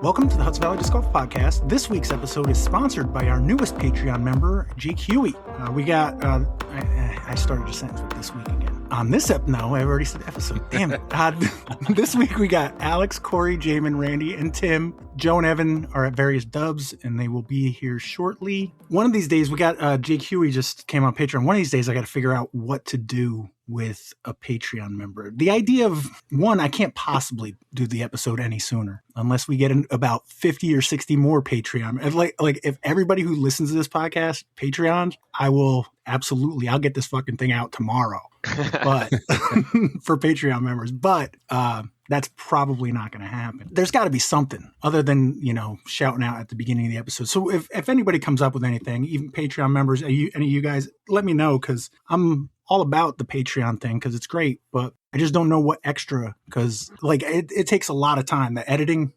Welcome to the Hudson Valley Disc Golf Podcast. This week's episode is sponsored by our newest Patreon member, Jake Huey. I started a sentence with this week again. On this no, I've already said episode. Damn it. This week we got Alex, Corey, Jaimen, Randy, and Tim. Joe and Evan are at various dubs, and they will be here shortly. One of these days, we got Jake Huey just came on Patreon. One of these days, I got to figure out what to do with a Patreon member. The idea of, one, I can't possibly do the episode any sooner unless we get about 50 or 60 more Patreon. If everybody who listens to this podcast, Patreons, I'll get this fucking thing out tomorrow. But for Patreon members, but that's probably not going to happen. There's got to be something other than, shouting out at the beginning of the episode. So if anybody comes up with anything, even Patreon members, any of you guys, let me know, because I'm all about the Patreon thing because it's great, but I just don't know what extra, because it takes a lot of time. The editing,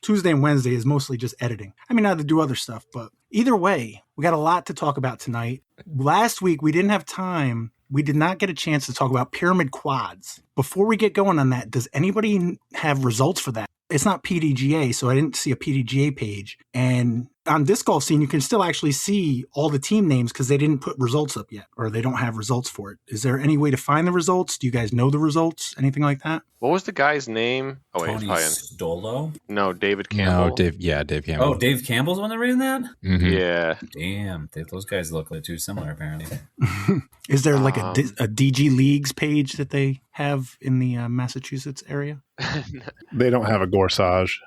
Tuesday and Wednesday is mostly just editing. I have to do other stuff, but either way, we got a lot to talk about tonight. Last week, we didn't have time. We did not get a chance to talk about pyramid quads. Before we get going on that, does anybody have results for that? It's not PDGA, so I didn't see a PDGA page. And on Disc Golf Scene, you can still actually see all the team names because they didn't put results up yet, or they don't have results for it. Is there any way to find the results? Do you guys know the results? Anything like that? What was the guy's name? Oh, wait, Tony Stolo? No, David Campbell. No, Dave Campbell. Oh, Dave Campbell's the one that ran that? Mm-hmm. Yeah. Damn, those guys look like too similar, apparently. Is there a DG Leagues page that they have in the Massachusetts area? They don't have a Gorsage.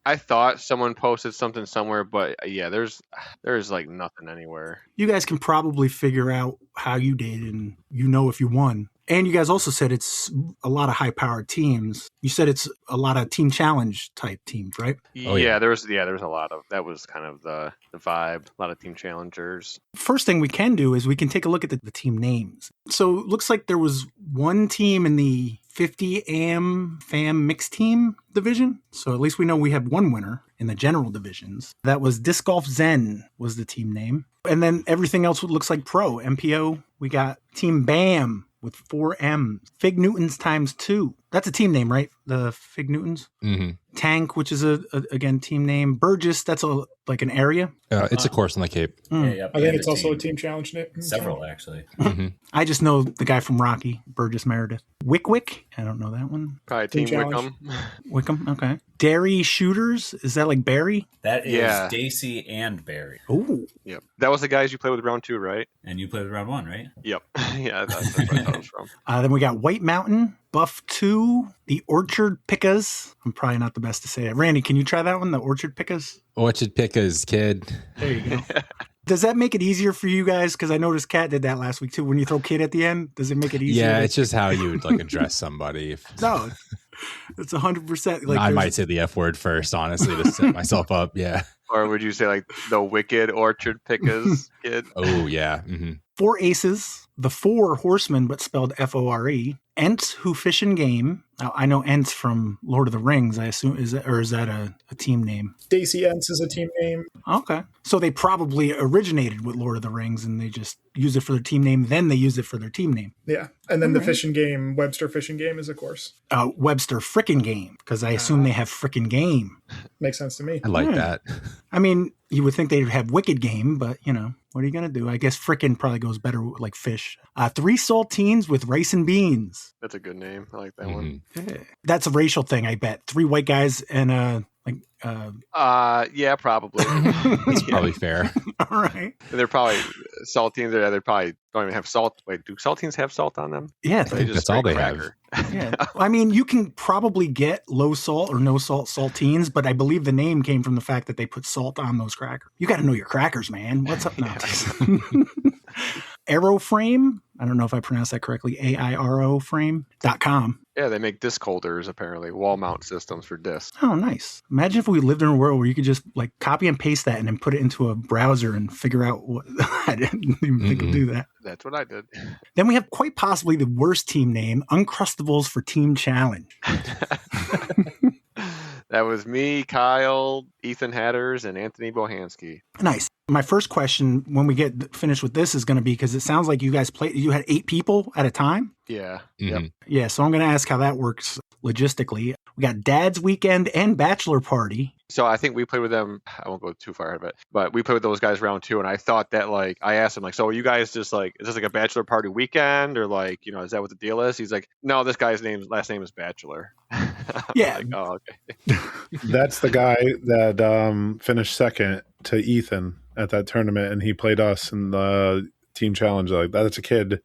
I thought someone posted something somewhere, but yeah, there's nothing anywhere. You guys can probably figure out how you did, and if you won. And you guys also said it's a lot of high-powered teams. You said it's a lot of team challenge type teams, right? Yeah, there was a lot of, that was kind of the vibe, a lot of team challengers. First thing we can do is we can take a look at the team names. So it looks like there was one team in the 50 AM FAM mixed team division. So at least we know we have one winner in the general divisions. That was Disc Golf Zen was the team name. And then everything else looks like pro. MPO, we got Team BAM with 4 M's. Fig Newtons times 2. That's a team name, right? The Fig Newtons? Mm-hmm. Tank, which is again team name. Burgess, that's an area. It's a course on the Cape. Yeah, I think it's also a team challenge name. Several, actually. Mm-hmm. I just know the guy from Rocky, Burgess Meredith. Wick, I don't know that one. Probably Team Wickham. Wickham, okay. Dairy Shooters, is that like Barry? That is Stacy and Barry. Oh. Yep. That was the guys you played with round 2, right? And you played with round 1, right? Yep. Yeah, that's where I thought it was from. Then we got White Mountain, Buff 2, the Orchard Pickas. I'm probably not the best to say it. Randy, can you try that one, the Orchard Pickas? Orchard Pickers, kid. There you go. Does that make it easier for you guys? Because I noticed Kat did that last week too. When you throw kid at the end, does it make it easier? Yeah, it's just how you would address somebody. No, it's 100%. I might say the F word first, honestly, to set myself up. Yeah. Or would you say the wicked Orchard Pickers kid? Oh, yeah. Mm-hmm. 4 Aces, the 4 Horsemen, but spelled Fore. Ents Who Fish and Game. Now, I know Ents from Lord of the Rings, I assume. Is that a team name? Stacy Ents is a team name. Okay. So they probably originated with Lord of the Rings and they just use it for their team name, then they use it for their team name. Yeah. And then the fishing game, Webster Fishing Game is, of course. Webster Frickin' Game, because I assume they have Frickin' Game. Makes sense to me. I like that. You would think they'd have Wicked Game, but, what are you going to do? I guess Frickin' probably goes better with, like, fish. 3 Saltines with Rice and Beans. That's a good name. I like that one. Yeah. That's a racial thing, I bet. 3 white guys and yeah, probably. It's probably fair. All right. They're probably saltines. They probably don't even have salt. Wait, do saltines have salt on them? Yeah, I think that's all they have. Yeah. You can probably get low salt or no salt saltines, but I believe the name came from the fact that they put salt on those crackers. You got to know your crackers, man. What's up now? Aeroframe. I don't know if I pronounced that correctly. AIROframe.com. Yeah, they make disc holders, apparently. Wall mount systems for discs. Oh, nice. Imagine if we lived in a world where you could just copy and paste that and then put it into a browser and figure out what. I didn't even think of do that. That's what I did. Then we have quite possibly the worst team name, Uncrustables for Team Challenge. That was me, Kyle, Ethan Hatters, and Anthony Bohansky. Nice. My first question when we get finished with this is going to be, because it sounds like you guys you had 8 people at a time? Yeah. Mm-hmm. Yep. Yeah, so I'm going to ask how that works logistically. We got Dad's Weekend and Bachelor Party. So I think we played with them. I won't go too far ahead of it, but we played with those guys round 2, and I thought that like I asked him like, so are you guys just like, is this like a bachelor party weekend or like, is that what the deal is? He's like, no, this guy's last name is Bachelor. Yeah. Like, oh, okay. That's the guy that finished second to Ethan at that tournament, and he played us in the team challenge. Like that's a kid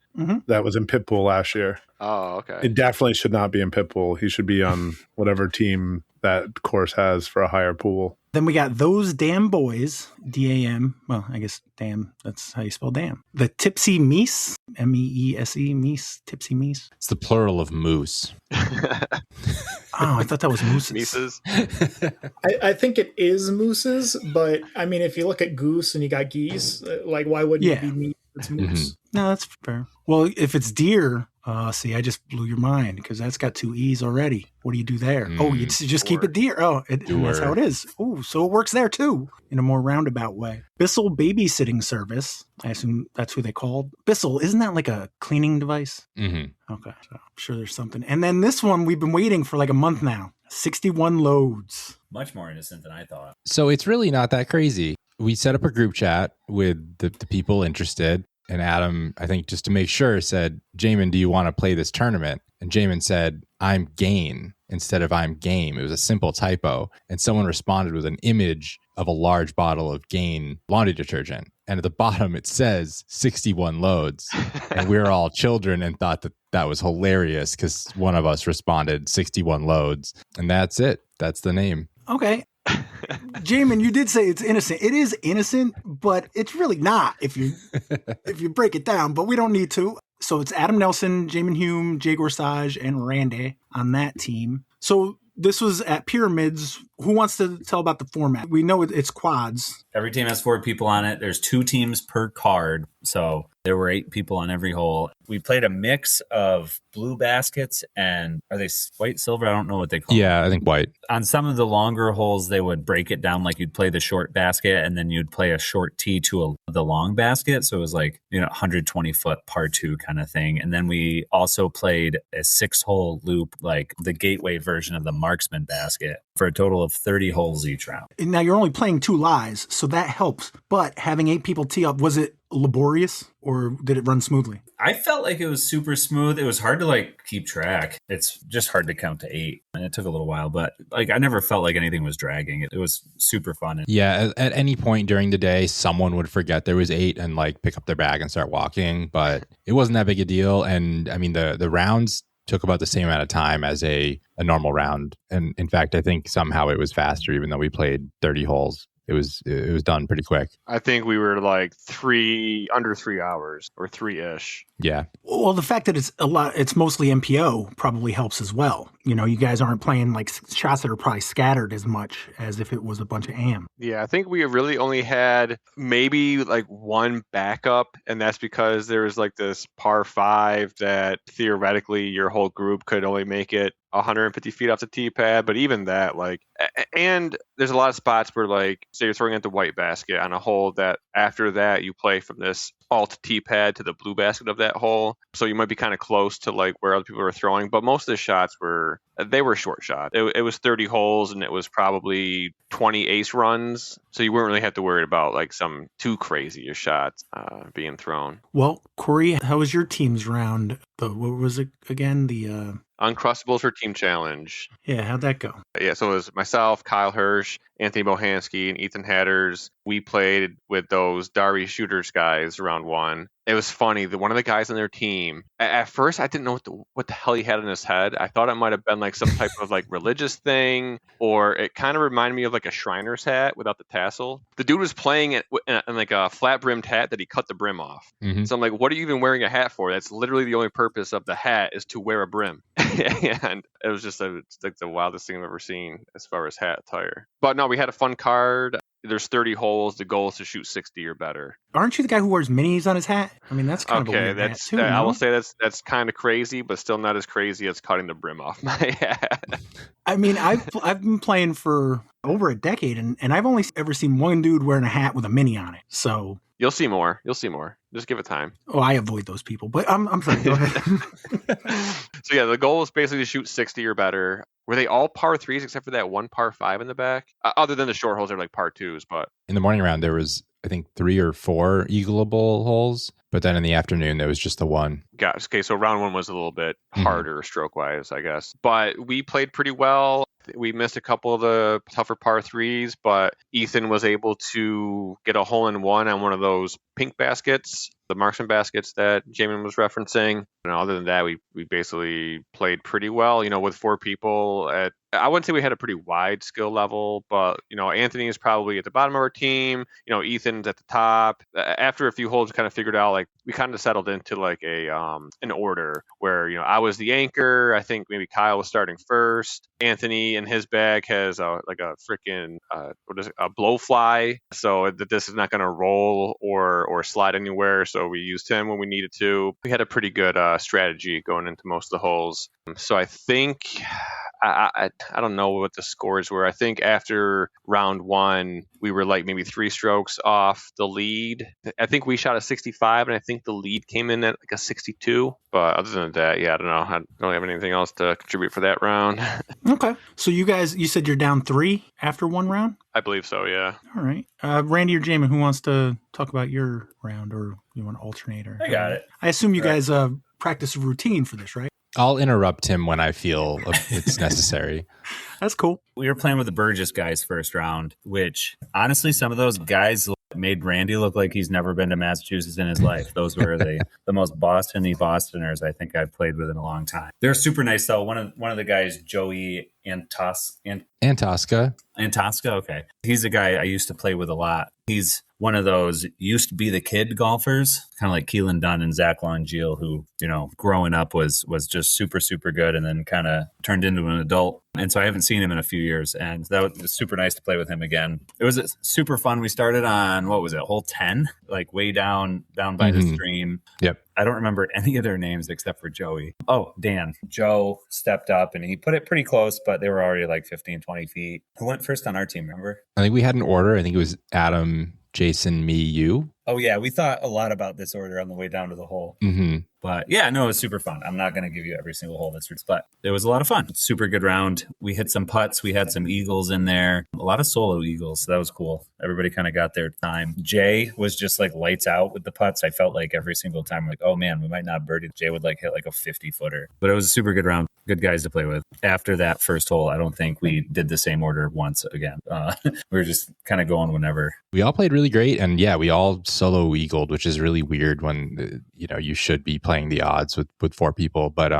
that was in Pitbull last year. Oh, okay. It definitely should not be in Pitbull. He should be on whatever team that course has for a higher pool. Then we got Those Damn Boys, DAM. Well, I guess damn, that's how you spell damn. The Tipsy Meese, MEESE, Meese, Tipsy Meese. It's the plural of moose. Oh, I thought that was mooses. Mises. I think it is mooses, but I mean, if you look at goose and you got geese, like why wouldn't it be meese? It's moose. No, that's fair. Well, if it's deer, see, I just blew your mind because that's got 2 E's already. What do you do there? Oh, you just keep it deer. Oh, that's how it is. Oh, so it works there too in a more roundabout way. Bissell Babysitting Service. I assume that's who they called. Bissell, isn't that like a cleaning device? Mm-hmm. Okay, so I'm sure there's something. And then this one we've been waiting for like a month now. 61 loads. Much more innocent than I thought. So it's really not that crazy. We set up a group chat with the people interested. And Adam, I think just to make sure, said, Jaimen, do you want to play this tournament? And Jaimen said, I'm Gain instead of I'm Game. It was a simple typo. And someone responded with an image of a large bottle of Gain laundry detergent. And at the bottom, it says 61 loads. And we were all children and thought that was hilarious because one of us responded 61 loads. And that's it. That's the name. Okay. Jaimen, you did say it's innocent. It is innocent, but it's really not if you break it down. But we don't need to. So it's Adam Nelson, Jaimen Hume, Jay Gorsage, and Randy on that team. So this was at Pyramids. Who wants to tell about the format? We know it's quads. Every team has 4 people on it. There's 2 teams per card. So there were 8 people on every hole. We played a mix of blue baskets and are they white, silver? I don't know what they call them. Yeah, I think white. On some of the longer holes, they would break it down like you'd play the short basket and then you'd play a short tee to the long basket. So it was like, 120 foot par 2 kind of thing. And then we also played a 6-hole loop, like the gateway version of the marksman basket for a total of 30 holes each round. Now you're only playing 2 lies, so that helps. But having 8 people tee up, was it laborious or did it run smoothly? I felt like it was super smooth. It was hard to keep track. It's just hard to count to 8. And it took a little while, but I never felt like anything was dragging. It was super fun. Yeah, at any point during the day, someone would forget there was 8 and pick up their bag and start walking, but it wasn't that big a deal. And I mean, the rounds took about the same amount of time as a normal round. And in fact, I think somehow it was faster, even though we played 30 holes. It was done pretty quick. I think we were like under 3 hours or 3-ish. Yeah. Well, the fact that it's mostly MPO probably helps as well. You guys aren't playing shots that are probably scattered as much as if it was a bunch of AM. Yeah, I think we really only had maybe one backup, and that's because there was this par 5 that theoretically your whole group could only make it 150 feet off the tee pad, but even that, and there's a lot of spots where, say you're throwing at the white basket on a hole that after that you play from this alt tee pad to the blue basket of that hole, so you might be kind of close to where other people are throwing, but most of the shots were short shots. It was 30 holes and it was probably 20 ace runs, so you wouldn't really have to worry about some too crazy shots being thrown. Well, Corey, how was your team's round? What was it again? The Uncrustables for Team Challenge. Yeah, how'd that go? Yeah, so it was myself, Kyle Hirsch, Anthony Bohansky, and Ethan Hatters. We played with those Dari Shooters guys round 1. It was funny. One of the guys on their team, at first I didn't know what the hell he had in his head. I thought it might have been some type of religious thing, or it kind of reminded me of a Shriner's hat without the tassel. The dude was playing it in a flat brimmed hat that he cut the brim off. Mm-hmm. So I'm like, what are you even wearing a hat for? That's literally the only purpose of the hat is to wear a brim. And it was just the wildest thing I've ever seen as far as hat attire. But no, we had a fun card. There's 30 holes. The goal is to shoot 60 or better. Aren't you the guy who wears minis on his hat? I mean, that's kind of a weird hat too. I will say that's kind of crazy, but still not as crazy as cutting the brim off my hat. I mean, I've been playing for over a decade, and I've only ever seen one dude wearing a hat with a mini on it. So You'll see more. Just give it time. Oh, I avoid those people, but I'm sorry. Go ahead. So yeah, the goal is basically to shoot 60 or better. Were they all par threes except for that one par five in the back? Other than the short holes are like par twos, but in the morning round there was, I think, 3 or 4 eagleable holes, but then in the afternoon there was just the one. Got okay. So round one was a little bit harder stroke wise, I guess, but we played pretty well. We missed a couple of the tougher par threes, but Ethan was able to get a hole in one on one of those pink baskets, the marksman baskets that Jaimen was referencing. Other than that, we basically played pretty well, with 4 people I wouldn't say we had a pretty wide skill level, but, Anthony is probably at the bottom of our team. Ethan's at the top. After a few holes, we kind of figured out, we kind of settled into an order where, I was the anchor. I think maybe Kyle was starting first. Anthony in his bag has a freaking, a blowfly. So that this is not going to roll or slide anywhere. So we used him when we needed to. We had a pretty good strategy going into most of the holes. So I think... I don't know what the scores were. I think after round one, we were maybe 3 strokes off the lead. I think we shot a 65, and I think the lead came in at a 62. But other than that, yeah, I don't know. I don't have anything else to contribute for that round. Okay. So you said you're down 3 after one round? I believe so, yeah. All right. Randy or Jaimen, who wants to talk about your round, or you want to alternate? I got it. I assume you guys practice a routine for this, right? I'll interrupt him when I feel it's necessary. That's cool. We were playing with the Burgess guys first round, which honestly, some of those guys made Randy look like he's never been to Massachusetts in his life. Those were the most Boston-y Bostoners I think I've played with in a long time. They're super nice though. One of the guys, Joey Antosca. Okay. He's a guy I used to play with a lot. He's one of those used to be the kid golfers, kind of like Keelan Dunn and Zach Longiel, who, growing up was just super, super good and then kind of turned into an adult. And so I haven't seen him in a few years, and that was super nice to play with him again. It was super fun. We started on, what was it, hole 10, way down by the stream. Yep. I don't remember any of their names except for Joey. Oh, Dan. Joe stepped up and he put it pretty close, but they were already 15, 20 feet. Who went first on our team, remember? I think we had an order. I think it was Adam, Jason, me, you. Oh, yeah. We thought a lot about this order on the way down to the hole. Mm-hmm. But yeah, no, it was super fun. I'm not going to give you every single hole but it was a lot of fun. Super good round. We hit some putts. We had some eagles in there, a lot of solo eagles. So that was cool. Everybody kind of got their time. Jay was just lights out with the putts. I felt like every single time, oh man, we might not birdie. Jay would hit a 50 footer, but it was a super good round. Good guys to play with. After that first hole, I don't think we did the same order once again. We were just kind of going whenever. We all played really great. And yeah, we all solo eagled, which is really weird when, you should be playing the odds with 4 people. But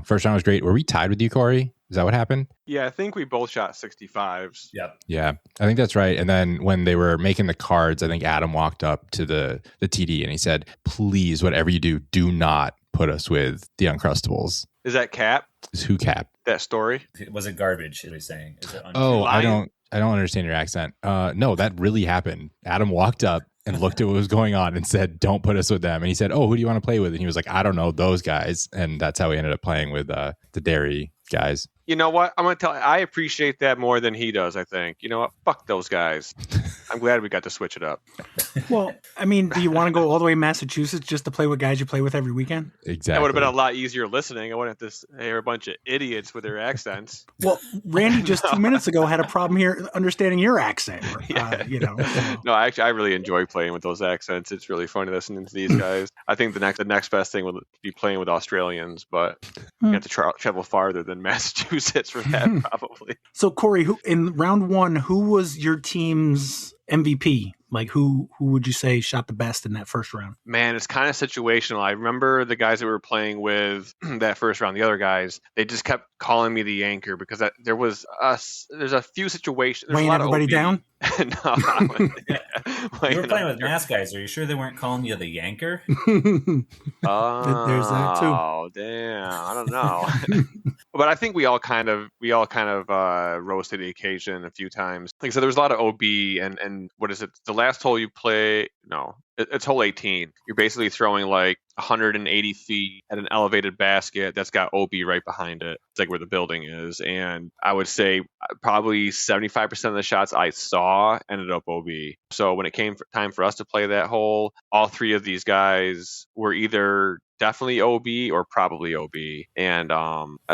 first round was great. Were we tied with you, Corey? Is that what happened? Yeah, I think we both shot 65s. Yep. Yeah, I think that's right. And then when they were making the cards, I think Adam walked up to the TD and he said, please, whatever you do not put us with the Uncrustables. Is that Cap? Is who Cap? That story? Was it garbage, is he saying? Is it I don't understand your accent. No, that really happened. Adam walked up and looked at what was going on and said, don't put us with them. And he said, oh, who do you want to play with? And he was like, I don't know, those guys. And that's how we ended up playing with the dairy guys. You know what? I'm going to tell you, I appreciate that more than he does, I think. You know what? Fuck those guys. I'm glad we got to switch it up. Well, I mean, do you want to go all the way to Massachusetts just to play with guys you play with every weekend? Exactly. That would have been a lot easier listening. I wouldn't have to hear a bunch of idiots with their accents. Well, Randy just 2 minutes ago had a problem here understanding your accent. Yeah. No, actually, I really enjoy playing with those accents. It's really funny listening to these guys. I think the next best thing would be playing with Australians, but you have to travel farther than Massachusetts for that, probably. So, Corey, in round 1, who was your team's MVP? Who would you say shot the best in that first round? Man, it's kind of situational. I remember the guys that we were playing with that first round, the other guys, they just kept calling me the anchor because there's a few situations. Weighing everybody down? No. You were playing with mass guys. Are you sure they weren't calling you the yanker? Oh, there's that too. Oh, damn. I don't know. But I think we all kind of rose to the occasion a few times. Like I said, there was a lot of OB and what is it? The last hole you play? No, it's hole 18. You're basically throwing like 180 feet at an elevated basket that's got OB right behind it. It's like where the building is. And I would say probably 75% of the shots I saw ended up OB. So when it came time for us to play that hole, all three of these guys were either definitely OB or probably OB. And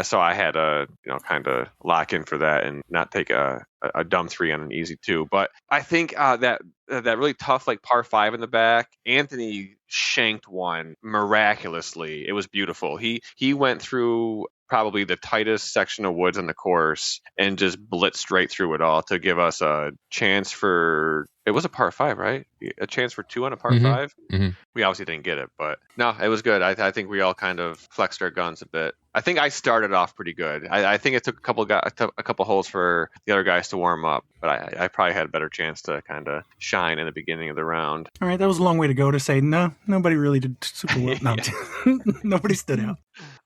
so I had to, kind of lock in for that and not take a dumb 3 on an easy 2. But I think that really tough, like par 5 in the back, Anthony shanked one miraculously. It was beautiful. He went through probably the tightest section of woods on the course and just blitzed straight through it all to give us a chance for, it was a par 5, right? A chance for 2 on a par 5. Mm-hmm. We obviously didn't get it, but no, it was good. I think we all kind of flexed our guns a bit. I think I started off pretty good. I think it took a couple holes for the other guys to warm up, but I probably had a better chance to kind of shine in the beginning of the round. All right, that was a long way to go to say no. Nobody really did super well. No, nobody stood out.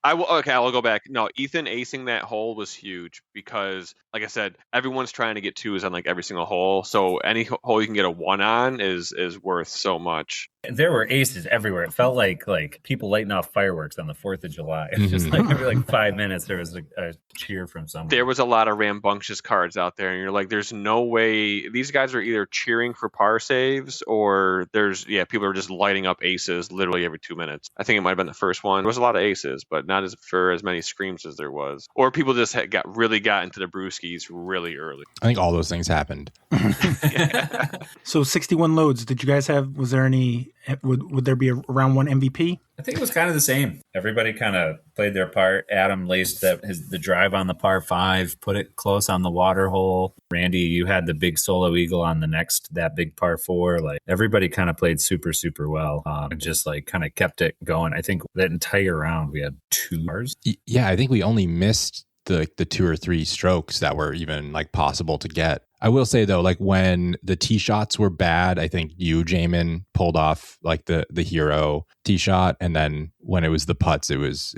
I will go back. No, Ethan acing that hole was huge because, like I said, everyone's trying to get 2s on like every single hole. So any hole you can get a 1 on is worth so much. There were aces everywhere. It felt like people lighting off fireworks on the 4th of July. It was just like every 5 minutes there was a cheer from someone. There was a lot of rambunctious cards out there, and you're like, there's no way these guys are either cheering for par saves or people are just lighting up aces literally every 2 minutes. I think it might have been the first one. There was a lot of aces, but not as many screams as there was. Or people just got into the brewskis really early. I think all those things happened. So 61 loads. Did you guys have? Was there any? Would there be a round 1 MVP? I think it was kind of the same. Everybody kind of played their part. Adam laced the drive on the par 5, put it close on the water hole. Randy, you had the big solo eagle on that big par 4. Like everybody kind of played super, super well. And just like kind of kept it going. I think that entire round we had 2 pars. Yeah, I think we only missed the 2 or 3 strokes that were even like possible to get. I will say though, like when the tee shots were bad, I think you, Jaimen, pulled off like the hero tee shot, and then when it was the putts, it was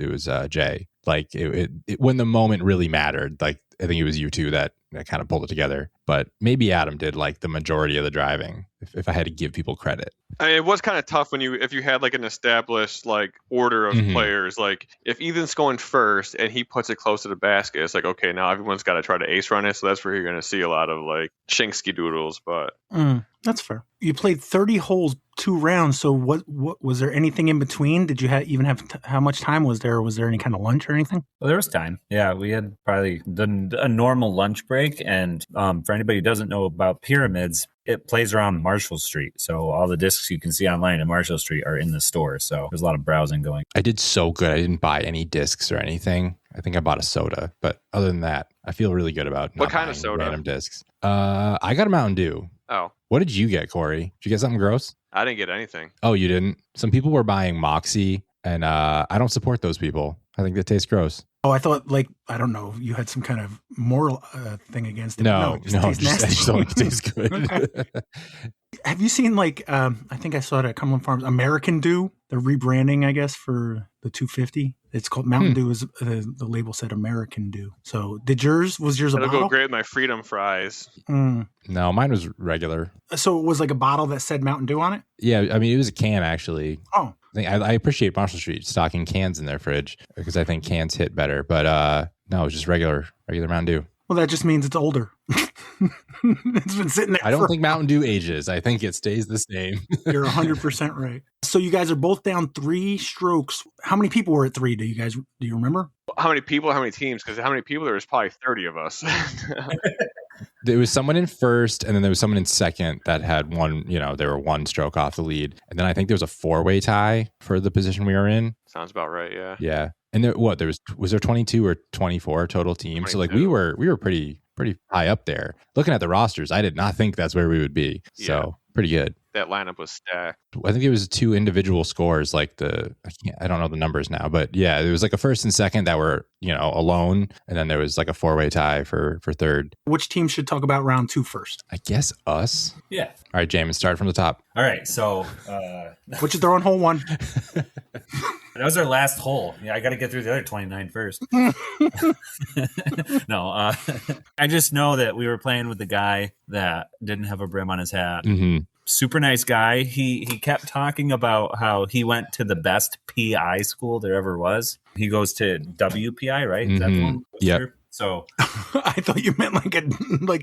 Jay. Like it when the moment really mattered, like I think it was you two that kind of pulled it together. But maybe Adam did like the majority of the driving, if I had to give people credit. I mean, it was kind of tough if you had like an established like order of players. Like if Ethan's going first and he puts it close to the basket, it's like, okay, now everyone's got to try to ace run it. So that's where you're going to see a lot of like shinksky doodles. But that's fair. You played 30 holes, 2 rounds. So what was there anything in between? Did you even have how much time was there? Was there any kind of lunch or anything? Well, there was time. Yeah, we had probably done a normal lunch break. And for anybody who doesn't know about pyramids, it plays around Marshall Street. So all the discs you can see online in Marshall Street are in the store. So there's a lot of browsing going. I did so good. I didn't buy any discs or anything. I think I bought a soda. But other than that, I feel really good about what kind of soda? Random discs. I got a Mountain Dew. Oh. What did you get, Corey? Did you get something gross? I didn't get anything. Oh, you didn't? Some people were buying Moxie, and I don't support those people. I think that tastes gross. Oh, I thought I don't know, you had some kind of moral thing against it. No, it just don't taste good. Okay. Have you seen I think I saw it at Cumberland Farms, American Dew? They're rebranding, I guess, for the 250. It's called Mountain Dew. Is the label said American Dew. So was yours a bottle? It'll go great with my Freedom fries. No, mine was regular. So it was like a bottle that said Mountain Dew on it? Yeah, I mean, it was a can, actually. Oh. I appreciate Marshall Street stocking cans in their fridge because I think cans hit better. But no, it was just regular Mountain Dew. Well, that just means it's older. It's been sitting there. I don't think Mountain Dew ages. I think it stays the same. You're 100% right. So you guys are both down 3 strokes. How many people were at 3? Do you remember? How many people? How many teams? Because how many people? There was probably 30 of us. There was someone in first, and then there was someone in second that had one. They were 1 stroke off the lead, and then I think there was a 4-way tie for the position we were in. Sounds about right. Yeah. Yeah, and there was there 22 or 24 total teams? 22. So like we were pretty high up there. Looking at the rosters, I did not think that's where we would be. So pretty good. that lineup was stacked. I think it was 2 individual scores, like I don't know the numbers now, but yeah, it was like a first and second that were, alone. And then there was like a 4-way tie for third. Which team should talk about round 2 first? I guess us. Yeah. All right, Jaimen, start from the top. All right. So, What you throw on hole 1? That was our last hole. Yeah, I got to get through the other 29 first. No, I just know that we were playing with the guy that didn't have a brim on his hat. Mm-hmm. Super nice guy. He kept talking about how he went to the best PI school there ever was. He goes to WPI, right? Is that the one? Yep. So I thought you meant like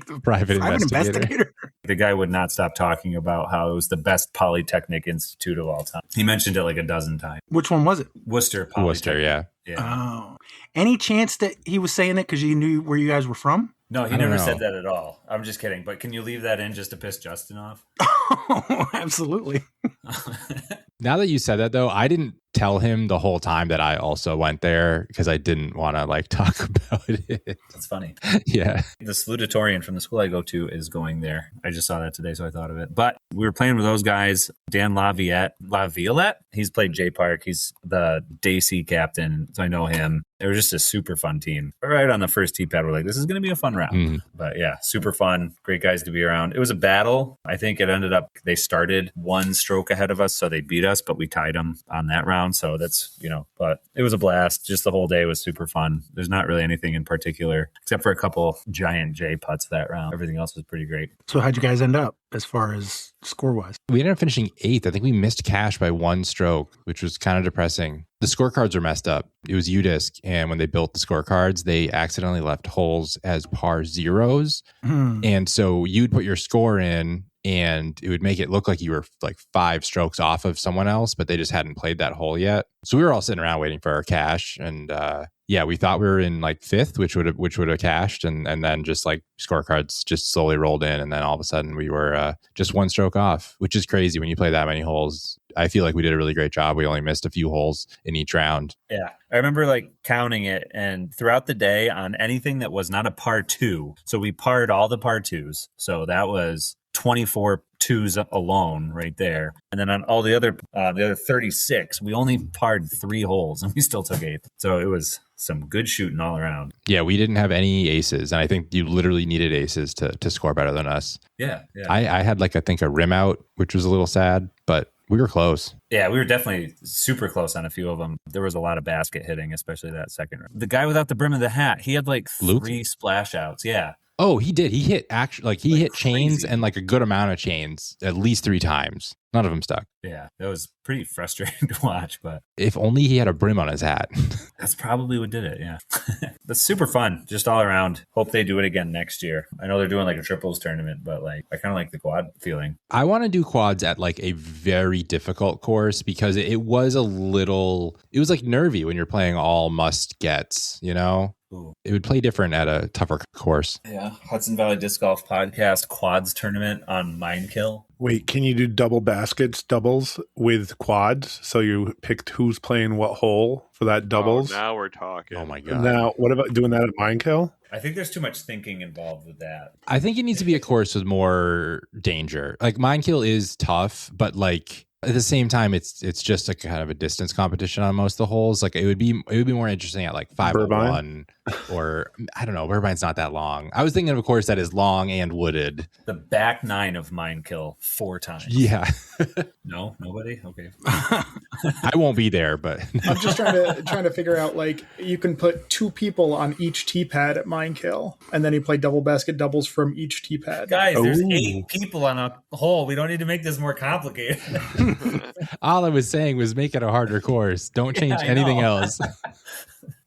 a private investigator. The guy would not stop talking about how it was the best polytechnic institute of all time. He mentioned it like a dozen times. Which one was it? Worcester Polytechnic. Worcester, yeah. Oh. Any chance that he was saying it because he knew where you guys were from? No, he never said that at all. I'm just kidding. But can you leave that in just to piss Justin off? Oh, absolutely. Now that you said that, though, I didn't tell him the whole time that I also went there because I didn't want to talk about it. That's funny. Yeah. The salutatorian from the school I go to is going there. I just saw that today, so I thought of it. But we were playing with those guys. Dan Laviolette. He's played J Park. He's the Daisy captain, so I know him. They were just a super fun team. Right on the first tee pad, we're like, this is going to be a fun round. Mm. But yeah, super fun. Great guys to be around. It was a battle. I think it ended up, they started 1 stroke ahead of us, so they beat us, but we tied them on that round. So that's, but it was a blast. Just the whole day was super fun. There's not really anything in particular, except for a couple giant J putts that round. Everything else was pretty great. So how'd you guys end up as far as score-wise? We ended up finishing 8th. I think we missed cash by 1 stroke, which was kind of depressing. The scorecards are messed up. It was UDisc, and when they built the scorecards, they accidentally left holes as par zeros. And so you'd put your score in, and it would make it look like you were like 5 strokes off of someone else, but they just hadn't played that hole yet. So we were all sitting around waiting for our cash, and we thought we were in like 5th, which would have cashed, and then just like scorecards just slowly rolled in, and then all of a sudden we were just 1 stroke off, which is crazy when you play that many holes. I feel like we did a really great job. We only missed a few holes in each round. Yeah. I remember counting it, and throughout the day on anything that was not a par 2. So we parred all the par 2s. So that was 24 twos alone right there. And then on all the other 36, we only parred 3 holes and we still took 8th. So it was some good shooting all around. Yeah, we didn't have any aces. And I think you literally needed aces to score better than us. Yeah. I had I think a rim out, which was a little sad, but we were close. Yeah, we were definitely super close on a few of them. There was a lot of basket hitting, especially that second round. The guy without the brim of the hat, he had Luke? 3 splash outs. Yeah. Oh, he did. He hit hit chains and a good amount of chains at least 3 times. None of them stuck. Yeah, that was pretty frustrating to watch, but if only he had a brim on his hat. That's probably what did it. Yeah. That's super fun just all around. Hope they do it again next year. I know they're doing a triples tournament, but I kind of like the quad feeling. I want to do quads at a very difficult course because it was nervy when you're playing all must gets, Ooh. It would play different at a tougher course. Yeah. Hudson Valley Disc Golf Podcast quads tournament on Minekill. Wait, can you do doubles with quads? So you picked who's playing what hole for that doubles? Oh, now we're talking. Oh my God. Now, what about doing that at Minekill? I think there's too much thinking involved with that. I think it needs to be a course with more danger. Minekill is tough, but at the same time, it's just a kind of a distance competition on most of the holes. It would be more interesting at 501 or I don't know. Burbine's not that long. I was thinking of a course that is long and wooded. The back 9 of Minekill 4 times. Yeah. No, nobody. Okay. I won't be there, but I'm just trying to figure out you can put 2 people on each tee pad at Minekill, and then you play double basket doubles from each tee pad. Guys, there's 8 people on a hole. We don't need to make this more complicated. All I was saying was make it a harder course. Don't change anything else.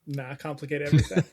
Nah, complicate everything.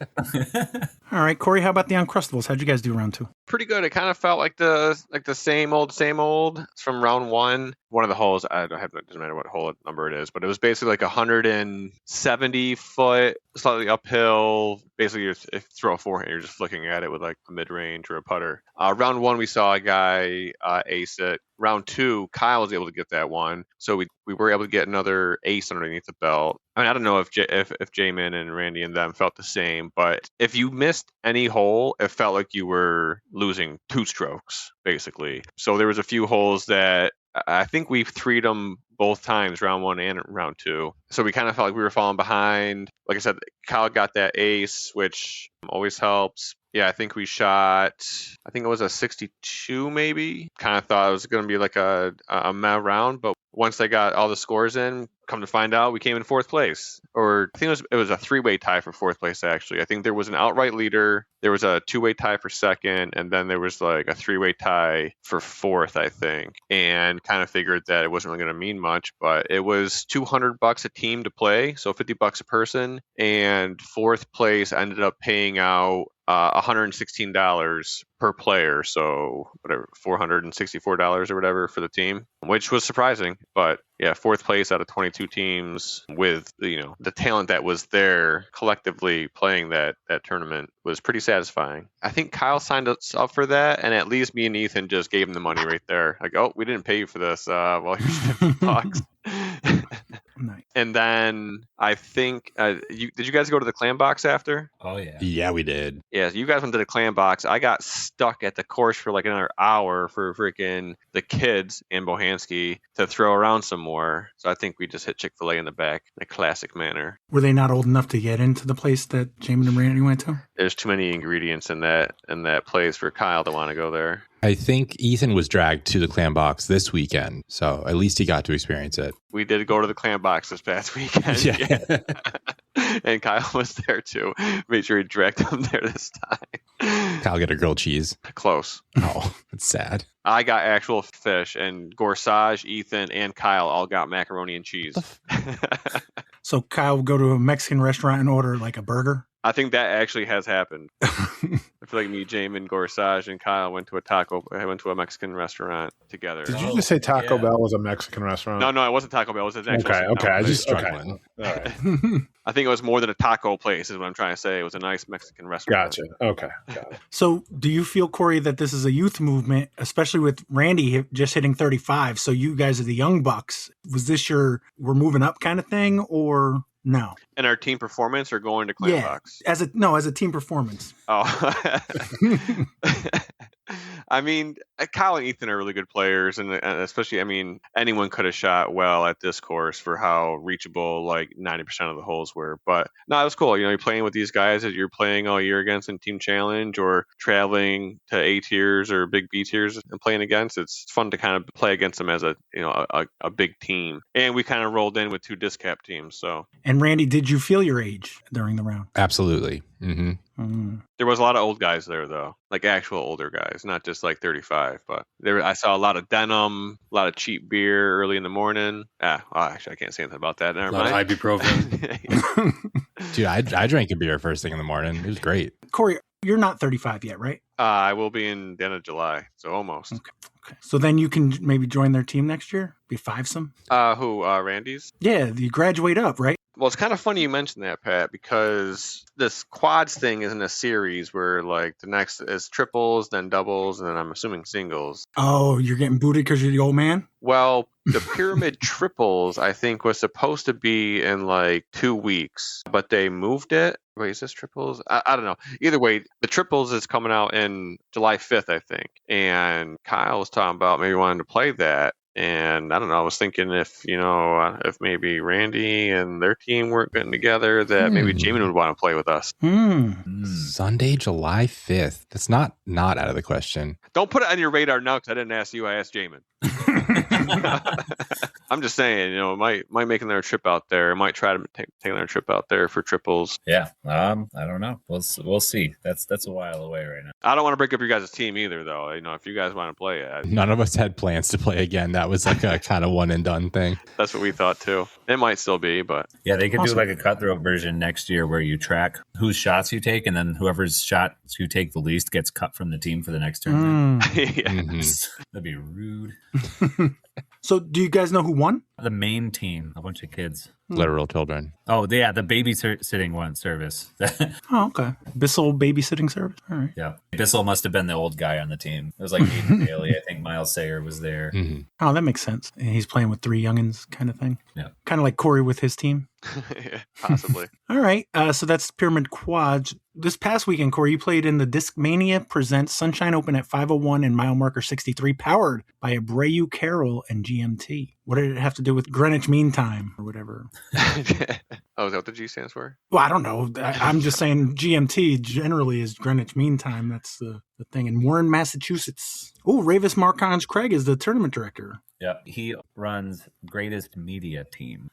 All right, Corey, how about the Uncrustables? How'd you guys do round 2? Pretty good. It kind of felt like the same old from round 1. One of the holes, it doesn't matter what hole number it is, but it was basically 170 foot, slightly uphill. Basically, if you throw a forehand, you're just looking at it with a mid-range or a putter. Round 1, we saw a guy ace it. Round 2, Kyle was able to get that one, so we were able to get another ace underneath the belt. I mean, I don't know if Jaimen and Randy and them felt the same, but if you missed any hole, it felt like you were losing 2 strokes, basically. So there was a few holes that I think we threed them both times, round 1 and round 2. So we kind of felt like we were falling behind. Like I said, Kyle got that ace, which always helps. Yeah, I think we shot, I think it was a 62 maybe. Kind of thought it was going to be like a meh round, but once they got all the scores in, come to find out, we came in 4th place. Or I think it was a 3-way tie for 4th place, actually. I think there was an outright leader, there was a 2-way tie for 2nd, and then there was like a 3-way tie for 4th, I think. And kind of figured that it wasn't really going to mean much, but it was $200 a team to play, so $50 a person. And 4th place ended up paying out $116 per player, so whatever, $464 or whatever for the team, which was surprising. But yeah, 4th place out of 22 teams with the talent that was there collectively playing that tournament was pretty satisfying. I think Kyle signed us up for that, and at least me and Ethan just gave him the money right there. Like, oh, we didn't pay you for this. Well, here's $50. Nice. And then I think, did you guys go to the clam box after? Oh, yeah. Yeah, we did. Yeah, so you guys went to the clam box. I got stuck at the course for like another hour for freaking the kids and Bohansky to throw around some more. So I think we just hit Chick-fil-A in the back in a classic manner. Were they not old enough to get into the place that Jaimen and Randy went to? There's too many ingredients in that place for Kyle to want to go there. I think Ethan was dragged to the clam box this weekend, so at least he got to experience it. We did go to the clam box this past weekend. Yeah. And Kyle was there too. Made sure he dragged him there this time. Kyle get a grilled cheese. Close. Oh, that's sad. I got actual fish, and Gorsage, Ethan, and Kyle all got macaroni and cheese. So Kyle would go to a Mexican restaurant and order like a burger? I think that actually has happened. I feel like me, Jaimen, Gorsage, and Kyle went to a Mexican restaurant together. Did you just say Taco Bell was a Mexican restaurant? No, it wasn't Taco Bell. It was an actual. Okay. I just struggling. All right. I think it was more than a taco place, is what I'm trying to say. It was a nice Mexican restaurant. Gotcha. Okay. Got it. So do you feel, Corey, that this is a youth movement, especially with Randy just hitting 35? So you guys are the young bucks. Was this we're moving up kind of thing, or no? And our team performance or going to Clam Box? As a team performance. Oh. I mean, Kyle and Ethan are really good players, and especially, I mean, anyone could have shot well at this course for how reachable like 90% of the holes were. But no, it was cool. You're playing with these guys that you're playing all year against in Team Challenge or traveling to A tiers or big B tiers and playing against. It's fun to kind of play against them as a big team. And we kind of rolled in with 2 discap teams. So. And Randy, did you feel your age during the round? Absolutely. Mm-hmm. There was a lot of old guys there, though, like actual older guys, not just like 35. But I saw a lot of denim, a lot of cheap beer early in the morning. Actually, I can't say anything about that. Never mind. A lot of ibuprofen. Dude, I drank a beer first thing in the morning. It was great. Corey, you're not 35 yet, right? I will be in the end of July, so almost. Okay. So then you can maybe join their team next year? Be fivesome? Randy's? Yeah, you graduate up, right? Well, it's kind of funny you mentioned that, Pat, because this quads thing is in a series where like the next is triples, then doubles, and then I'm assuming singles. Oh, you're getting booted because you're the old man? Well, the pyramid triples, I think, was supposed to be in like 2 weeks, but they moved it. Wait, is this triples? I don't know. Either way, the triples is coming out in July 5th, I think. And Kyle was talking about maybe wanting to play that. And I don't know, I was thinking if maybe Randy and their team weren't getting together, that maybe Jaimen would want to play with us. Sunday, July 5th. That's not out of the question. Don't put it on your radar now because I didn't ask you, I asked Jaimen. I'm just saying, might make another trip out there. Might try to take another trip out there for triples. Yeah, I don't know. We'll see. That's a while away right now. I don't want to break up your guys' team either, though. If you guys want to play it. None of us had plans to play again. That was like a kind of one and done thing. That's what we thought too. It might still be, but yeah, they could do like a cutthroat version next year where you track whose shots you take, and then whoever's shots you take the least gets cut from the team for the next tournament. That'd be rude. So do you guys know who won? The main team, a bunch of kids. Literal children. Oh, yeah, the babysitting one service. Oh, okay. Bissell babysitting service. All right. Yeah. Bissell must have been the old guy on the team. It was like Aiden Bailey. I think Miles Sayer was there. Mm-hmm. Oh, that makes sense. And he's playing with 3 youngins kind of thing. Yeah. Kind of like Corey with his team. Yeah, possibly. All right. So that's Pyramid Quads. This past weekend, Corey, you played in the Discmania Presents Sunshine Open at 501 and mile marker 63, powered by Abreu, Karol, and GMT. What did it have to do with Greenwich Mean Time or whatever? Oh, is that what the G stands for? Well, I don't know. I'm just saying GMT generally is Greenwich Mean Time. That's the thing. In Warren, Massachusetts. Oh, Ravis Marcons Craig is the tournament director. Yep. He runs Greatest Media Team.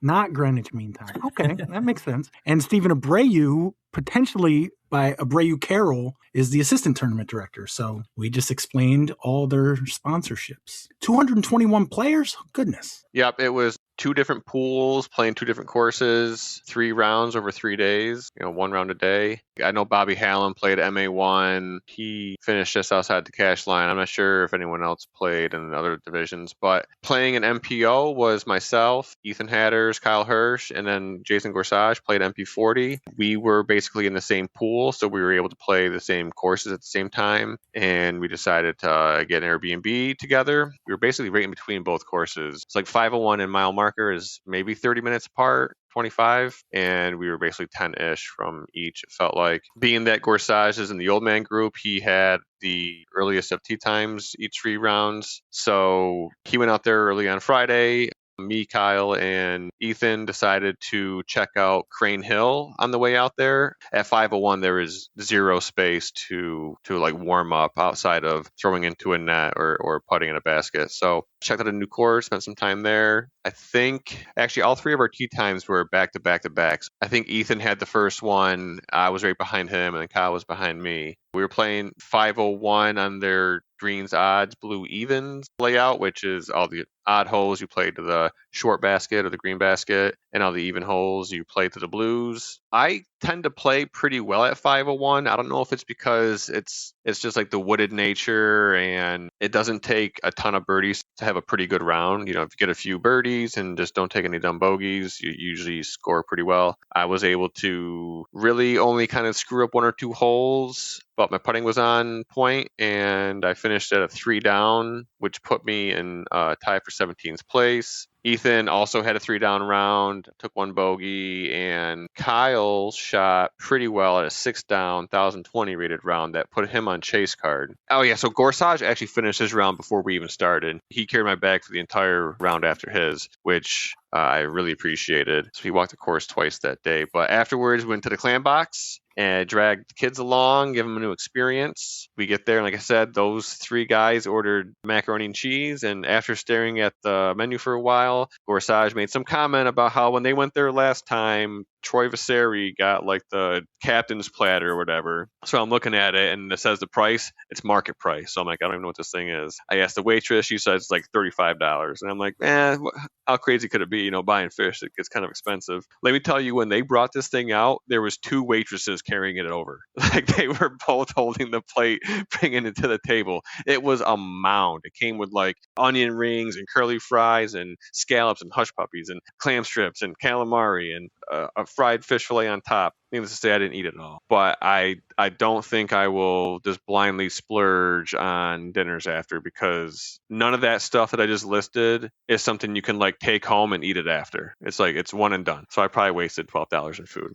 Not Greenwich Mean Time. Okay, that makes sense. And Stephen Abreu, potentially by Abreu Karol, is the assistant tournament director. So we just explained all their sponsorships. 221 players? Goodness. Yep, it was 2 different pools, playing 2 different courses, 3 rounds over 3 days, 1 round a day. I know Bobby Hallam played MA1. He finished just outside the cash line. I'm not sure if anyone else played in other divisions, but playing an MPO was myself, Ethan Hatters, Kyle Hirsch, and then Jay Gorsage played MP40. We were basically in the same pool, so we were able to play the same courses at the same time, and we decided to get an Airbnb together. We were basically right in between both courses. It's like 501 and mile marker is maybe 30 minutes apart. 25, and we were basically 10-ish from each, it felt like. Being that Gorsage is in the old man group, he had the earliest of tee times each 3 rounds. So he went out there early on Friday. Me, Kyle, and Ethan decided to check out Crane Hill on the way out there. At 501, there is 0 space to like warm up outside of throwing into a net or putting in a basket. So checked out a new course, spent some time there. I think actually all 3 of our tee times were back to back to backs. I think Ethan had the first one. I was right behind him, and then Kyle was behind me. We were playing 501 on their greens odds blue evens layout, which is all the odd holes you play to the short basket or the green basket, and all the even holes you play to the blues. I tend to play pretty well at 501. I don't know if it's because it's just like the wooded nature, and it doesn't take a ton of birdies to have a pretty good round. If you get a few birdies and just don't take any dumb bogeys, you usually score pretty well. I was able to really only kind of screw up 1 or 2 holes, but my putting was on point, and I finished at a 3 down, which put me in tie for 17th place. Ethan also had a 3 down round, took 1 bogey, and Kyle shot pretty well at a 6 down, 1020 rated round that put him on chase card. Oh yeah, so Gorsage actually finished his round before we even started. He carried my bag for the entire round after his, which I really appreciated. So he walked the course twice that day, but afterwards went to the clam box and dragged the kids along, give them a new experience. We get there, and like I said, those 3 guys ordered macaroni and cheese, and after staring at the menu for a while, Gorsage made some comment about how when they went there last time, Troy Vasari got like the captain's platter or whatever. So I'm looking at it, and it says the price, it's market price. So I'm like, I don't even know what this thing is. I asked the waitress, she said it's like $35. And I'm like, how crazy could it be? Buying fish, it gets kind of expensive. Let me tell you, when they brought this thing out, there was 2 waitresses carrying it over. Like they were both holding the plate, bringing it to the table. It was a mound. It came with like onion rings and curly fries and scallops and hush puppies and clam strips and calamari and a fried fish fillet on top. Needless to say, I didn't eat it all. But I don't think I will just blindly splurge on dinners after, because none of that stuff that I just listed is something you can like take home and eat it after. It's like it's one and done. So I probably wasted $12 in food.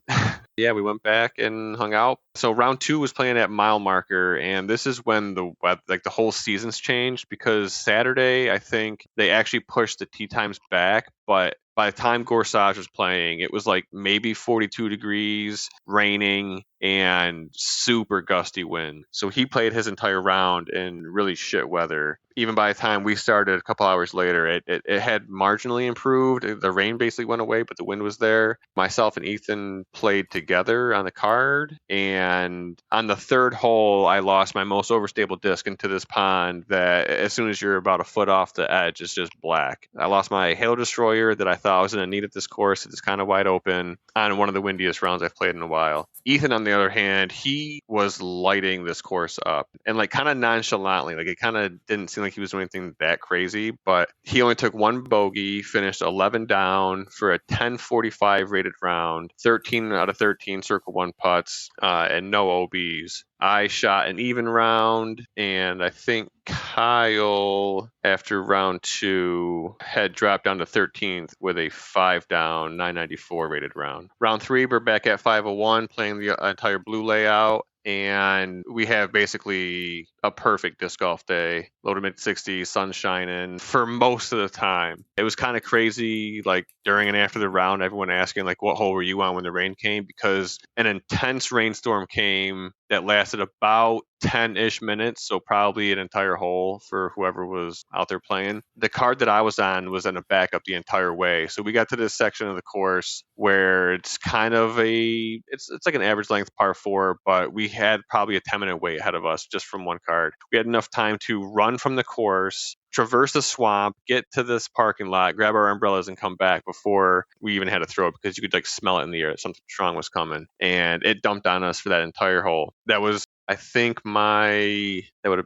Yeah, we went back and hung out. So round 2 was playing at mile marker, and this is when the whole season's changed, because Saturday I think they actually pushed the tee times back, but by the time Gorsage was playing, it was like maybe 42 degrees, raining, and super gusty wind. So he played his entire round in really shit weather. Even by the time we started a couple hours later, it had marginally improved. The rain basically went away, but the wind was there. Myself and Ethan played together on the card, and on the 3rd hole, I lost my most overstable disc into this pond that as soon as you're about a foot off the edge, it's just black. I lost my Halo Destroyer that I thought I was going to need at this course. It's kind of wide open on one of the windiest rounds I've played in a while. Ethan, on the other hand, he was lighting this course up, and like kind of nonchalantly, like it kind of didn't seem like he was doing anything that crazy, but he only took 1 bogey, finished 11 down for a 1045 rated round, 13 out of 13 circle 1 putts, and no OBs. I shot an even round, and I think Kyle, after round 2, had dropped down to 13th with a 5 down, 994 rated round. Round 3, we're back at 501, playing the entire blue layout. And we have basically a perfect disc golf day, low to mid 60s, sun shining for most of the time. It was kind of crazy, like during and after the round, everyone asking like, what hole were you on when the rain came? Because an intense rainstorm came that lasted about 10-ish minutes, so probably an entire hole for whoever was out there playing. The card that I was on was in a backup the entire way. So we got to this section of the course where it's kind of it's like an average length par 4, but we had probably a 10-minute wait ahead of us just from one card. We had enough time to run from the course, traverse the swamp, get to this parking lot, grab our umbrellas, and come back before we even had to throw it, because you could like smell it in the air that something strong was coming. And it dumped on us for that entire hole. That was, I think I had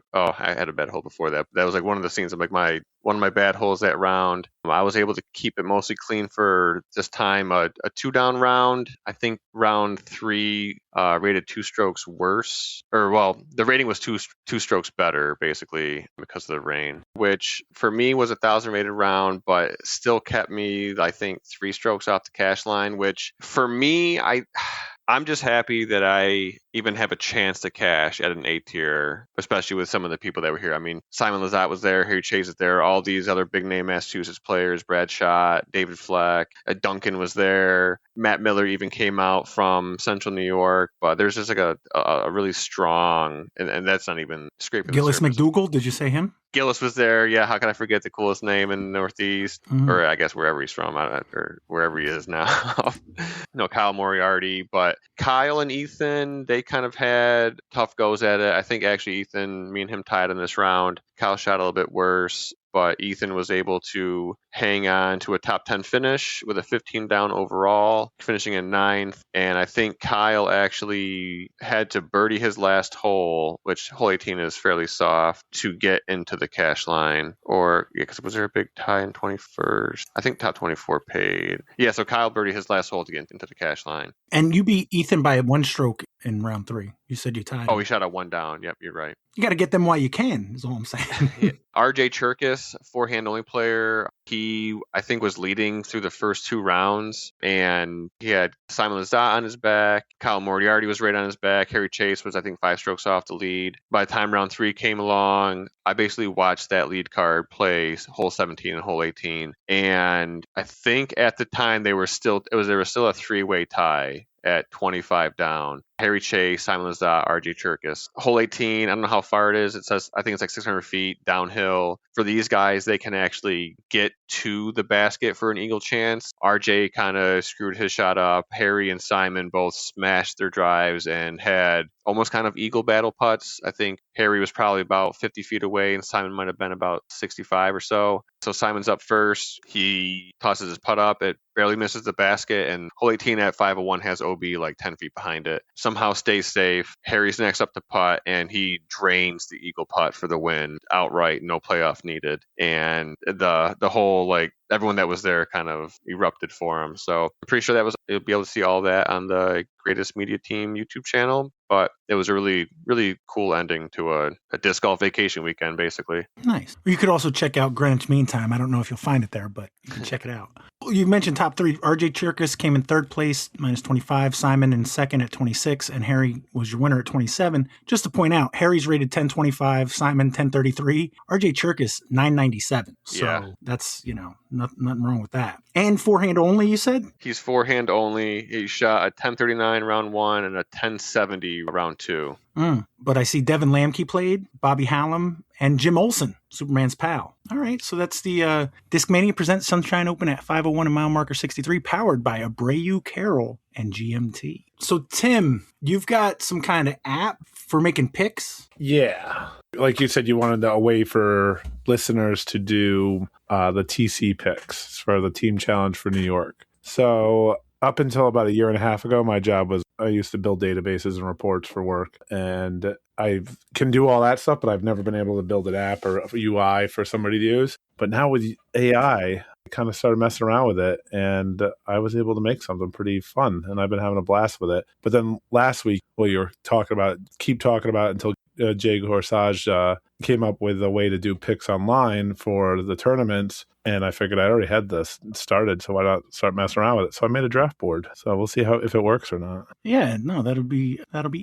a bad hole before that. That was like one of the scenes of like one of my bad holes that round. I was able to keep it mostly clean for this time. A 2-down round. I think round 3 rated 2 strokes worse, or well, the rating was two strokes better basically because of the rain, which for me was 1,000 rated round, but still kept me, I think, 3 strokes off the cash line. Which for me, I'm just happy that I even have a chance to cash at an A tier, especially with some of the people that were here. I mean, Simon Lizotte was there, Harry Chase is there, all these other big name Massachusetts players, Brad Schott, David Fleck, Duncan was there, Matt Miller even came out from Central New York. But there's just like a really strong, and that's not even scraping Gillis the surface. McDougall, did you say him? Gillis was there. Yeah, how can I forget the coolest name in the Northeast? Mm-hmm. Or I guess wherever he's from, or wherever he is now. No, Kyle Moriarty. But Kyle and Ethan, they kind of had tough goes at it. I think actually Ethan, me and him tied in this round. Kyle shot a little bit worse, but Ethan was able to hang on to a top 10 finish with a 15 down overall, finishing in 9th. And I think Kyle actually had to birdie his last hole, which hole 18 is fairly soft, to get into the cash line. Or, yeah, because was there a big tie in 21st? I think top 24 paid. Yeah, so Kyle birdied his last hole to get into the cash line. And you beat Ethan by 1 stroke in round 3. You said you tied. Oh, he shot a 1 down. Yep, you're right. You got to get them while you can, is all I'm saying. Yeah. RJ Cherkis, forehand only player. He, I think, was leading through the first 2 rounds, and he had Simon Lizotte on his back. Kyle Moriarty was right on his back. Harry Chase was, I think, 5 strokes off the lead. By the time round 3 came along, I basically watched that lead card play hole 17 and hole 18, and I think at the time there was still a 3-way tie at 25 down. Harry Chase, Simon Lizotte, RJ Cherkis. Hole 18, I don't know how far it is. It says, I think it's like 600 feet downhill. For these guys, they can actually get to the basket for an eagle chance. RJ kind of screwed his shot up. Harry and Simon both smashed their drives and had almost kind of eagle battle putts. I think Harry was probably about 50 feet away and Simon might have been about 65 or so. So Simon's up first. He tosses his putt up. It barely misses the basket, and hole 18 at 501 has OB like 10 feet behind it. Somehow stays safe. Harry's next up to putt, and he drains the eagle putt for the win outright. No playoff needed. And the whole, like, everyone that was there kind of erupted for him. So I'm pretty sure you'll be able to see all that on the Greatest Media Team YouTube channel. But it was a really, really cool ending to a disc golf vacation weekend, basically. Nice. You could also check out Greenwich Mean Time. I don't know if you'll find it there, but you can check it out. You mentioned top 3. RJ Cherkis came in 3rd place, minus 25. Simon in 2nd at 26. And Harry was your winner at 27. Just to point out, Harry's rated 1025, Simon 1033, RJ Cherkis 997. So that's, nothing wrong with that. And forehand only, you said? He's forehand only. He shot a 1039 round 1 and a 1070 round 2. But I see Devin Lamke played, Bobby Hallam, and Jim Olson, Superman's pal. All right, so that's the Discmania Presents Sunshine Open at 501 and mile marker 63, powered by Abreu, Karol, and GMT. So, Tim, you've got some kind of app for making picks? Yeah. Like you said, you wanted a way for listeners to do the TC picks for the team challenge for New York. So up until about a year and a half ago, my job was I used to build databases and reports for work. And I can do all that stuff, but I've never been able to build an app or a UI for somebody to use. But now with AI, kind of started messing around with it, and I was able to make something pretty fun, and I've been having a blast with it. But then last week, you were keep talking about it until Jay Gorsage came up with a way to do picks online for the tournaments, and I figured I already had this started, so why not start messing around with it? So I made a draft board. So we'll see if it works or not. Yeah, no, that'll be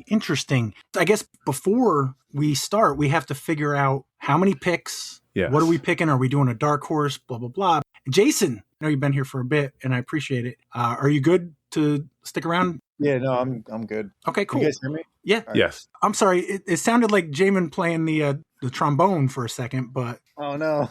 interesting. I guess before we start, we have to figure out how many picks. Yes. What are we picking? Are we doing a dark horse? Blah blah blah. Jason, I know you've been here for a bit, and I appreciate it. Are you good to stick around? Yeah, no, I'm good. Okay, cool. You guys hear me? Yeah. Right. Yes. I'm sorry. It sounded like Jaimen playing the trombone for a second, but Oh no.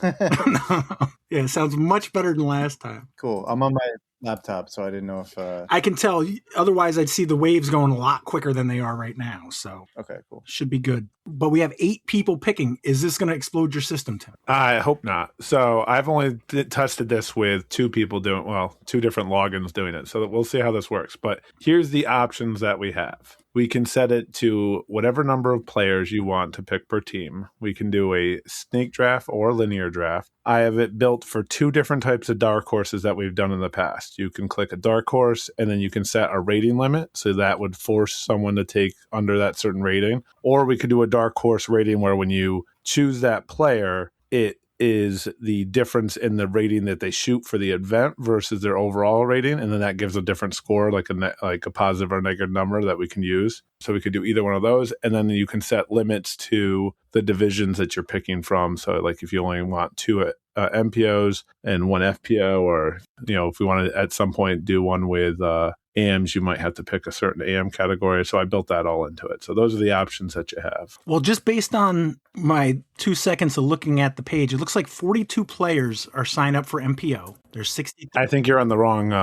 yeah, it sounds much better than last time. Cool. I'm on my laptop, so I didn't know if I can tell. Otherwise, I'd see the waves going a lot quicker than they are right now. So okay, cool. Should be good. But we have 8 people picking. Is this going to explode your system, Tim? I hope not. So I've only tested this with 2 people 2 different logins doing it. So we'll see how this works. But here's the options that we have. We can set it to whatever number of players you want to pick per team. We can do a snake draft or linear draft. I have it built for 2 different types of dark horses that we've done in the past. You can click a dark horse, and then you can set a rating limit. So that would force someone to take under that certain rating. Or we could do a dark horse rating where when you choose that player, it is the difference in the rating that they shoot for the event versus their overall rating, and then that gives a different score, like a positive or negative number that we can use. So we could do either one of those, and then you can set limits to the divisions that you're picking from. So like if you only want 2 MPOs and 1 FPO, or if we want to at some point do one with AMs, you might have to pick a certain AM category. So I built that all into it. So those are the options that you have. Well, just based on my 2 seconds of looking at the page, it looks like 42 players are signed up for MPO. There's 60. I think you're on the wrong.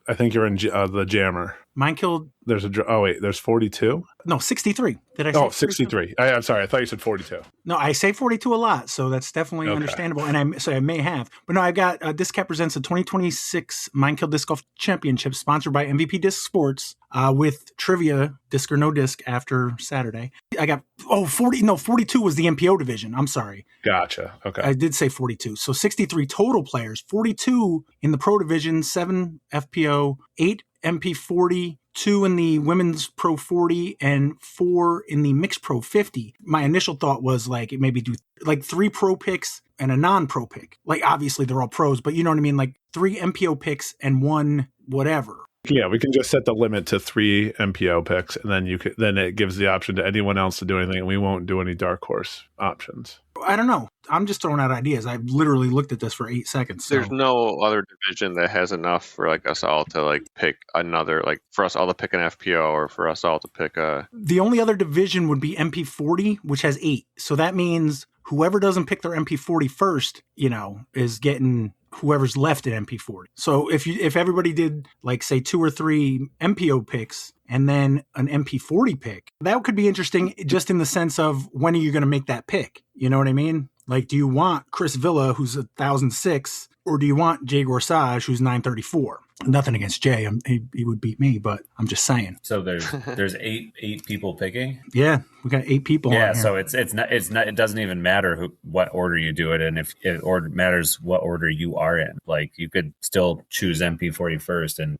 I think you're in the jammer. Minekill. There's 42? No, 63. Did I say? Oh, 63. I'm sorry. I thought you said 42. No, I say 42 a lot, so that's definitely understandable. And I may have. But no, I've got Disc presents the 2026 Minekill Disc Golf Championship sponsored by MVP Disc Sports with trivia, disc or no disc, after Saturday. I got, 42 was the MPO division. I'm sorry. Gotcha. Okay. I did say 42. So 63 total players, 42 in the pro division, 7 FPO, 8 MP40, 2 in the women's pro 40, and 4 in the mixed pro 50. My initial thought was like maybe do like 3 pro picks and a non-pro pick. Like obviously they're all pros, but you know what I mean? Like 3 MPO picks and 1 whatever. Yeah, we can just set the limit to 3 MPO picks, and then it gives the option to anyone else to do anything, and we won't do any dark horse options. I don't know. I'm just throwing out ideas. I've literally looked at this for 8 seconds. So. There's no other division that has enough for like us all to like pick another, like for us all to pick an FPO, or for us all to pick a. The only other division would be MP40, which has 8. So that means whoever doesn't pick their MP40 first, is getting whoever's left at MP40. So if everybody did like say 2 or 3 MPO picks and then an MP40 pick, that could be interesting just in the sense of when are you going to make that pick? You know what I mean? Like, do you want Chris Villa, who's 1,006, or do you want Jay Gorsage, who's 934? Nothing against Jay. He would beat me, but I'm just saying. So there's eight people picking. Yeah, we got 8 people. Yeah, on here. so it's not it doesn't even matter what order you do it in. If it matters what order you are in, like you could still choose MP40 first, and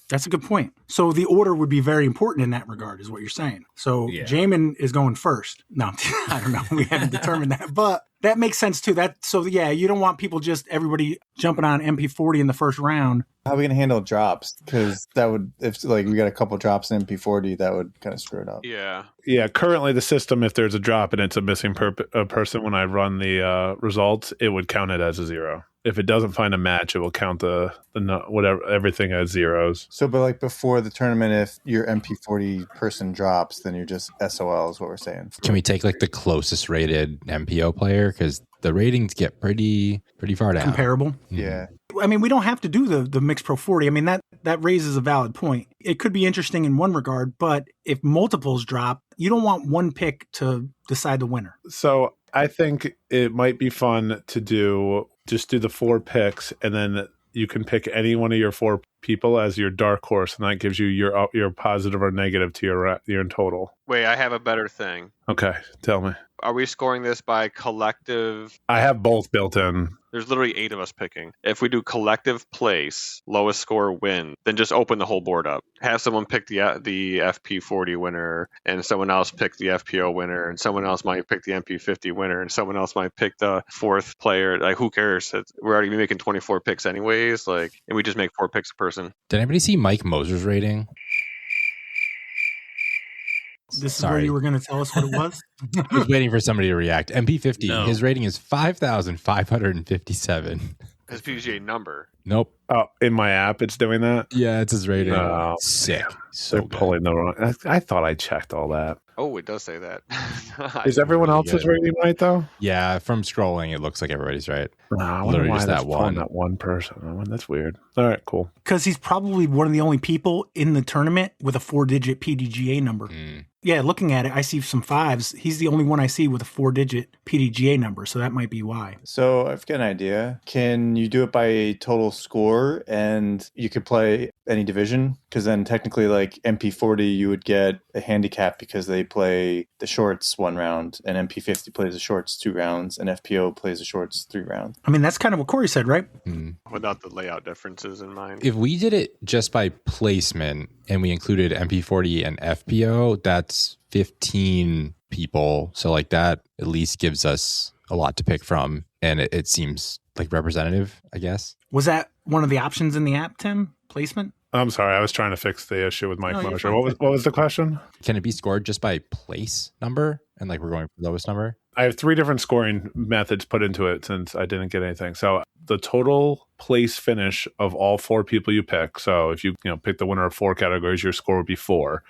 that's a good point. So the order would be very important in that regard, is what you're saying. So yeah. Jaimen is going first. No, I don't know. We haven't determined that, but that makes sense too. You don't want people everybody jumping on MP40 in the first round. How are we going to handle drops? Because that would, if like we got a couple drops in MP40, that would kind of screw it up. Yeah. Yeah. Currently, the system, if there's a drop and it's a missing person, when I run the results, it would count it as a 0. If it doesn't find a match, it will count everything as zeros. So, but like before the tournament, if your MP40 person drops, then you're just SOL is what we're saying. Can we take like the closest rated MPO player? Because the ratings get pretty far down. Comparable. Yeah. I mean, we don't have to do the mixed pro 40. I mean, that raises a valid point. It could be interesting in one regard, but if multiples drop, you don't want one pick to decide the winner. So I think it might be fun to do the 4 picks, and then you can pick any one of your 4 people as your dark horse, and that gives you your positive or negative to your total. Wait, I have a better thing. Okay, tell me. Are we scoring this by collective? I have both built in. There's literally 8 of us picking. If we do collective place, lowest score win, then just open the whole board up. Have someone pick the FP40 winner, and someone else pick the FPO winner, and someone else might pick the MP50 winner, and someone else might pick the 4th player. Like, who cares? We're already making 24 picks anyways. Like, and we just make 4 picks a person. Did anybody see Mike Moser's rating? This is where you were going to tell us what it was? I was waiting for somebody to react. MP50, his rating is 5,557. His PGA number. Nope. Oh, in my app, it's doing that? Yeah, it's his rating. Oh, sick. So they're pulling the wrong. I thought I checked all that. Oh, it does say that. Is everyone else's rating right, though? Yeah, from scrolling, it looks like everybody's right. Literally just that one person. That's weird. All right, cool. Because he's probably one of the only people in the tournament with a 4-digit PDGA number. Yeah, looking at it, I see some 5s. He's the only one I see with a 4-digit PDGA number, so that might be why. So I've got an idea. Can you do it by total score, and you could play any division? Because then technically, like MP40, you would get a handicap because they play the shorts 1 round, and MP50 plays the shorts 2 rounds, and FPO plays the shorts 3 rounds. I mean, that's kind of what Corey said, right? Without the layout differences in mind. If we did it just by placement and we included MP40 and FPO, that's 15 people. So like that at least gives us a lot to pick from. And it seems like representative, I guess. Was that one of the options in the app, Tim? Placement? I'm sorry. I was trying to fix the issue with Mike Mosher. What was the question? Can it be scored just by place number? And like we're going for the lowest number? I have 3 different scoring methods put into it since I didn't get anything. So the total place finish of all 4 people you pick. So if you pick the winner of 4 categories, your score would be 4.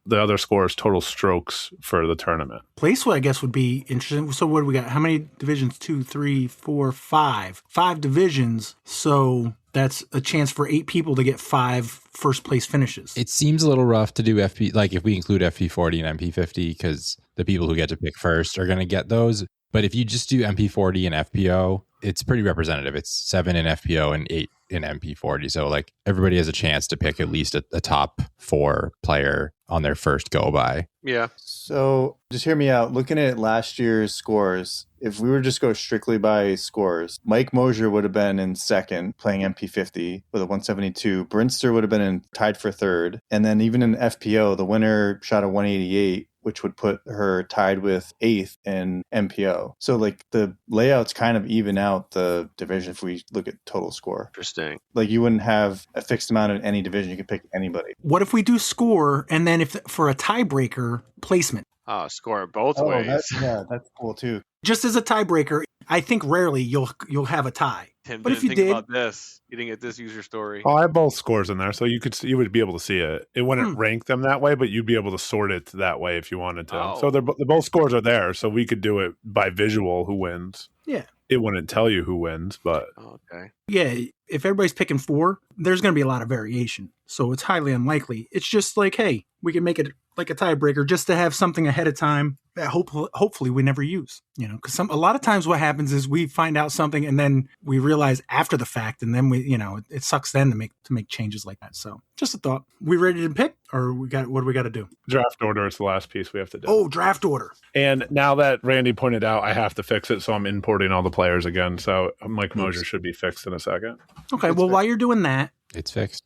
The other score is total strokes for the tournament. Place, I guess, would be interesting. So what do we got? How many divisions? 2, 3, 4, 5. 5 divisions. So that's a chance for 8 people to get 5 first place finishes. It seems a little rough to do FP, like if we include FP40 and MP50, because the people who get to pick first are going to get those. But if you just do MP40 and FPO, it's pretty representative. It's 7 in FPO and 8 in MP40. So like everybody has a chance to pick at least a top 4 player on their first go by. Yeah. So just hear me out. Looking at last year's scores, if we were just go strictly by scores, Mike Mosher would have been in second playing MP50 with a 172. Brinster would have been tied for third. And then even in FPO, the winner shot a 188, which would put her tied with 8th in MPO. So like the layouts kind of even out the division if we look at total score. Interesting. Like you wouldn't have a fixed amount in any division. You could pick anybody. What if we do score and then if for a tiebreaker, placement? Score it both ways. That's cool too. Just as a tiebreaker, I think rarely you'll have a tie. Tim, but if you think did, about this, you didn't get this user story. Oh, I have both scores in there, so you would be able to see it. It wouldn't rank them that way, but you'd be able to sort it that way if you wanted to. Oh. So both scores are there, so we could do it by visual who wins. Yeah. It wouldn't tell you who wins, but Okay. Yeah, if everybody's picking 4, there's going to be a lot of variation. So it's highly unlikely. It's just like, hey, we can make it like a tiebreaker just to have something ahead of time that hopefully we never use, because a lot of times what happens is we find out something and then we realize after the fact, and then it sucks then to make changes like that. So just a thought. We ready to pick, or what do we got to do? draft order is the last piece we have to do. Oh, draft order. And now that Randy pointed out, I have to fix it, so I'm importing all the players again. So Mike Mosher should be fixed in a second. Okay, while you're doing that, it's fixed.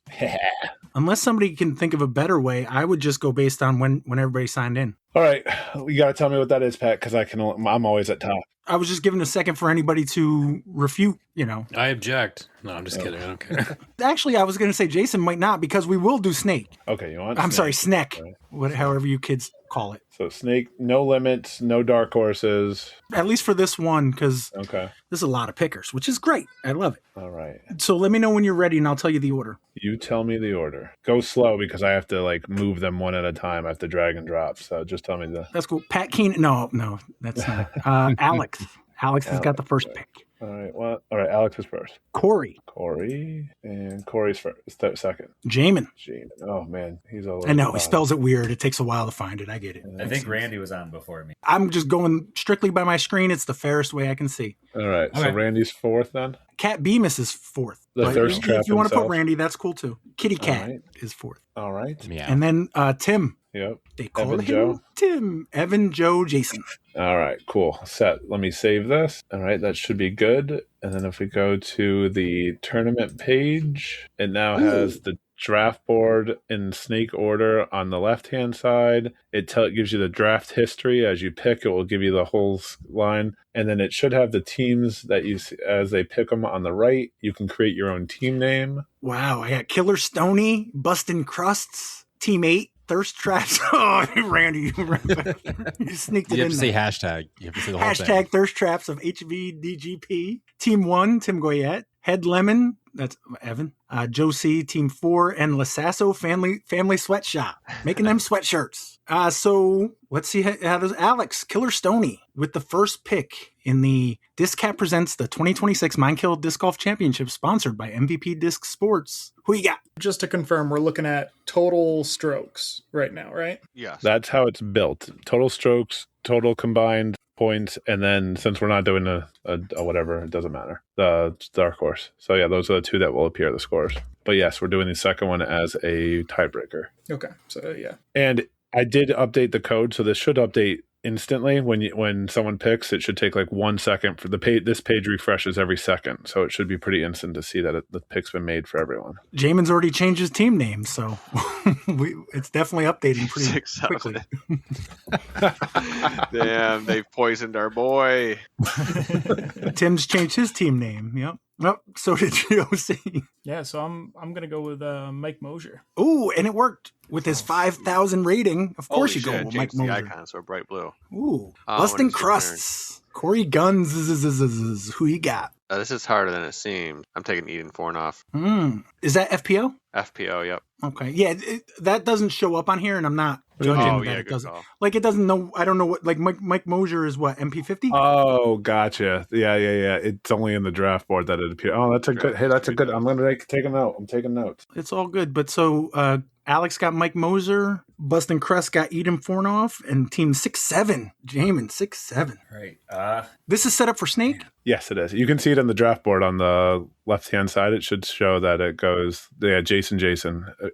Unless somebody can think of a better way, I would just go based on when everybody signed in. All right, you got to tell me what that is, Pat, because I'm always at top. I was just giving a second for anybody to refute, I object. No, I'm just kidding. I don't care. Actually, I was going to say Jason might not, because we will do snake. Okay, you want? I'm sorry, snack. Right. However you kids call it. So snake, no limits, no dark horses. At least for this one, because okay, there's a lot of pickers, which is great. I love it. All right. So let me know when you're ready, and I'll tell you the order. You tell me the order. Go slow, because I have to move them one at a time. I have to drag and drop. So just tell me the. That's cool. Pat Keenan. No, that's not. Alex. Alex has got the first pick. All right. Well, all right. Alex is first. Corey. And Corey's first. Second. Jaimen. Oh man, he's all over. I know he spells it weird. It takes a while to find it. I get it. I think Randy was on before me. I'm just going strictly by my screen. It's the fairest way I can see. All right. Okay. So Randy's fourth then. Cat Bemis is fourth. The thirst trap. If you want to himself. put Randy, that's cool too. Kitty Cat is fourth. All right. Yeah. And then Tim. Yep. They call Evan him Joe. Tim. Evan Joe Jason. All right. Cool. Set. Let me save this. All right. That should be good. good. And then if we go to the tournament page, it now has the draft board in snake order on the left-hand side. It gives you the draft history. As you pick, it will give you the whole line. And then it should have the teams that you see as they pick them on the right. You can create your own team name. Wow, I got Killer Stoney, Bustin' Crusts, Team 8, Thirst Traps. Oh, Randy, you sneaked it in. You have to say hashtag. You have to say the whole thing. Hashtag Thirst Traps of HVDGP. Team 1, Tim Goyette. Head Lemon, that's Evan. Josie, Team 4, and Lasasso Family Sweatshop. Making them sweatshirts. So let's see how does Alex, Killer Stoney, with the first pick in the Discmania Presents the 2026 Minekill Disc Golf Championship, sponsored by MVP Disc Sports. Who you got? Just to confirm, we're looking at total strokes right now, right? Yes. That's how it's built. Total strokes, total combined points, and then since we're not doing a whatever, it doesn't matter. The dark horse. So yeah, those are the two that will appear the scores. But yes, we're doing the second one as a tiebreaker. Okay. So yeah. And I did update the code, so this should update instantly when someone picks. It should take like 1 second for the page. This page refreshes every second, so it should be pretty instant to see that the pick's been made for everyone. Jaimen's already changed his team name, so it's definitely updating pretty 6, quickly. Damn, they've poisoned our boy. Tim's changed his team name. Yep. Well, so did Josie. Yeah, so I'm gonna go with Mike Mosier. Ooh, and it worked with his 5,000 rating. Of course, you go with Mike the Mosier. icon, so bright blue. Ooh, Oh, Bustin' and it's your Crusts. Corey Guns. Who you got? This is harder than it seemed. I'm taking Eden Fornoff. Is that FPO? FPO, yep. Okay. Yeah, that doesn't show up on here, and I'm not judging Oh, that yeah, it good doesn't. call. Like, it doesn't know. I don't know what. Like, Mike Mosier is what, MP50? Oh, gotcha. Yeah. It's only in the draft board that it appears. Oh, that's a good. Hey, that's a good. I'm gonna take a note. I'm taking notes. It's all good. But so Alex got Mike Moser, Bustin' Crust got Eden Fornoff, and Team 6-7, Jaimen 6-7. Right. This is set up for Snake? Yes, it is. You can see it on the draft board on the left-hand side. It should show that it goes, Jason,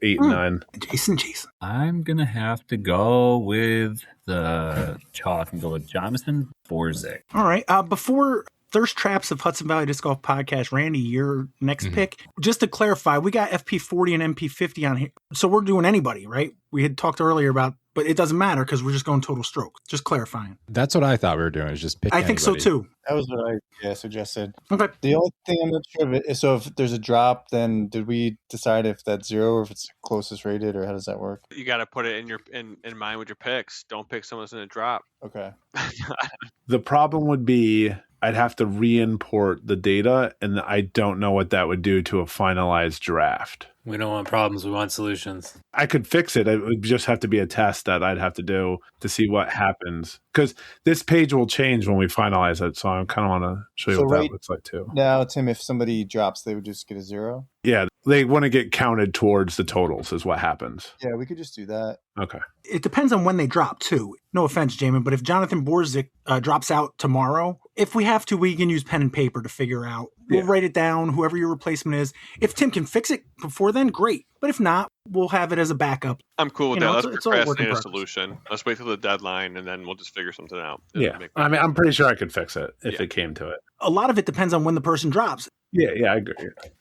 8 and 9. Jason. I'm going to have to go with the chalk and go with Jonathan Borzik. All right. Before Thirst Traps of Hudson Valley Disc Golf Podcast, Randy, your next pick. Just to clarify, we got FP40 and MP50 on here. So we're doing anybody, right? We had talked earlier about, but it doesn't matter because we're just going total stroke. Just clarifying. That's what I thought we were doing, is just pick I think so anybody. too. That was what I suggested. Okay. The only thing I'm not sure of it is, so if there's a drop, then did we decide if that's 0 or if it's closest rated, or how does that work? You got to put it in mind with your picks. Don't pick someone that's in a drop. Okay. The problem would be I'd have to re-import the data, and I don't know what that would do to a finalized draft. We don't want problems. We want solutions. I could fix it. It would just have to be a test that I'd have to do to see what happens. Because this page will change when we finalize it. So I kind of want to show you what that looks like too. Now, Tim, if somebody drops, they would just get a 0? Yeah, they want to get counted towards the totals is what happens. Yeah, we could just do that. Okay. It depends on when they drop too. No offense, Jaimen, but if Jonathan Borzik drops out tomorrow, if we have to, we can use pen and paper to figure out. We'll write it down, whoever your replacement is. If Tim can fix it before then, great. But if not, we'll have it as a backup. I'm cool with You that. know, Let's it's all work in procrastinate a progress. solution. Let's wait till the deadline, and then we'll just figure something out. Yeah. I mean, I'm pretty sure I could fix it if it came to it. A lot of it depends on when the person drops. Yeah, I agree.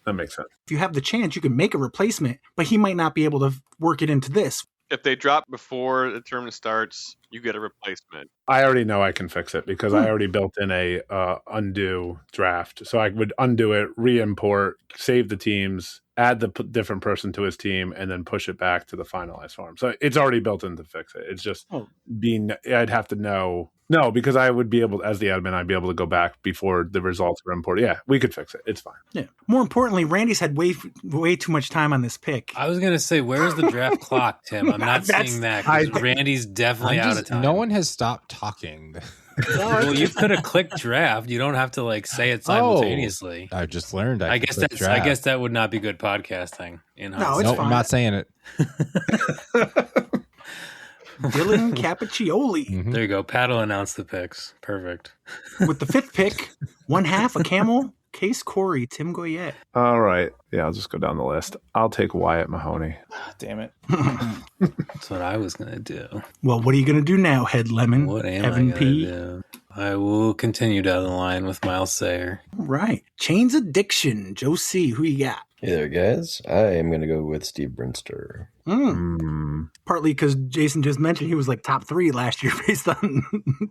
That makes sense. If you have the chance, you can make a replacement, but he might not be able to work it into this. If they drop before the tournament starts, you get a replacement. I already know I can fix it because I already built in a undo draft. So I would undo it, re-import, save the teams, add the different person to his team, and then push it back to the finalized form. So it's already built in to fix it. It's just I'd have to know. No, because I would be able, as the admin, I'd be able to go back before the results were imported. Yeah, we could fix it. It's fine. Yeah. More importantly, Randy's had way too much time on this pick. I was going to say, where's the draft clock, Tim? I'm not seeing that because Randy's definitely out of time. No one has stopped talking. Well, you could have clicked draft. You don't have to say it simultaneously. I just learned. I guess that would not be good podcasting. No, it's fine. I'm not saying it. Dylan Cappuccioli. Mm-hmm. There you go. Pat will announce the picks. Perfect. With the 5th pick, 1/2 a camel, Case Corey, Tim Goyette. All right. Yeah, I'll just go down the list. I'll take Wyatt Mahoney. Damn it. That's what I was going to do. Well, what are you going to do now, Head Lemon? What am Evan I going P? to do? I will continue down the line with Miles Sayer. Right. Chains Addiction. Joe C., who you got? Hey there, guys. I am going to go with Steve Brinster. Partly because Jason just mentioned he was like top 3 last year based on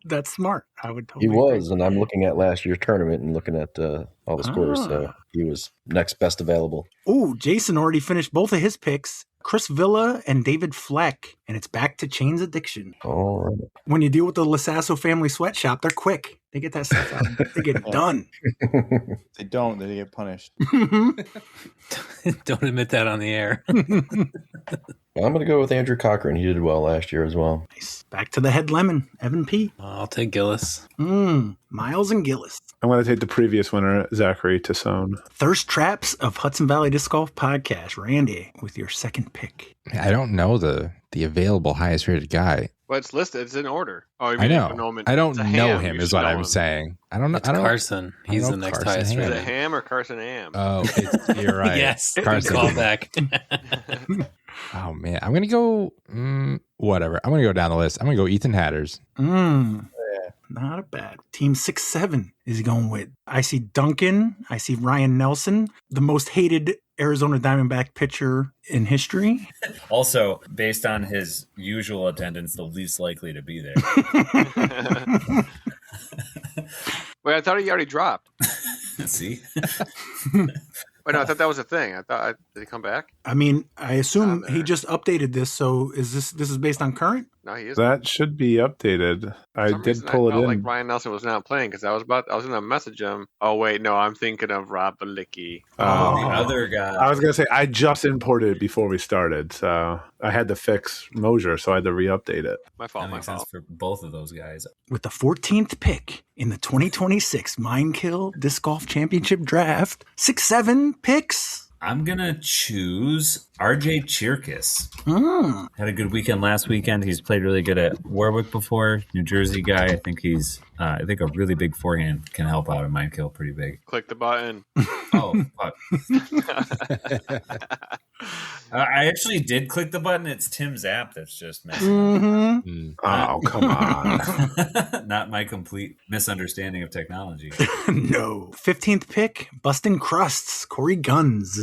that's smart. I would totally He was, agree. and I'm looking at last year's tournament and looking at all the scores. So he was next best available. Oh, Jason already finished both of his picks. Chris Villa and David Fleck, and it's back to Chains Addiction. All right. When you deal with the Lasasso family sweatshop, they're quick. They get that stuff out. They get it done. They don't. They get punished. Don't admit that on the air. Well, I'm going to go with Andrew Cochran. He did well last year as well. Nice. Back to the head lemon, Evan P. I'll take Gillis. Miles and Gillis. I'm going to take the previous winner, Zachary Tassone. Thirst Traps of Hudson Valley Disc Golf Podcast. Randy, with your second pick. I don't know the available highest rated guy. Well, it's listed. It's in order. Oh, you I mean know. I don't know him, is what I'm him. saying. I don't know. It's Carson. He's the next highest Is rated. it Ham or Carson Am? Oh, you're right. Yes. Carson. Call back. Oh man, I'm gonna go. Whatever. I'm gonna go down the list. I'm gonna go Ethan Hatters. Not a bad. Team 6-7 is he going with. I see Duncan. I see Ryan Nelson, the most hated Arizona Diamondback pitcher in history. Also, based on his usual attendance, the least likely to be there. Wait, I thought he already dropped. See? Wait, no, I thought that was a thing. Did he come back? I mean, I assume he just updated this. So is this is based on current? No, he is. That should be updated. I did pull it in. Like Ryan Nelson was not playing because I was going to message him. Oh wait, no, I'm thinking of Rob Balicki. The other guy. I was going to say, I just imported it before we started. So I had to fix Mosier, so I had to re-update it. My fault, That makes sense for both of those guys. With the 14th pick in the 2026 Minekill Disc Golf Championship Draft, 6-7 picks. I'm going to choose RJ Chirkis. Had a good weekend last weekend. He's played really good at Warwick before. New Jersey guy. I think he's, I think a really big forehand can help out in Minekill pretty big. Click the button. Oh, fuck. I actually did click the button. It's Tim's app that's just messing up. Oh, come on. Not my complete misunderstanding of technology. No. 15th pick, Bustin' Crusts, Corey Guns.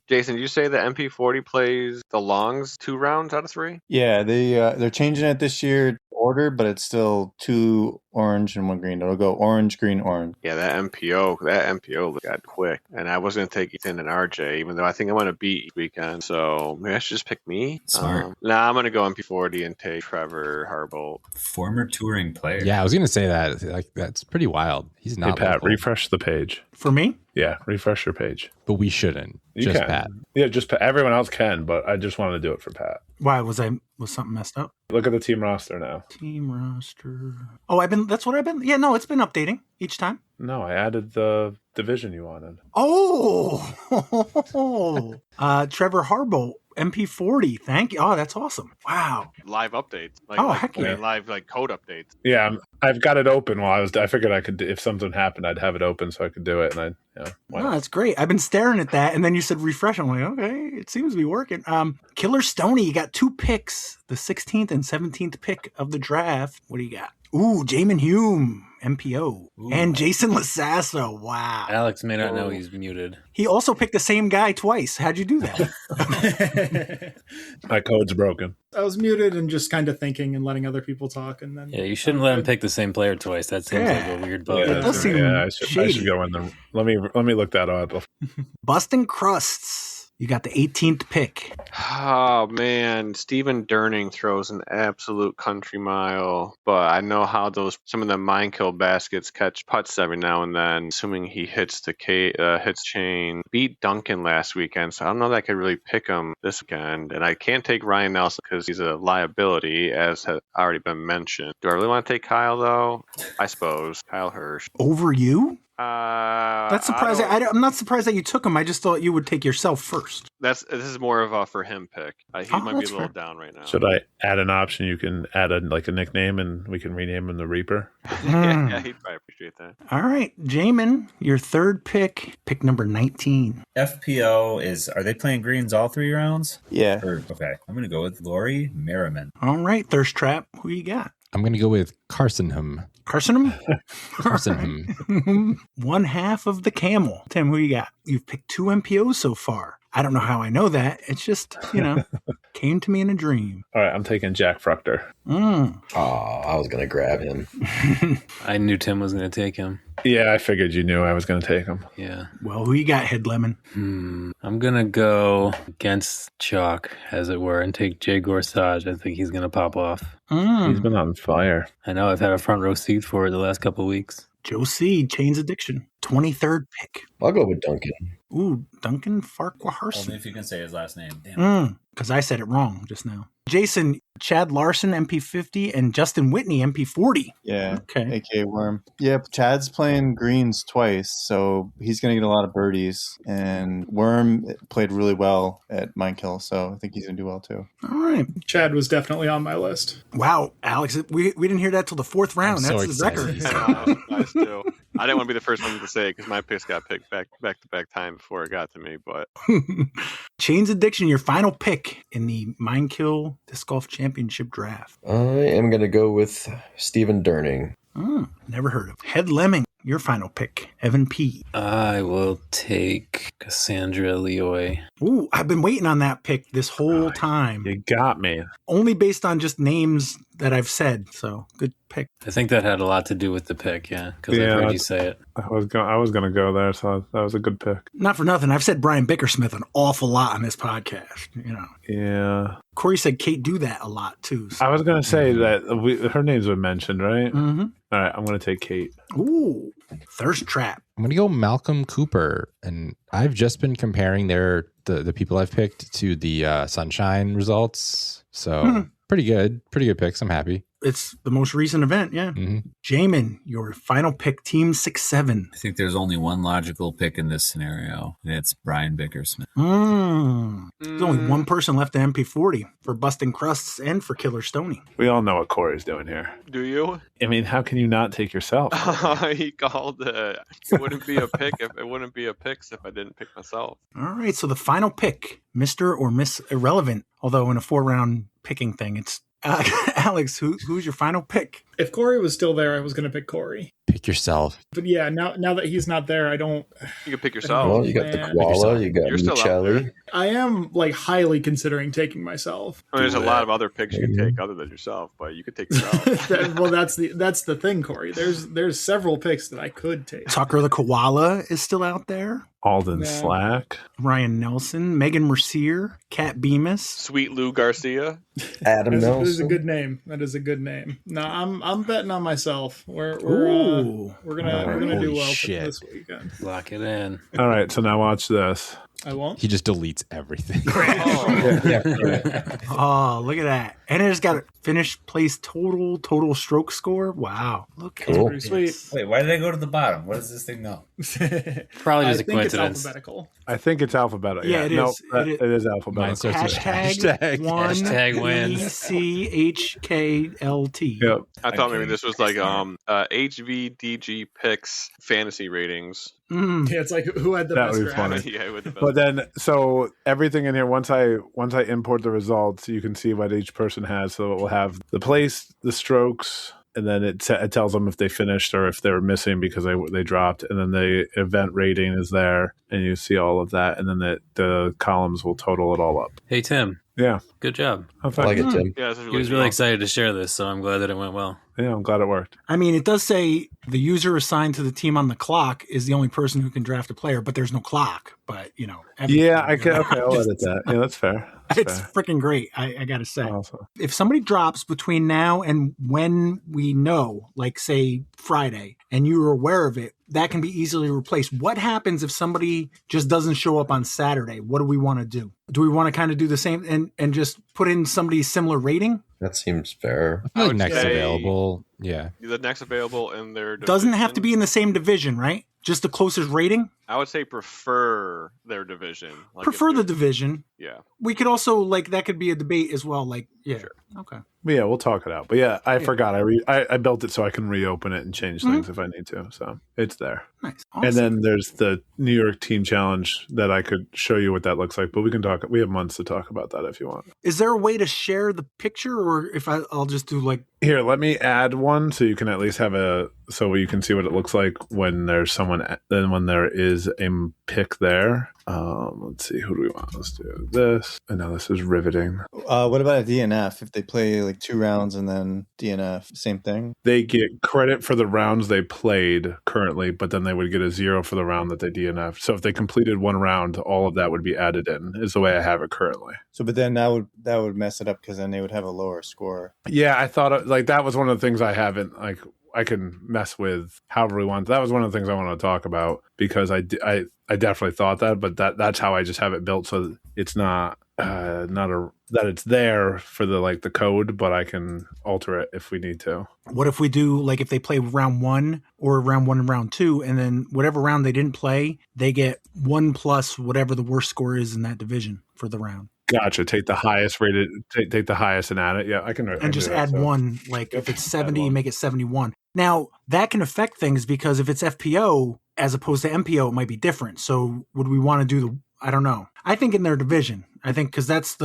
Jason, did you say that MP40 plays the longs 2 rounds out of 3? Yeah, they're changing it this year order, but it's still 2 orange and 1 green. It'll go orange, green, orange. Yeah, that MPO got quick. And I was going to take Ethan and RJ, even though I think I want to beat each weekend. So maybe I should just pick me. Smart. Nah, I'm going to go MP40 and take Trevor Harbolt. Former touring player. Yeah, I was gonna say that. Like that's pretty wild. He's Hey, not. Pat, local. refresh the page. For me? Yeah, refresh your page. But we shouldn't. You Just can. Pat. Yeah, just Pat. Everyone else can, but I just wanted to do it for Pat. Why was something messed up? Look at the team roster now. Team roster. Oh, that's what I've been. Yeah, no, it's been updating each time. No, I added the division you wanted. Oh, Trevor Harbolt, MP40. Thank you. Oh, that's awesome. Wow. Live updates. Heck yeah. Live code updates. Yeah, I've got it open while I figured I could, if something happened, I'd have it open so I could do it. And why Oh, not? that's great. I've been staring at that, and then you said refresh. I'm like, okay, it seems to be working. Killer Stoney, you got 2 picks, the 16th and 17th pick of the draft. What do you got? Ooh, Jaimen Hume, MPO, and Jason Lasasso. Wow. Alex may not know he's muted. He also picked the same guy twice. How'd you do that? My code's broken. I was muted and just kind of thinking and letting other people talk, and then Yeah, you shouldn't let him pick the same player twice. That seems like a weird bug. It does seem I should shady. go in the. Let me look that up. Bustin' Crusts. You got the 18th pick. Oh man, Stephen Durning throws an absolute country mile, but I know how some of the Minekill baskets catch putts every now and then. Assuming he hits hits chain, beat Duncan last weekend, so I don't know that I could really pick him this weekend. And I can't take Ryan Nelson because he's a liability, as has already been mentioned. Do I really want to take Kyle though? I suppose Kyle Hirsch. Over you? That's surprising. I'm not surprised that you took him. I just thought you would take yourself first. This is more of a for him pick. He might be a that's little fair. down right now. Should I add an option? You can add a nickname, and we can rename him the Reaper. Yeah, he'd probably appreciate that. All right, Jaimen, your 3rd pick number 19. FPO are they playing greens all 3 rounds? Yeah. Okay. I'm going to go with Lori Merriman. All right, Thirst Trap, who you got? I'm gonna go with Carsonham. Carcinum? Carcinum. One half of the camel. Tim, who you got? You've picked 2 MPOs so far. I don't know how I know that. It's just, came to me in a dream. All right, I'm taking Jack Fruchter. Oh, I was going to grab him. I knew Tim was going to take him. Yeah, I figured you knew I was going to take him. Yeah. Well, who you got, Head Lemon? I'm going to go against chalk, as it were, and take Jay Gorsage. I think he's going to pop off. He's been on fire. I know. I've had a front row seat for it the last couple of weeks. Joe C. Chains Addiction. 23rd pick. I'll go with Duncan. Ooh, Duncan Farquharson. Only if you can say his last name. Damn. Because I said it wrong just now. Jason, Chad Larson, MP50, and Justin Whitney, MP40. Yeah. Okay. AKA Worm. Yep. Chad's playing greens twice, so he's going to get a lot of birdies. And Worm played really well at Minekill, so I think he's going to do well too. All right. Chad was definitely on my list. Wow, Alex, we didn't hear that till the 4th round. I'm That's so the excited. record. Nice too. I didn't want to be the first one to say it because my picks got picked back to back time before it got to me. But Chains Addiction, your final pick in the Minekill Disc Golf Championship draft. I am going to go with Stephen Durning. Never heard of. Head Lemming, your final pick. Evan P. I will take Cassandra Leoy. Ooh, I've been waiting on that pick this whole time. You got me. Only based on just names that I've said. So good pick. I think that had a lot to do with the pick, because I heard you say it. I was going to go there, so that was a good pick. Not for nothing. I've said Brian Bickersmith an awful lot on this podcast. Yeah. Corey said Kate do that a lot too. So. I was going to say that her names were mentioned, right? Mm-hmm. All right, I'm going to take Kate. Ooh, Thirst Trap. I'm going to go Malcolm Cooper. And I've just been comparing the people I've picked to the Sunshine results. So pretty good picks. I'm happy. It's the most recent event, yeah. Mm-hmm. Jaimen, your final pick, Team 6-7. I think there's only one logical pick in this scenario, and it's Brian Bickersmith. There's only one person left at MP40 for Busting Crusts and for Killer Stoney. We all know what Corey's doing here. do you? I mean, how can you not take yourself? He called it. It wouldn't be a pick if I didn't pick myself. All right, so the final pick, Mr. or Miss Irrelevant, although in a 4-round picking thing, it's Alex, who's your final pick? If Corey was still there, I was going to pick Corey. Pick yourself. But yeah, now that he's not there, I don't. You can pick yourself. Well, you got the koala, you got You're still out Michele. there. I am highly considering taking myself. I mean, there's a lot of other picks you can take other than yourself, but you could take yourself. That's the thing, Corey. There's several picks that I could take. Tucker the Koala is still out there. Alden Slack. Ryan Nelson, Megan Mercier, Kat Bemis. Sweet Lou Garcia. Adam That Nelson. is a good name. That is a good name. No, I'm betting on myself. We're gonna do well shit. this weekend. Lock it in. All right, so now watch this. I won't. He just deletes everything. Oh, look at that. And it's got a finished place total stroke score. Wow. Look at Cool. Pretty sweet. Wait, why did I go to the bottom? What does this thing know? Probably just I a think it's coincidence. alphabetical. I think it's alphabetical. Yeah, it no, is. it is alphabetical. Mine starts with Hashtag Hashtag wins. ECHKLT. Yep. I thought maybe this was like HVDG picks fantasy ratings. Mm. Yeah, it's like who had the That best would be draft. funny. Yeah, with the best. But then, so everything in here, once I import the results, you can see what each person has. So it will have the place, the strokes, and then it tells them if they finished or if they were missing because they dropped. And then the event rating is there, and you see all of that. And then the columns will total it all up. Hey, Tim. Yeah. Good job. I'm I fine. like it, Tim. Yeah, this is He was really excited to share this, so I'm glad that it went well. Yeah, I'm glad it worked. I mean, it does say the user assigned to the team on the clock is the only person who can draft a player, but there's no clock. But, Yeah, I can. Okay, I'll edit that. Yeah, that's fair. It's freaking great, I got to say. Awesome. If somebody drops between now and when we know, like, say, Friday, and you're aware of it, that can be easily replaced. What happens if somebody just doesn't show up on Saturday? What do we want to do? Do we want to kind of do the same and just put in somebody's similar rating? That seems fair. I feel I like would next say- available. Yeah. The next available in their Doesn't have to division. be in the same division, right? Just the closest rating? I would say prefer their division. Like Prefer if the you- division. Yeah. We could also, like, that could be a debate as well. Like, yeah. Sure. Okay. But yeah, we'll talk it out. But yeah, I forgot. I built it so I can reopen it and change things if I need to. So it's there. Nice. Awesome. And then there's the New York Team Challenge that I could show you what that looks like. But we can talk. We have months to talk about that if you want. Is there a way to share the picture, or if I'll just do like? Here, let me add one. one, so you can at least have so you can see what it looks like when there's when there is a pick there. Let's see, who do we want? Let's do this. I know this is riveting. What about a DNF? If they play like 2 rounds and then DNF, same thing? They get credit for the rounds they played currently, but then they would get a 0 for the round that they DNF. So if they completed 1 round, all of that would be added in, is the way I have it currently. So, but then that would mess it up because then they would have a lower score. Yeah, I thought like that was one of the things I haven't like. I can mess with however we want. That was one of the things I want to talk about because I definitely thought that, but that's how I just have it built so it's not that it's there for the code, but I can alter it if we need to. What if we do like if they play round 1 or round 1 and round 2, and then whatever round they didn't play, they get 1 plus whatever the worst score is in that division for the round. Gotcha. Take the highest rated. Take the highest and add it. Yeah, I can. And just add 1. Like if it's 70, make it 71. Now that can affect things because if it's FPO as opposed to MPO, it might be different. So would we want to do I don't know. I think in their division. I think because that's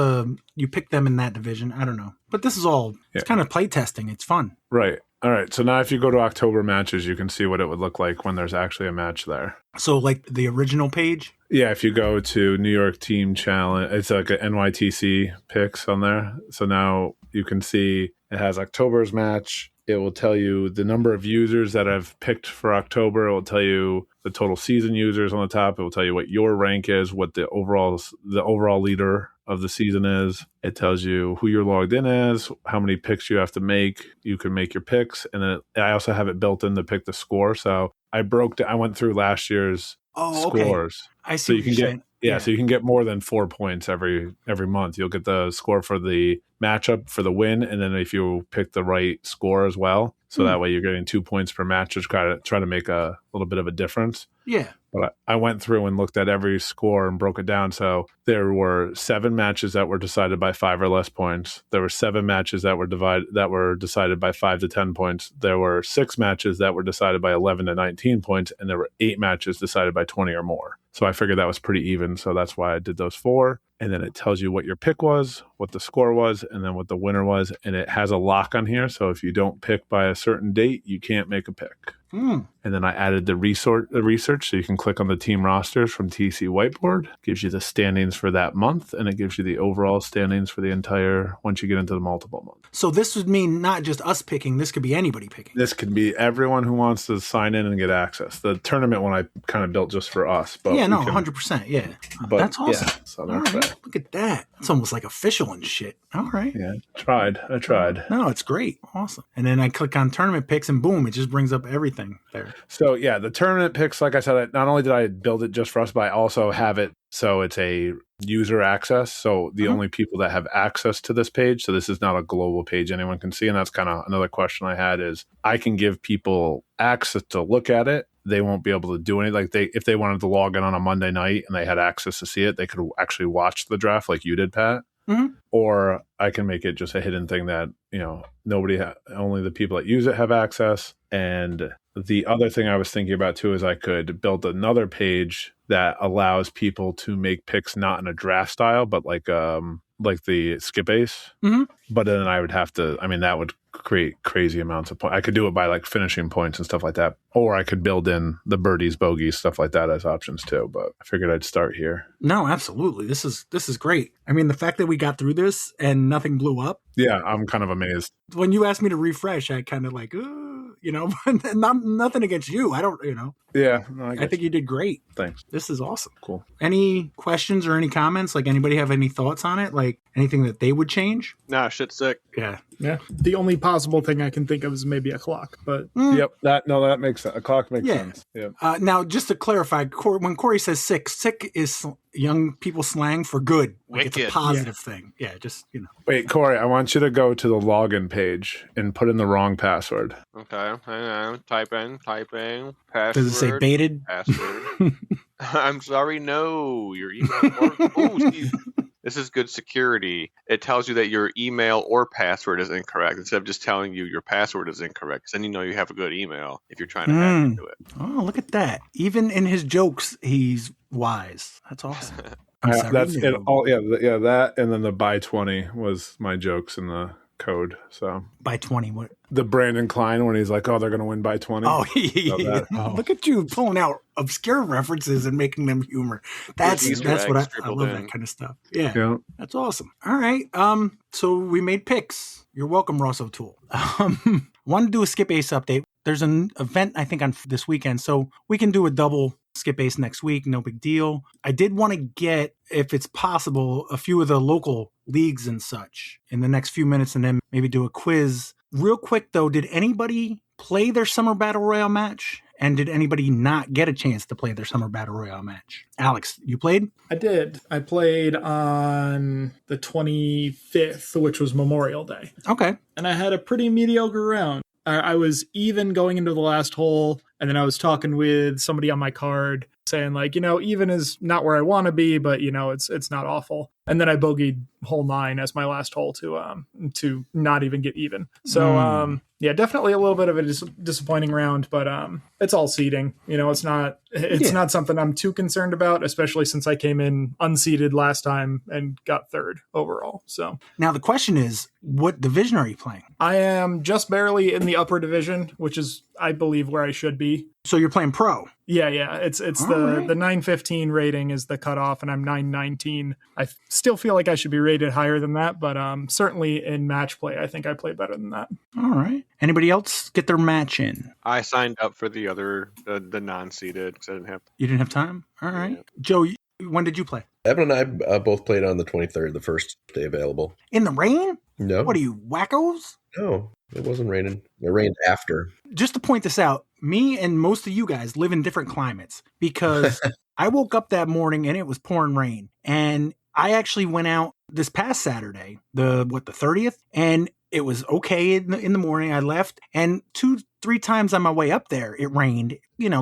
you pick them in that division. I don't know. But this is all, it's kind of play testing. It's fun. Right. All right. So now if you go to October matches, you can see what it would look like when there's actually a match there. So like the original page? Yeah. If you go to New York Team Challenge, it's like a NYTC picks on there. So now you can see it has October's match. It will tell you the number of users that I've picked for October. It will tell you the total season users on the top. It will tell you what your rank is, what the overall leader of the season is. It tells you who you're logged in as, how many picks you have to make. You can make your picks. And then I also have it built in to pick the score. So I went through last year's scores. Okay. I see. So you can get so you can get more than 4 points every month. You'll get the score for the matchup for the win, and then if you pick the right score as well, so that way you're getting 2 points per match to try to make a little bit of a difference. Yeah. But I went through and looked at every score and broke it down. So there were 7 matches that were decided by 5 or less points. There were 7 matches that were decided by 5 to 10 points. There were 6 matches that were decided by 11 to 19 points, and there were 8 matches decided by 20 or more. So I figured that was pretty even. So that's why I did those 4. And then it tells you what your pick was, what the score was, and then what the winner was. And it has a lock on here. So if you don't pick by a certain date, you can't make a pick. And then I added the research, so you can click on the team rosters from TC Whiteboard. Gives you the standings for that month, and it gives you the overall standings for the entire, once you get into the multiple months. So this would mean not just us picking, this could be anybody picking. This could be everyone who wants to sign in and get access. The tournament one I kind of built just for us. But 100%. Yeah. But that's awesome. Yeah, so that's right. Look at that. It's almost like official and shit. All right. Yeah, I tried. No, it's great. Awesome. And then I click on tournament picks and boom, it just brings up everything there. So yeah, the tournament picks, like I said, not only did I build it just for us, but I also have it so it's a user access. So the only people that have access to this page, so this is not a global page anyone can see. And that's kind of another question I had is I can give people access to look at it. They won't be able to do anything. Like if they wanted to log in on a Monday night and they had access to see it, they could actually watch the draft like you did, Pat. Mm-hmm. Or I can make it just a hidden thing that, only the people that use it have access. And the other thing I was thinking about too is I could build another page that allows people to make picks not in a draft style, but like the skip ace. Mm-hmm. But then I would have to, that would create crazy amounts of points. I could do it by like finishing points and stuff like that. Or I could build in the birdies, bogeys, stuff like that as options too. But I figured I'd start here. No, absolutely. This is great. The fact that we got through this and nothing blew up. Yeah, I'm kind of amazed. When you asked me to refresh, I kind of like, nothing against you. I don't, Yeah. No, I think you did great. Thanks. This is awesome. Cool. Any questions or any comments? Like anybody have any thoughts on it? Like anything that they would change? Nah, shit's sick. Yeah. Yeah. The only possible thing I can think of is maybe a clock, but Yep. That makes sense. A clock makes sense. Yeah. Now, just to clarify, when Corey says sick is young people slang for good. Like it's a positive thing. Yeah, just, Wait, Corey, I want you to go to the login page and put in the wrong password. Okay. Hang on. Typing. Password. Does it say baited? Password. I'm sorry. No. Your email. This is good security. It tells you that your email or password is incorrect instead of just telling you your password is incorrect. Because then you have a good email if you're trying to hack into it. Oh, look at that. Even in his jokes, he's wise. That's awesome. That's it. That and then the buy 20 was my jokes in the code. So By 20, what? the Brandon Klein when he's like, "Oh, they're going to win by 20." Oh, that. Look at you pulling out obscure references and making them humor. That's what I love that kind of stuff. Yeah, that's awesome. All right. So we made picks. You're welcome, Ross O'Toole. Want to do a Skip Ace update. There's an event, I think, on this weekend, so we can do a double Skip Ace next week. No big deal. I did want to get, if it's possible, a few of the local leagues and such in the next few minutes, and then maybe do a quiz. Real quick, though, did anybody play their Summer Battle Royale match? And did anybody not get a chance to play their Summer Battle Royale match? Alex, you played? I did. I played on the 25th, which was Memorial Day. Okay. And I had a pretty mediocre round. I was even going into the last hole, and then I was talking with somebody on my card saying, like, even is not where I want to be, but, it's not awful. And then I bogeyed hole 9 as my last hole to not even get even. So, yeah, definitely a little bit of a disappointing round, but it's all seeding. It's not something I'm too concerned about, especially since I came in unseeded last time and got 3rd overall. So now the question is, what division are you playing? I am just barely in the upper division, which is, I believe, where I should be. So you're playing pro? Yeah. It's the 915 rating is the cutoff, and I'm 919. I still feel like I should be rated higher than that, but certainly in match play, I think I play better than that. All right. Anybody else get their match in? I signed up for the other, the non-seeded, because I didn't have. You didn't have time? All right. Yeah. Joe, when did you play? Evan and I both played on the 23rd, the first day available. In the rain? No. What are you, wackos? No, it wasn't raining. It rained after. Just to point this out, me and most of you guys live in different climates, because I woke up that morning and it was pouring rain. And I actually went out this past Saturday, the 30th, and it was okay in the morning. I left, and 2-3 times on my way up there, it rained,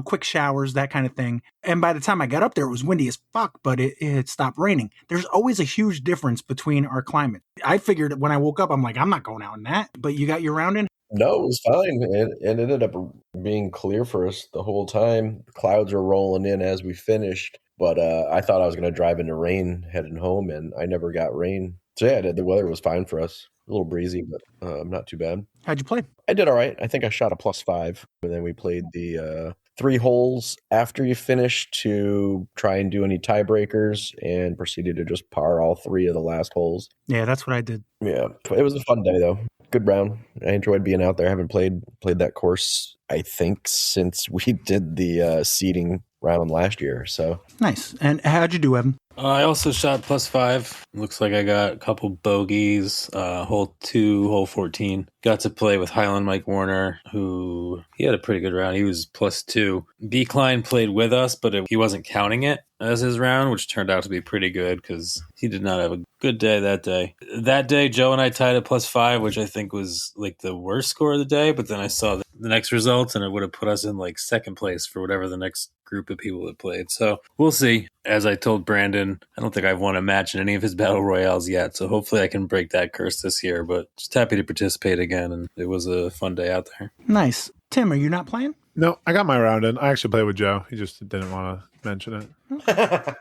quick showers, that kind of thing. And by the time I got up there, it was windy as fuck, but it had stopped raining. There's always a huge difference between our climate. I figured when I woke up, I'm like, I'm not going out in that. But you got your round in? No, it was fine. It ended up being clear for us the whole time. The clouds were rolling in as we finished. But I thought I was going to drive into rain heading home, and I never got rain. So yeah, the weather was fine for us. A little breezy, but not too bad. How'd you play? I did all right. I think I shot a +5. And then we played the 3 holes after you finished to try and do any tiebreakers, and proceeded to just par all 3 of the last holes. Yeah, that's what I did. Yeah, it was a fun day, though. Good round. I enjoyed being out there. I haven't played that course, I think, since we did the seeding round last year. So nice. And how'd you do, Evan? I also shot +5. Looks like I got a couple bogeys. Hole 2, hole 14. Got to play with Highland Mike Warner, who he had a pretty good round. He was +2. B. Klein played with us, but he wasn't counting it as his round, which turned out to be pretty good because he did not have a good day that day. That day, Joe and I tied at +5, which I think was like the worst score of the day. But then I saw the next results, and it would have put us in like 2nd place for whatever the next group of people that played. So we'll see. As I told Brandon, I don't think I've won a match in any of his battle royales yet. So hopefully I can break that curse this year. But just happy to participate again. And it was a fun day out there. Nice. Tim, are you not playing? No, I got my round in. I actually played with Joe. He just didn't want to mention it.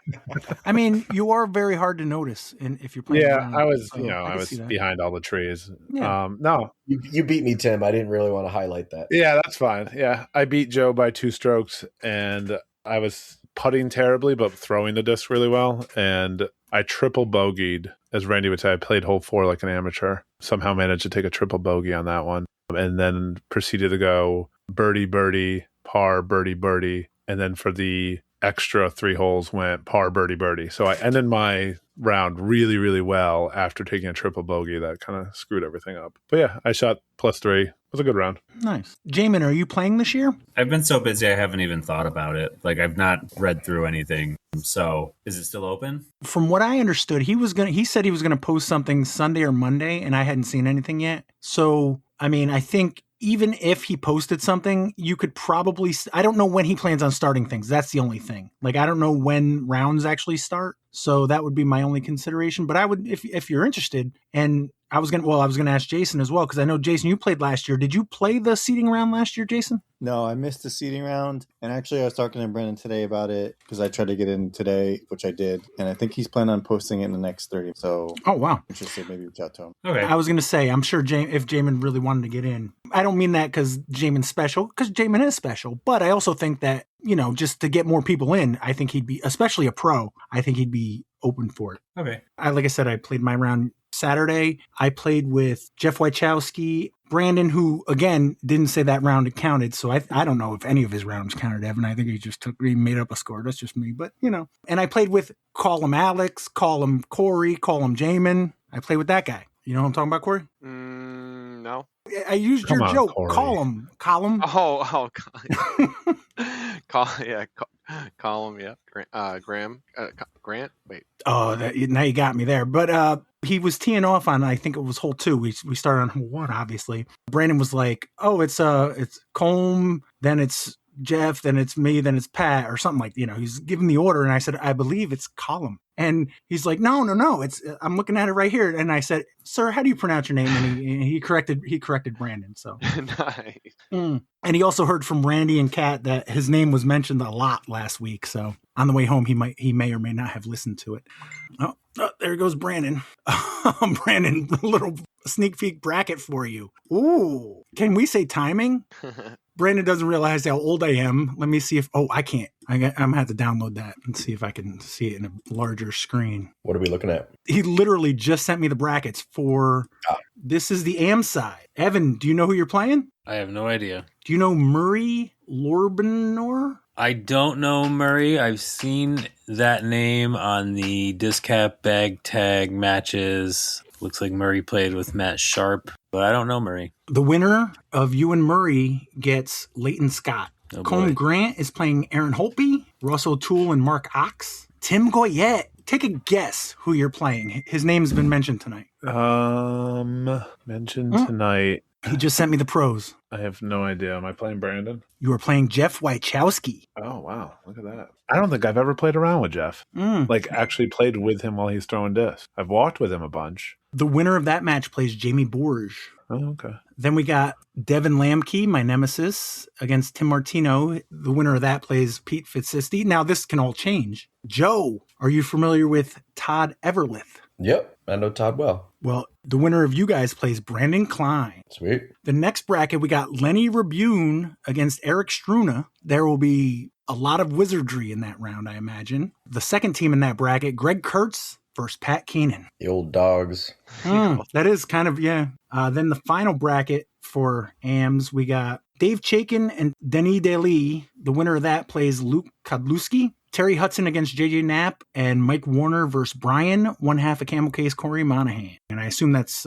I mean, you are very hard to notice if you're playing. Yeah, around, I was, so I was behind all the trees. Yeah. No. You beat me, Tim. I didn't really want to highlight that. Yeah, that's fine. Yeah, I beat Joe by 2 strokes, and I was putting terribly, but throwing the disc really well. And I triple bogeyed, as Randy would say. I played hole 4 like an amateur. Somehow managed to take a triple bogey on that one, and then proceeded to go birdie, birdie, par, birdie, birdie. And then for the extra 3 holes went par, birdie, birdie. So I ended my round really, really well after taking a triple bogey that kind of screwed everything up. But yeah, I shot +3. It was a good round. Nice. Jaimen, are you playing this year? I've been so busy I haven't even thought about it. Like, I've not read through anything. So is it still open? From what I understood, he said he was gonna post something Sunday or Monday, and I hadn't seen anything yet. So I mean, I think even if he posted something, you could probably, I don't know when he plans on starting things. That's the only thing. Like, I don't know when rounds actually start. So that would be my only consideration. But I would, if you're interested, and I was gonna ask Jason as well, because I know, Jason, you played last year. Did you play the seeding round last year, Jason? No, I missed the seeding round. And actually, I was talking to Brendan today about it because I tried to get in today, which I did. And I think he's planning on posting it in the next 30. So, oh, wow. Interested, maybe reach out to him. Okay. I was going to say, I'm sure if Jaimen really wanted to get in, I don't mean that because Jaimen's special, because Jaimen is special. But I also think that, just to get more people in, I think he'd be, especially a pro, I think he'd be open for it. Okay. Like I said, I played my round Saturday. I played with Jeff Wachowski, Brandon, who, again, didn't say that round counted. So I don't know if any of his rounds counted, Evan. I think he made up a score. That's just me. But, And I played with, call him Alex, call him Corey, call him Jaimen. I played with that guy. You know what I'm talking about, Corey? No. I used your joke. Corey. Call him. Oh. Call him. Yeah. Graham. Grant. Wait. Oh, now you got me there. But he was teeing off on, I think it was hole 2. We started on hole 1, obviously. Brandon was like, "Oh, it's Colm, then it's Jeff, then it's me, then it's Pat," or something like. He's giving the order, and I said, "I believe it's Colm." And he's like, no, I'm looking at it right here. And I said, "Sir, how do you pronounce your name?" And he corrected Brandon. So nice. And he also heard from Randy and Kat that his name was mentioned a lot last week. So on the way home, he may or may not have listened to it. Oh, there goes Brandon. Brandon, a little sneak peek bracket for you. Ooh, can we say timing? Brandon doesn't realize how old I am. Let me see if, I can't. I'm going to have to download that and see if I can see it in a larger screen. What are we looking at? He literally just sent me the brackets for, this is the AM side. Evan, do you know who you're playing? I have no idea. Do you know Murray Lorbenor? I don't know Murray. I've seen that name on the Discap bag tag matches. Looks like Murray played with Matt Sharp, but I don't know Murray. The winner of you and Murray gets Leighton Scott. Oh, Colm Grant is playing Aaron Holtby, Russ O'Toole and Mark Ox. Tim Goyette. Take a guess who you're playing. His name's been mentioned tonight. Mentioned tonight. He just sent me the pros. I have no idea. Am I playing Brandon? You are playing Jeff Wachowski. Oh, wow. Look at that. I don't think I've ever played around with Jeff. Like, actually played with him while he's throwing discs. I've walked with him a bunch. The winner of that match plays Jamie Borge. Oh, okay. Then we got Devin Lamke, my nemesis, against Tim Martino. The winner of that plays Pete Fitzsisti. Now, this can all change. Joe, are you familiar with Todd Everlith? Yep, I know Todd well. Well, the winner of you guys plays Brandon Klein. Sweet. The next bracket, we got Lenny Rabune against Eric Struna. There will be a lot of wizardry in that round, I imagine. The second team in that bracket, Greg Kurtz versus Pat Keenan. The old dogs. That is kind of, yeah. Then the final bracket for AMS, we got Dave Chaikin and Denis Daly. The winner of that plays Luke Kodlewski. Terry Hudson against JJ Knapp, and Mike Warner versus Brian, one half of Camel Case Corey Monahan. And I assume that's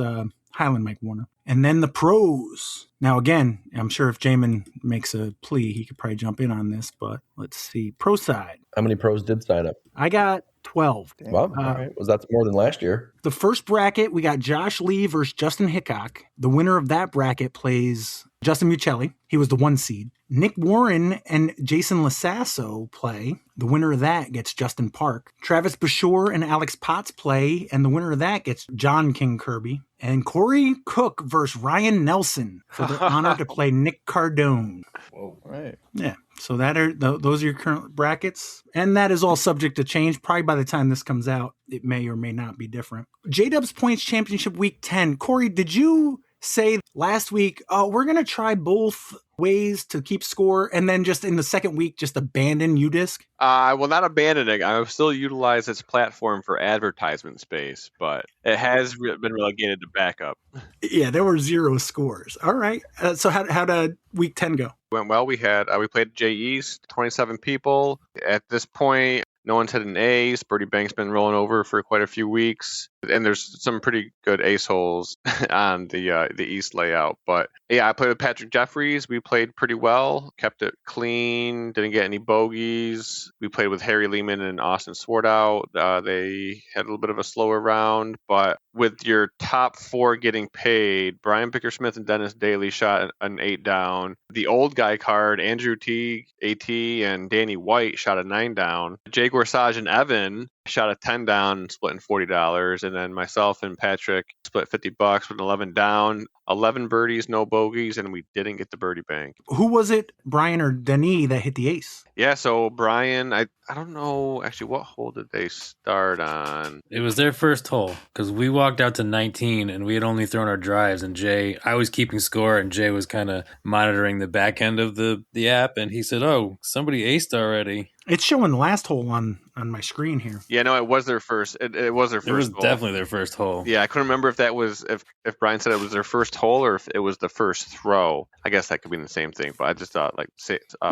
Highland Mike Warner. And then the pros. Now, again, I'm sure if Jaimen makes a plea, he could probably jump in on this, but let's see. Pro side. How many pros did sign up? I got 12. Wow, all right. Well, that's more than last year. The first bracket, we got Josh Lee versus Justin Hickok. The winner of that bracket plays Justin Muccelli. He was the 1 seed. Nick Warren and Jason Lasasso play. The winner of that gets Justin Park. Travis Bashore and Alex Potts play, and the winner of that gets John King Kirby. And Corey Cook versus Ryan Nelson for the honor to play Nick Cardone. Whoa, right. Yeah. So those are your current brackets. And that is all subject to change. Probably by the time this comes out, it may or may not be different. J-Dubs Points Championship Week 10. Corey, did you say last week, we're going to try both ways to keep score, and then just in the second week, just abandon UDisc? Well, not abandoning. I will still utilize its platform for advertisement space, but it has been relegated to backup. Yeah, there were 0 scores. All right. So how did week 10 go? Went well. We played J East, 27 people. At this point, no one's hit an ace. Birdie Bank's been rolling over for quite a few weeks. And there's some pretty good ace holes on the East layout. But yeah, I played with Patrick Jeffries. We played pretty well. Kept it clean. Didn't get any bogeys. We played with Harry Lehman and Austin Swartout. They had a little bit of a slower round. But with your top 4 getting paid, Brian Bickersmith and Dennis Daly shot an 8 down. The old guy card, Andrew T, AT, and Danny White shot a 9 down. Jay Gorsage and Evan shot a 10 down, splitting $40, and then myself and Patrick split $50 with 11 down, 11 birdies, no bogeys, and we didn't get the birdie bank. Who was it, Brian or Denis, that hit the ace? Yeah, so Brian, I don't know actually what hole did they start on. It was their first hole because we walked out to 19 and we had only thrown our drives, and I was keeping score, and Jay was kind of monitoring the back end of the app, and he said, "Oh, somebody aced already." It's showing the last hole on my screen here. Yeah, no, it was their first. It was their first. It was hole. definitely their first hole. Yeah, I couldn't remember if that was if Brian said it was their first hole or if it was the first throw. I guess that could be the same thing, but I just thought like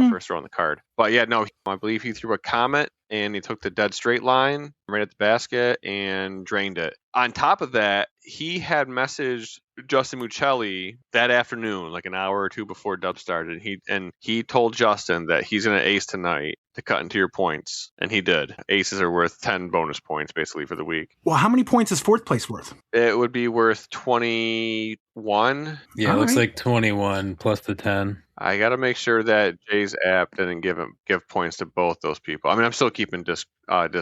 first throw on the card. But yeah, no, I believe he threw a comet and he took the dead straight line right at the basket and drained it. On top of that, he had messaged Justin Muccelli that afternoon, like an hour or two before dub started. He told Justin that he's going to ace tonight to cut into your points, and he did. Aces are worth 10 bonus points basically for the week. Well, how many points is fourth place worth? It would be worth 21. Yeah, it looks like 21 plus the 10. I got to make sure that Jay's app didn't give points to both those people. I mean, I'm still keeping disc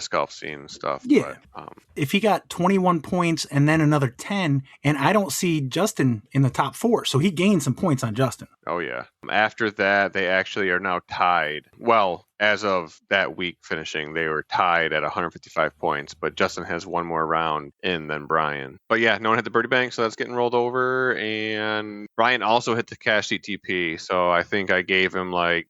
golf scene stuff. Yeah. But, if he got 21 points and then another 10, and I don't see Justin in the top 4, so he gained some points on Justin. Oh, yeah. After that, they actually are now tied. Well, as of that week finishing, they were tied at 155 points, but Justin has one more round in than Brian. But yeah, no one hit the birdie bank, so that's getting rolled over. And Brian also hit the cash CTP, so I think I gave him like,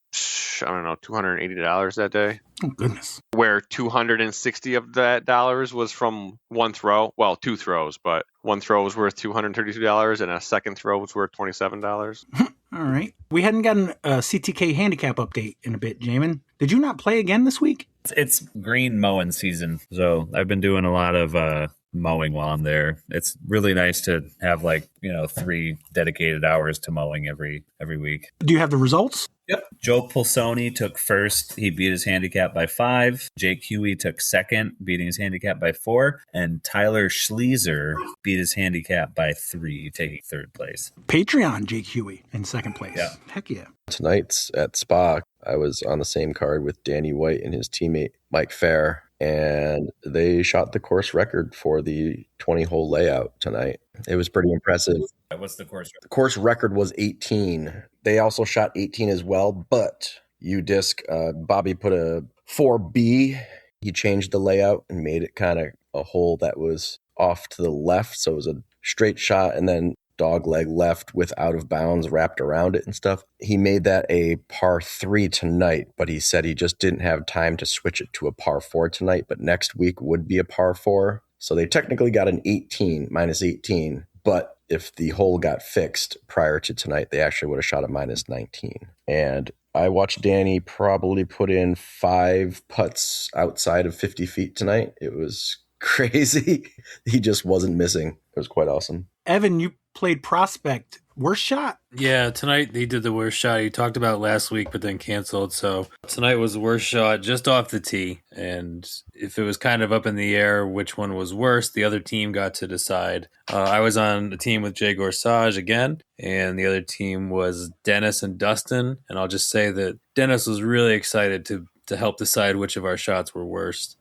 I don't know, $280 that day. Oh, goodness. Where 260 of that dollars was from one throw. Well, 2 throws, but one throw was worth $232 and a second throw was worth $27. All right. We hadn't gotten a CTK handicap update in a bit, Jaimen. Did you not play again this week? It's green mowing season, so I've been doing a lot of mowing while I'm there. It's really nice to have 3 dedicated hours to mowing every week. Do you have the results? Yep. Joe Pulsoni took first. He beat his handicap by 5. Jake Huey took second, beating his handicap by 4. And Tyler Schleezer beat his handicap by 3, taking third place. Patreon Jake Huey in second place. Yeah. Heck yeah. Tonight's at Spa, I was on the same card with Danny White and his teammate Mike Fair, and they shot the course record for the 20-hole layout tonight. It was pretty impressive. What's the course record? The course record was 18. They also shot 18 as well, but U-Disc, Bobby put a 4B. He changed the layout and made it kind of a hole that was off to the left, so it was a straight shot and then dog leg left with out of bounds wrapped around it and stuff. He made that a par 3 tonight, but he said he just didn't have time to switch it to a par 4 tonight, but next week would be a par 4. So they technically got an 18, minus 18, but if the hole got fixed prior to tonight, they actually would have shot a minus 19. And I watched Danny probably put in 5 putts outside of 50 feet tonight. It was crazy. He just wasn't missing. It was quite awesome. Evan, you played Prospect. Worst shot? Yeah, tonight he did the worst shot. He talked about last week, but then canceled. So tonight was the worst shot just off the tee. And if it was kind of up in the air which one was worse, the other team got to decide. I was on a team with Jay Gorsage again, and the other team was Dennis and Dustin. And I'll just say that Dennis was really excited to help decide which of our shots were worst.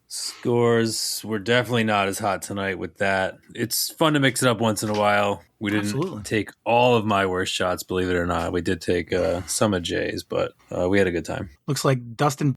Scores were definitely not as hot tonight with that. It's fun to mix it up once in a while. We didn't take all of my worst shots, believe it or not. We did take some of Jay's, but we had a good time. Looks like Dustin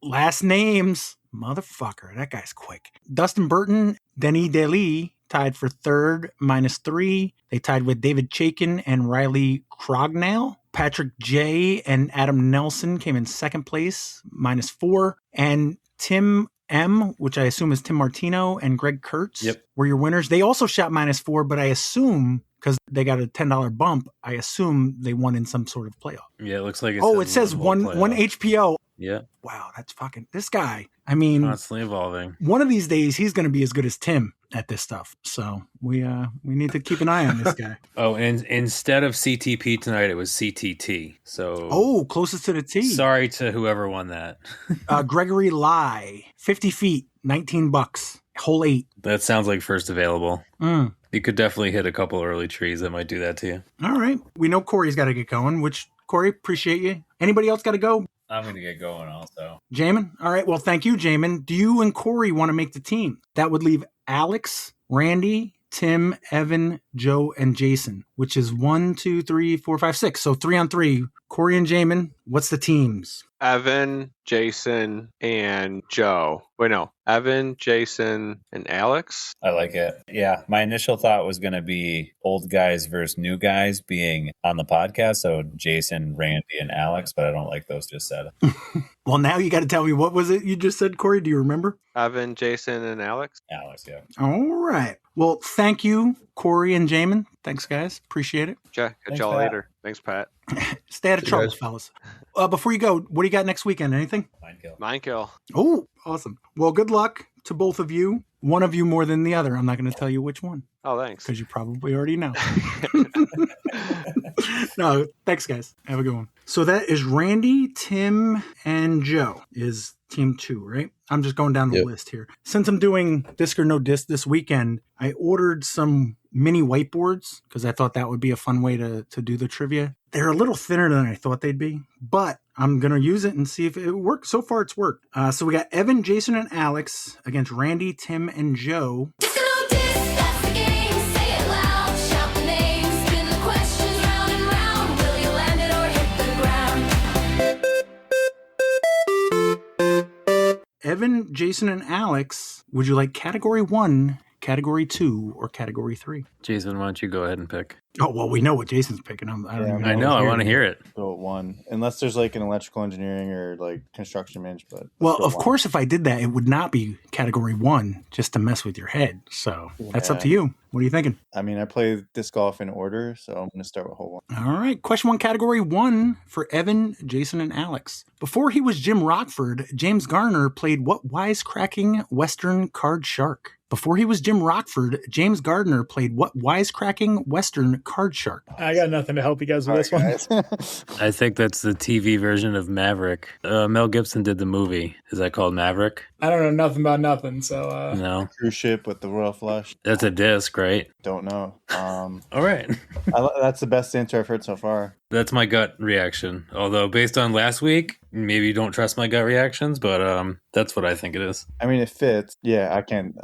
last names. Motherfucker, that guy's quick. Dustin Burton, Denis Daly tied for third, minus 3. They tied with David Chaikin and Riley Crognall. Patrick J. and Adam Nelson came in second place, minus 4. And Tim M., which I assume is Tim Martino, and Greg Kurtz were your winners. They also shot minus 4, but I assume, because they got a $10 bump, I assume they won in some sort of playoff. Yeah, it looks like it says one HPO. Yeah. Wow, that's fucking this guy. I mean, constantly evolving. One of these days, he's going to be as good as Tim at this stuff. So we need to keep an eye on this guy. Oh, and instead of CTP tonight, it was CTT. So closest to the T. Sorry to whoever won that. Gregory Lai, 50 feet, $19, hole 8. That sounds like first available. Mm. You could definitely hit a couple early trees that might do that to you. All right, we know Corey's got to get going. Which Corey, appreciate you. Anybody else got to go? I'm going to get going also. Jaimen? All right. Well, thank you, Jaimen. Do you and Corey want to make the team? That would leave Alex, Randy, Tim, Evan, Joe, and Jason, which is 1, 2, 3, 4, 5, 6. So 3-on-3. Corey and Jaimen, what's the teams? Evan, Jason, and Joe. Wait, no. Evan, Jason, and Alex. I like it. Yeah. My initial thought was going to be old guys versus new guys being on the podcast. So Jason, Randy, and Alex, but I don't like those just said. Well, now you got to tell me, what was it you just said, Corey? Do you remember? Evan, Jason, and Alex. Alex, yeah. All right. Well, thank you, Corey and Jaimen. Thanks, guys. Appreciate it. Catch Thanks, y'all Pat. later. Thanks, Pat. Stay out of See you trouble, guys. fellas. Before you go, what do you got next weekend? Anything? Minekill. Minekill. Oh, awesome. Well, good luck to both of you. One of you more than the other. I'm not going to tell you which one Oh, thanks. because you probably already know. No, thanks, guys. Have a good one. So that is Randy, Tim, and Joe is team 2, right? I'm just going down the Yep. list here. Since I'm doing Disc or No Disc this weekend, I ordered some mini whiteboards because I thought that would be a fun way to do the trivia. They're a little thinner than I thought they'd be, but I'm going to use it and see if it works. So far, it's worked. So we got Evan, Jason, and Alex against Randy, Tim, and Joe. Disc or no disc, that's the game. Say it loud, shout the names, spin the questions round and round. Will you land it or hit the ground? Evan, Jason, and Alex, would you like category 1, category 2, or category 3? Jason, why don't you go ahead and pick? Oh, well, we know what Jason's picking. I don't Yeah, even I know, I want to hear it. Go at 1, unless there's like an electrical engineering or like construction management. But let's Well, go of 1. course, if I did that, it would not be category 1 just to mess with your head. So that's up to you. What are you thinking? I mean, I play disc golf in order, so I'm going to start with hole 1. All right. Question 1, category 1 for Evan, Jason, and Alex. Before he was Jim Rockford, James Garner played what wisecracking Western card shark? Before he was Jim Rockford, James Gardner played what wisecracking Western card shark? I got nothing to help you guys with this one. I think that's the TV version of Maverick. Mel Gibson did the movie. Is that called Maverick? I don't know nothing about nothing, so No. Cruise ship with the Royal Flush. That's a disc, right? Don't know. All right. That's the best answer I've heard so far. That's my gut reaction. Although, based on last week, maybe you don't trust my gut reactions, but that's what I think it is. I mean, it fits. Yeah, I can.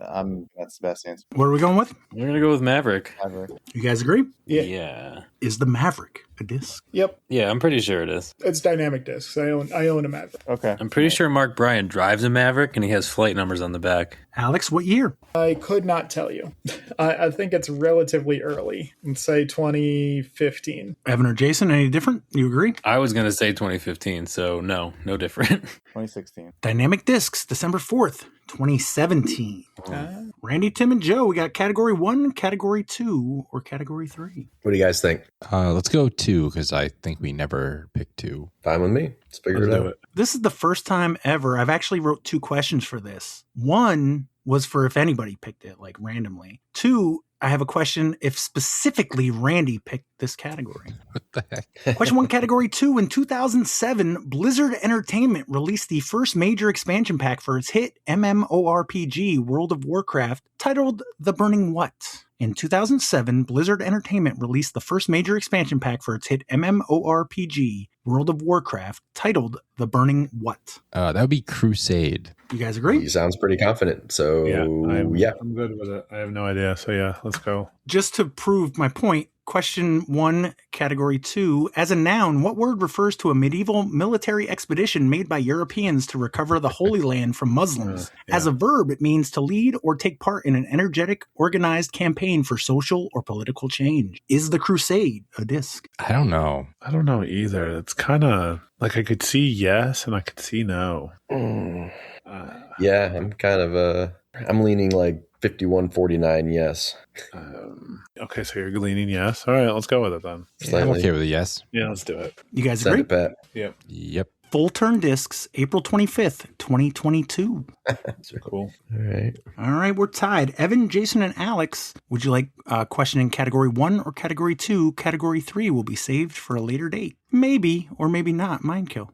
That's the best answer What are we going with? We're going to go with Maverick. ever. You guys agree? Yeah. Yeah. Is the Maverick a disc? yep, Yeah, I'm pretty sure it is. it's dynamic discs. I own a Maverick. Okay. I'm pretty sure Mark Bryan drives a Maverick and he has flight numbers on the back. Alex, what year? I could not tell you. I think it's relatively early. Let's say 2015. Evan or Jason, any different? You agree? I was going to say 2015, so no different. 2016. Dynamic Discs, December 4th, 2017. Randy, Tim, and Joe, we got category 1, category 2, or category 3. What do you guys think? Let's go 2 because I think we never picked 2. Fine with me. Let's figure Let's it do out. it. This is the first time ever. I've actually wrote 2 questions for this. 1 was for if anybody picked it, like randomly. 2, I have a question if specifically Randy picked this category. What the heck? Question 1, category 2. In 2007, Blizzard Entertainment released the first major expansion pack for its hit MMORPG World of Warcraft titled The Burning What? In 2007, Blizzard Entertainment released the first major expansion pack for its hit MMORPG World of Warcraft titled The Burning What? That would be Crusade. You guys He agree? sounds pretty confident. So, Yeah, yeah. I'm good with it. I have no idea. So yeah, let's go. Just to prove my point, question 1, category 2. As a noun, what word refers to a medieval military expedition made by Europeans to recover the Holy Land from Muslims? As a verb, it means to lead or take part in an energetic, organized campaign for social or political change. Is the Crusade a disc? I don't know. I don't know either. It's kind of like I could see yes and I could see no. Yeah, I'm kind of I'm leaning like 51-49 yes. Okay, so you're leaning yes. All right, let's go with it then. I'm Slightly. okay with a yes. Yeah, let's do it. You guys Send agree? it, Pat. Yep. Full turn discs, April 25th, 2022. Cool. All right. All right, we're tied. Evan, Jason, and Alex, would you like a question in category 1 or category 2? Category 3 will be saved for a later date. Maybe or maybe not. Minekill.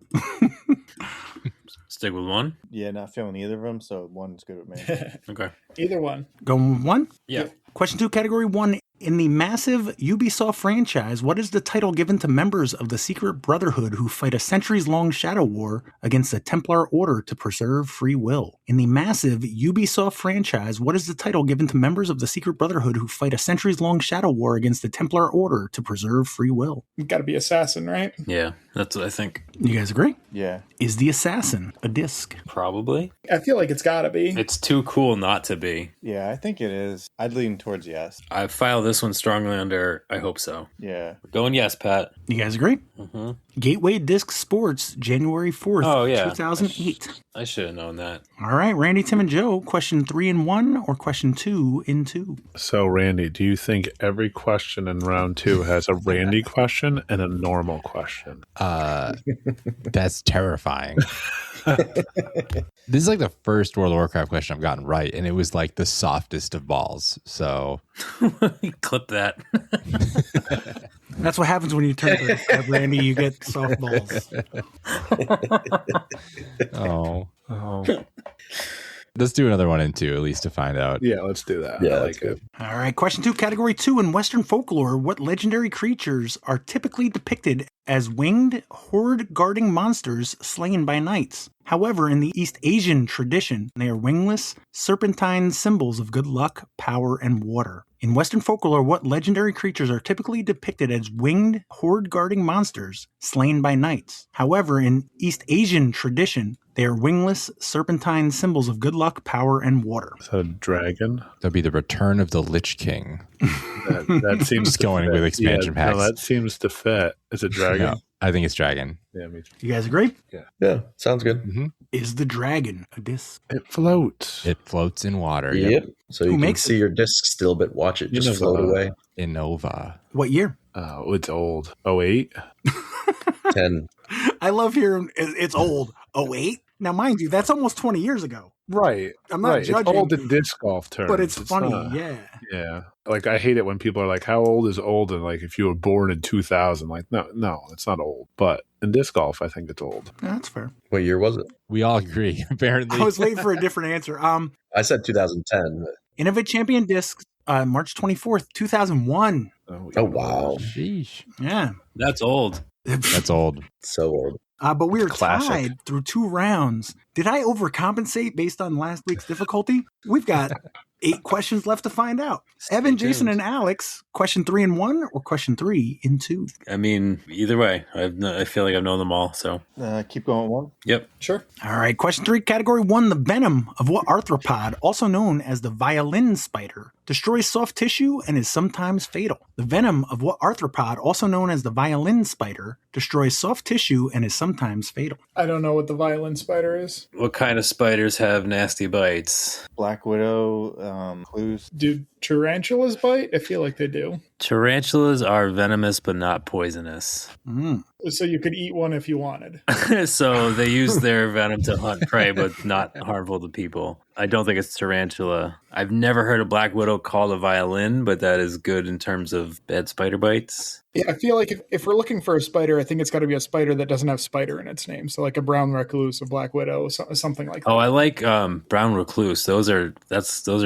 Stick with 1? Yeah, not feeling either of them, so 1's good with me. Okay. Either one. Going with 1? Yeah. Question 2, category 1. In the massive Ubisoft franchise, what is the title given to members of the Secret Brotherhood who fight a centuries-long shadow war against the Templar Order to preserve free will? In the massive Ubisoft franchise, what is the title given to members of the Secret Brotherhood who fight a centuries-long shadow war against the Templar Order to preserve free will? Got to be assassin, right? Yeah, that's what I think. You guys agree? Yeah. Is the assassin a disc? Probably. I feel like it's got to be. It's too cool not to be. Yeah, I think it is. I'd lean towards yes. I file this one strongly under I hope so. Yeah. We're going yes, Pat. You guys agree? Mm-hmm. Gateway Disc Sports, January 4th, Oh, yeah. 2008. I should have known that. All right, Randy, Tim, and Joe, question 3 in 1 or question 2 in 2? So, Randy, do you think every question in round 2 has a Randy question and a normal question? That's terrifying. This is like the first World of Warcraft question I've gotten right, and it was like the softest of balls. So Clip that. That's what happens when you turn 35, Randy. You get softballs. oh. Let's do another one in 2, at least to find out. Yeah, let's do that. Yeah, I that's like good. it. All right, question 2, category 2. In Western folklore, what legendary creatures are typically depicted as winged, horde-guarding monsters slain by knights? However, in the East Asian tradition, they are wingless, serpentine symbols of good luck, power, and water. In Western folklore, what legendary creatures are typically depicted as winged, horde-guarding monsters slain by knights? However, in East Asian tradition, they are wingless, serpentine symbols of good luck, power, and water. Is that a dragon? That'll be the return of the Lich King. That seems Just to going fit. with expansion Yeah, packs. No, that seems to fit. Is it dragon? No, I think it's dragon. Yeah, me too. You guys agree? Yeah, sounds good. Is the dragon a disc? It floats. It floats in water. Yep. So you Who can makes see your disc still, but watch it just float away. Innova. What year? Oh, it's old. 08? 10. I love hearing it's old. 08? Now, mind you, that's almost 20 years ago. Right. I'm not right. judging. It's old in disc golf terms. But it's funny, not- yeah. Yeah. Like, I hate it when people are like, how old is old? And like, if you were born in 2000, like, no, it's not old. But in disc golf, I think it's old. Yeah, that's fair. What year was it? We all agree, apparently. I was waiting for a different answer. I said 2010. But... Innovat Champion Discs, March 24th, 2001. Oh, wow. Sheesh. Yeah. That's old. That's old. So old. But we were Classic. tied through 2 rounds. Did I overcompensate based on last week's difficulty? We've got 8 questions left to find out. Evan, Jason, and Alex, question 3 in 1 or question 3 in 2? I mean, either way, I feel like I've known them all. So, Keep going with one. yep. Sure. All right, question 3, category 1. The venom of what arthropod, also known as the violin spider, destroys soft tissue and is sometimes fatal? The venom of what arthropod, also known as the violin spider, destroys soft tissue and is sometimes fatal? I don't know what the violin spider is. What kind of spiders have nasty bites? Black Widow, Clues. Do tarantulas bite? I feel like they do. Tarantulas are venomous but not poisonous. So you could eat one if you wanted. So they use their venom to hunt prey, but not harmful to people. I don't think it's tarantula. I've never heard a black widow called a violin, but that is good in terms of bad spider bites. Yeah, I feel like if we're looking for a spider, I think it's got to be a spider that doesn't have spider in its name. So like a brown recluse, a black widow, something like that. Oh, I like brown recluse. Those are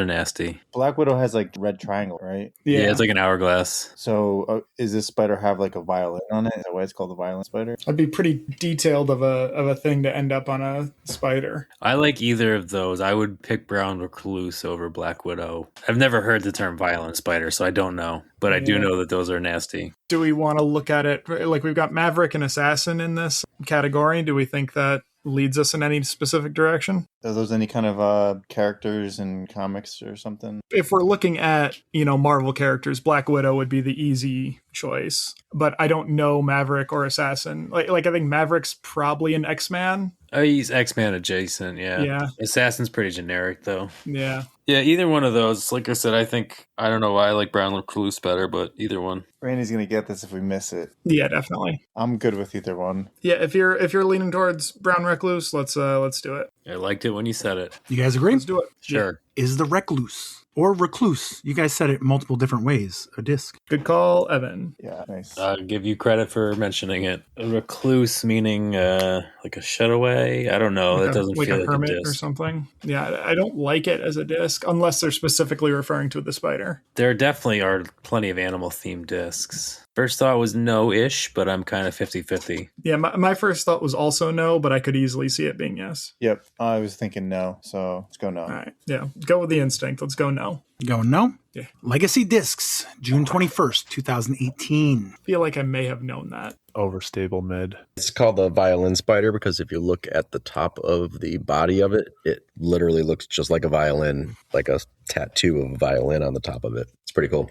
nasty. Black Widow has like red triangle, right? Yeah, it's like an hourglass. So is this spider have like a violin on it? Is that why it's called the violin spider? That'd be pretty detailed of a thing to end up on a spider. I like either of those. I would pick brown recluse over black widow. I've never heard the term violent spider, so I don't know. But I do know that those are nasty. Do we want to look at it like we've got Maverick and Assassin in this category? Do we think that leads us in any specific direction? Are those any kind of characters in comics or something? If we're looking at, Marvel characters, Black Widow would be the easy choice. But I don't know Maverick or Assassin. Like I think Maverick's probably an X-Man. Oh, he's X-Man adjacent, yeah. Yeah. Assassin's pretty generic, though. Yeah. Yeah, either one of those. Like I said, I don't know why I like brown recluse better, but either one. Randy's gonna get this if we miss it. Yeah, definitely. I'm good with either one. Yeah, if you're leaning towards brown recluse, let's do it. I liked it when you said it. You guys agree? Let's do it. Sure. Is the recluse or recluse, you guys said it multiple different ways, a disc? Good call, Evan. Yeah, nice. I'll give you credit for mentioning it. A recluse meaning like a shutaway? I don't know. That doesn't like feel a like a hermit or disc. something. Yeah, I don't like it as a disc unless they're specifically referring to the spider. winner. There definitely are plenty of animal-themed discs. First thought was no-ish, but I'm kind of 50-50. Yeah, my first thought was also no, but I could easily see it being yes. Yep. I was thinking no, so let's go no. All right. Yeah, go with the instinct. Let's go no. Going no? Yeah. Legacy Discs, June 21st, 2018. I feel like I may have known that. Overstable mid. It's called the violin spider because if you look at the top of the body of it, it literally looks just like a violin, like a tattoo of a violin on the top of it. It's pretty cool.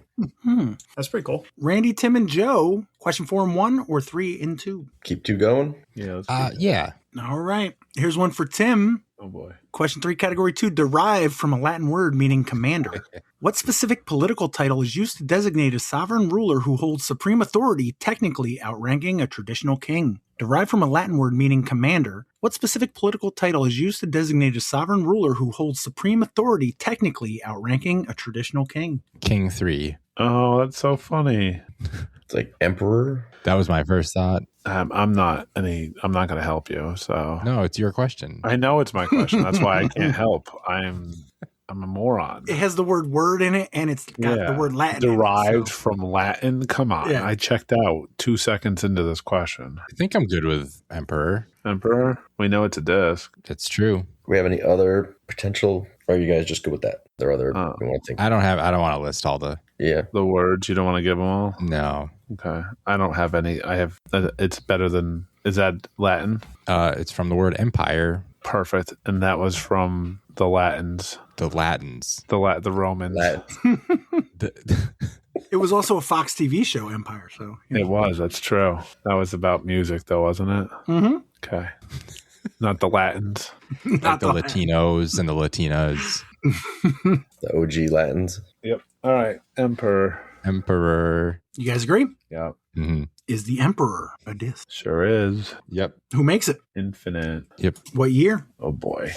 That's pretty cool. Randy, Tim, and Joe, question 4 in 1 or 3 in 2? Keep 2 going. Yeah. Yeah. All right. Here's one for Tim. Oh boy. Question 3, category 2, derived from a Latin word meaning commander. What specific political title is used to designate a sovereign ruler who holds supreme authority, technically outranking a traditional king? Derived from a Latin word meaning commander, what specific political title is used to designate a sovereign ruler who holds supreme authority, technically outranking a traditional king? King 3. Oh, that's so funny. It's like emperor. That was my first thought. I'm not going to help you. So No, it's your question. I know it's my question. That's why I can't help. I'm a moron. It has the word in it, and it's got the word Latin. Derived in it, so. from Latin. Come on. Yeah. I checked out 2 seconds into this question. I think I'm good with Emperor. Emperor, we know it's a disc. That's true. Do we have any other potential? Or are you guys just good with that? There are other. You want to think? I don't want to list all the. Yeah. The words, you don't want to give them all? No. Okay. I don't have any. I have, it's better than, is that Latin? It's from the word empire. Perfect. And that was from the Latins. The Latins. The Romans. It was also a Fox TV show, Empire. So It was. That's true. That was about music, though, wasn't it? Mm-hmm. Okay. Not the Latins. Like the Latinos and the Latinas. The OG Latins. Yep. All right. Emperor. You guys agree? Yep. Mm-hmm. Is the Emperor a disc? Sure is. Yep. Who makes it? Infinite. Yep. What year? Oh boy.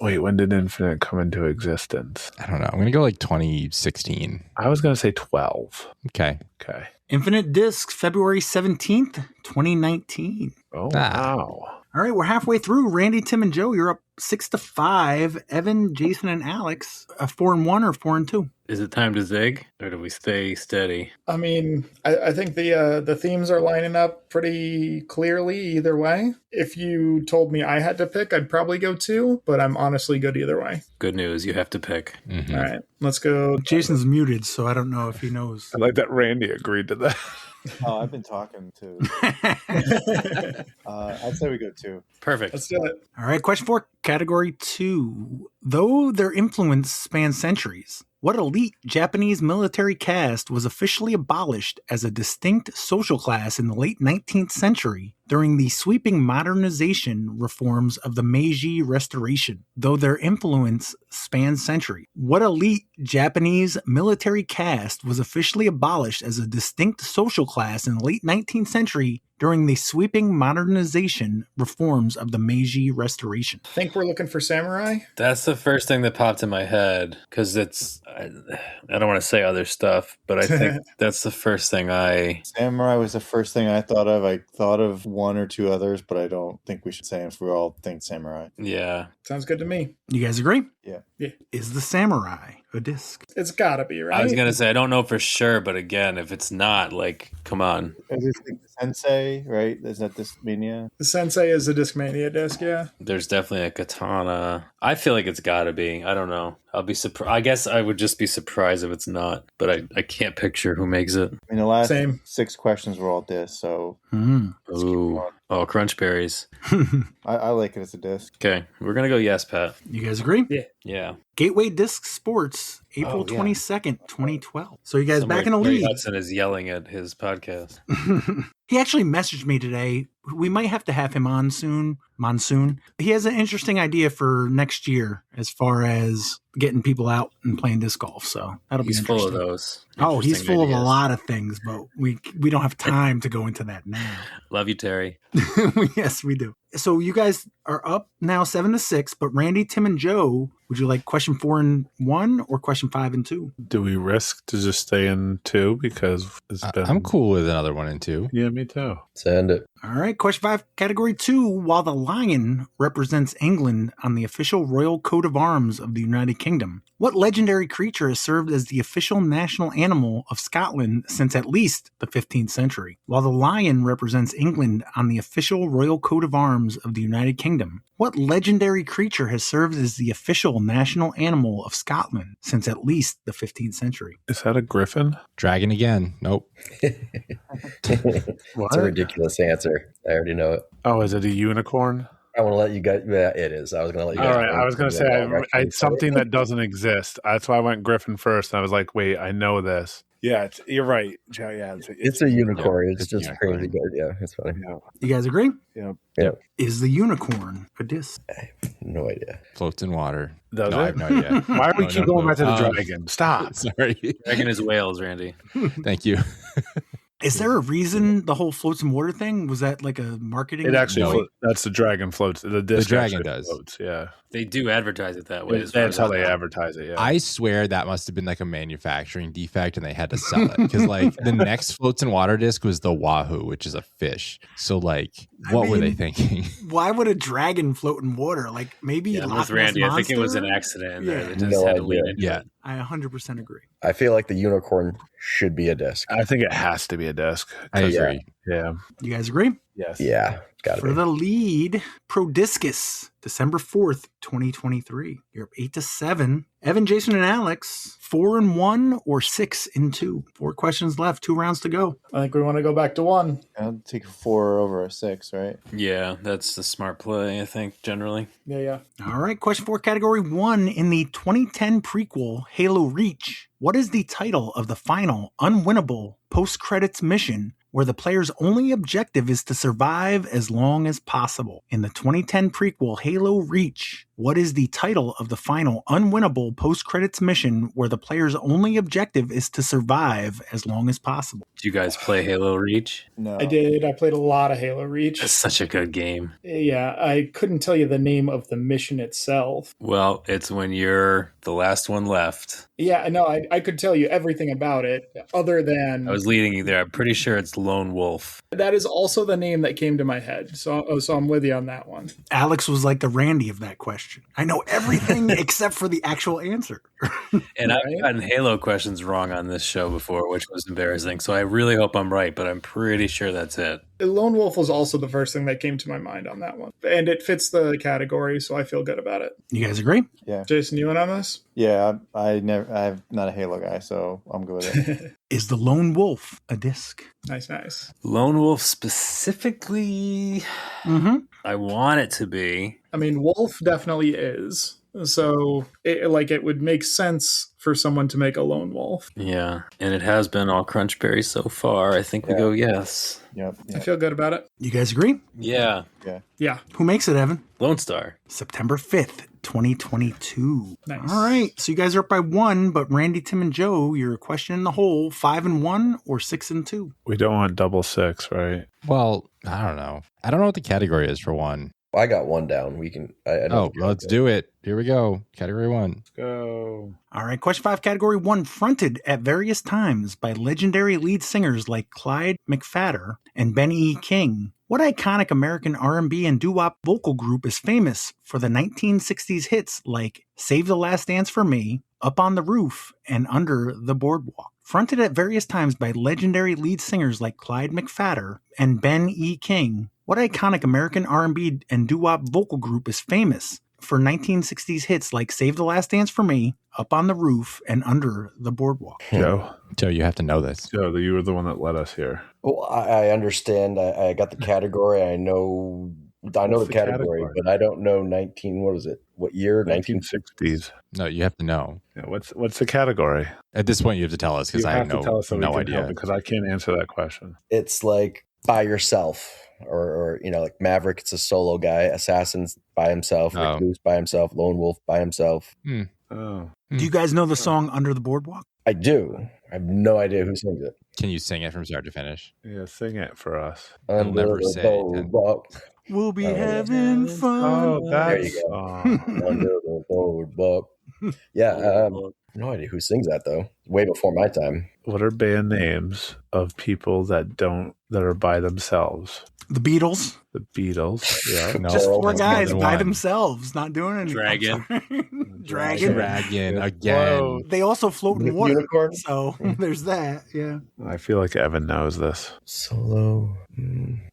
Wait, when did Infinite come into existence? I don't know. I'm going to go like 2016. I was going to say 12. Okay. Okay. Infinite Discs, February 17th, 2019. Oh, wow. All right, we're halfway through. Randy, Tim, and Joe, you're up 6-5. Evan, Jason, and Alex, 4 and 1 or 4 and 2. Is it time to zig, or do we stay steady? I mean, I think the themes are lining up pretty clearly either way. If you told me I had to pick, I'd probably go 2, but I'm honestly good either way. Good news, you have to pick. Mm-hmm. All right, let's go. Jason's muted, so I don't know if he knows. I like that Randy agreed to that. Oh, I've been talking to. I'd say we go 2. Perfect. Let's do it. All right, question 4, category 2. Though their influence spans centuries, what elite Japanese military caste was officially abolished as a distinct social class in the late 19th century during the sweeping modernization reforms of the Meiji Restoration? Though their influence spans centuries, what elite Japanese military caste was officially abolished as a distinct social class in the late 19th century during the sweeping modernization reforms of the Meiji Restoration? Think we're looking for samurai? That's the first thing that popped in my head, because I don't want to say other stuff, but I think that's the first thing Samurai was the first thing I thought of. I thought of 1 or 2 others, but I don't think we should say if we all think samurai. Yeah. Sounds good to me. You guys agree? Yeah. Is the samurai a disc? It's gotta be, right? I was going to say, I don't know for sure, but again, if it's not, like, come on. Is this like Sensei, right? Is that Discmania? The Sensei is a Discmania disc, yeah. There's definitely a katana. I feel like it's got to be. I don't know. I'll be surprised. I guess I would just be surprised if it's not, but I can't picture who makes it. I mean, the last Same. 6 questions were all disc, so Ooh. Oh, crunch berries. I like it as a disc. Okay, we're going to go yes, Pat. You guys agree? Yeah. Gateway Disc Sports, April Oh, yeah. 22nd, 2012. So you guys Somewhere back in the Larry lead. Hudson is yelling at his podcast. He actually messaged me today. We might have to have him on soon. Monsoon. He has an interesting idea for next year as far as getting people out and playing disc golf. So that'll He's be full interesting. of those. Oh, he's interesting full of a ideas. lot of things, but we don't have time to go into that now. Love you, Terry. Yes, we do. So you guys are up now 7-6, but Randy, Tim, and Joe, would you like question 4 and 1 or question 5 and 2? Do we risk to just stay in 2 because it's been? I'm cool with another 1 and 2. Yeah, me too. Send it. All right, question 5, category 2. While the lion represents England on the official royal coat of arms of the United Kingdom, what legendary creature has served as the official national animal of Scotland since at least the 15th century? While the lion represents England on the official royal coat of arms of the United Kingdom, what legendary creature has served as the official national animal of Scotland since at least the 15th century? Is that a griffin? Dragon again. Nope. It's a ridiculous answer. I already know it. Oh, is it a unicorn? I want to let you guys. Yeah, it is. I was going to let you All guys. right, I was going to say it's something that doesn't exist. That's why I went griffin first. And I was like, wait, I know this. Yeah, you're right. Yeah, it's a unicorn. Yeah, It's it's just unicorn. crazy good. Yeah, it's funny. Yeah. You guys agree? Yeah. Is the unicorn a disc? No idea. Floats in water. Does no, it? I have no idea. Why do we keep going back to the Um, dragon? Stop. Sorry. Dragon is whales, Randy. Thank you. Is there a reason the whole floats in water thing? Was that like a marketing? It actually, ploy? that's the dragon floats. The disc dragon actually does. floats. Yeah. They do advertise it that way. as far That's as how I they know. advertise it. Yeah. I swear that must have been like a manufacturing defect and they had to sell it. Because like the next floats in water disc was the wahoo, which is a fish. So like what were they mean, thinking? Why would a dragon float in water? Like maybe Yeah, I'm Loch with Ness Randy. I think it was an Monster? accident in there. Yeah. They just No had to lean idea. into Yeah. it. I 100% agree. I feel like the unicorn should be a disc. I think it has to be a disc. I agree. Yeah. You guys agree? Yes. Yeah, got For to be. the lead, Prodiscus, December 4th, 2023. You're up 8-7. Evan, Jason, and Alex, 4-1 or 6-2. 4 questions left, 2 rounds to go. I think we want to go back to 1. I'll take a 4 over a 6, right? Yeah, that's the smart play, I think, generally. Yeah. All right, question 4, category 1. In the 2010 prequel, Halo Reach, what is the title of the final unwinnable post-credits mission where the player's only objective is to survive as long as possible? In the 2010 prequel, Halo Reach, what is the title of the final unwinnable post-credits mission where the player's only objective is to survive as long as possible? Do you guys play Halo Reach? No. I did. I played a lot of Halo Reach. That's such a good game. Yeah, I couldn't tell you the name of the mission itself. Well, it's when you're the last one left. Yeah, no, I could tell you everything about it other than I was leading you there. I'm pretty sure it's Lone Wolf. that is also the name that came to my head. So I'm with you on that one. Alex was like the Randy of that question. I know everything except for the actual answer. And Right. I've gotten Halo questions wrong on this show before, which was embarrassing. So I really hope I'm right, but I'm pretty sure that's it. Lone Wolf was also the first thing that came to my mind on that one. And it fits the category, so I feel good about it. You guys agree? Jason, you in on this? Yeah, I'm not a Halo guy, so I'm good with it. Is the Lone Wolf a disc? Nice. Lone Wolf specifically, Mm-hmm. I want it to be. I mean, Wolf definitely is. So it would make sense for someone to make a Lone Wolf. Yeah, and it has been all Crunchberry so far. I think we go yes. Yep. I feel good about it. You guys agree? Yeah, Yeah. Who makes it, Evan? Lone Star. September 5th, 2022. Nice. All right. So you guys are up by 1, but Randy, Tim, and Joe, you're a question in the hole, 5-1 or 6-2. We don't want double 6, right? Well, I don't know. I don't know what the category is for 1. I got one down. We can. I know Oh, let's do it. Here we go. Category 1. Let's go. All right. Question 5, category 1, fronted at various times by legendary lead singers like Clyde McPhatter and Ben E. King. What iconic American R&B and doo-wop vocal group is famous for the 1960s hits like Save the Last Dance for Me, Up on the Roof, and Under the Boardwalk? Fronted at various times by legendary lead singers like Clyde McPhatter and Ben E. King, what iconic American R&B and doo-wop vocal group is famous for 1960s hits like Save the Last Dance for Me, Up on the Roof, and Under the Boardwalk? Joe, You have to know this. Joe, you were the one that led us here. Well, I understand. I got the category. I know What's the category, but I don't know 19. What was it? What year? 1960s. No, you have to know. Yeah, what's the category? At this point, you have to tell us because You I have to tell us so we no can help, idea. because I can't answer that question. It's like By Yourself, or like Maverick. It's a solo guy. Assassin's by himself. Oh. Recluse by himself. Lone Wolf by himself. Oh, Do you guys know the song Under the Boardwalk? I do. I have no idea who sings it. Can you sing it from start to finish? yeah, sing it for us. I'll never Under the say boardwalk. We'll be Oh, having fun. Oh, There you that's go. oh. Under the boardwalk. Yeah, no idea who sings that though. Way before my time. What are band names of people that are by themselves? The Beatles. The Beatles. Yeah. No, Just four it's guys more than by one. themselves, not doing anything. Dragon. Dragon. Dragon again. They also float in water. Unicorn? So there's that. Yeah. I feel like Evan knows this. Solo.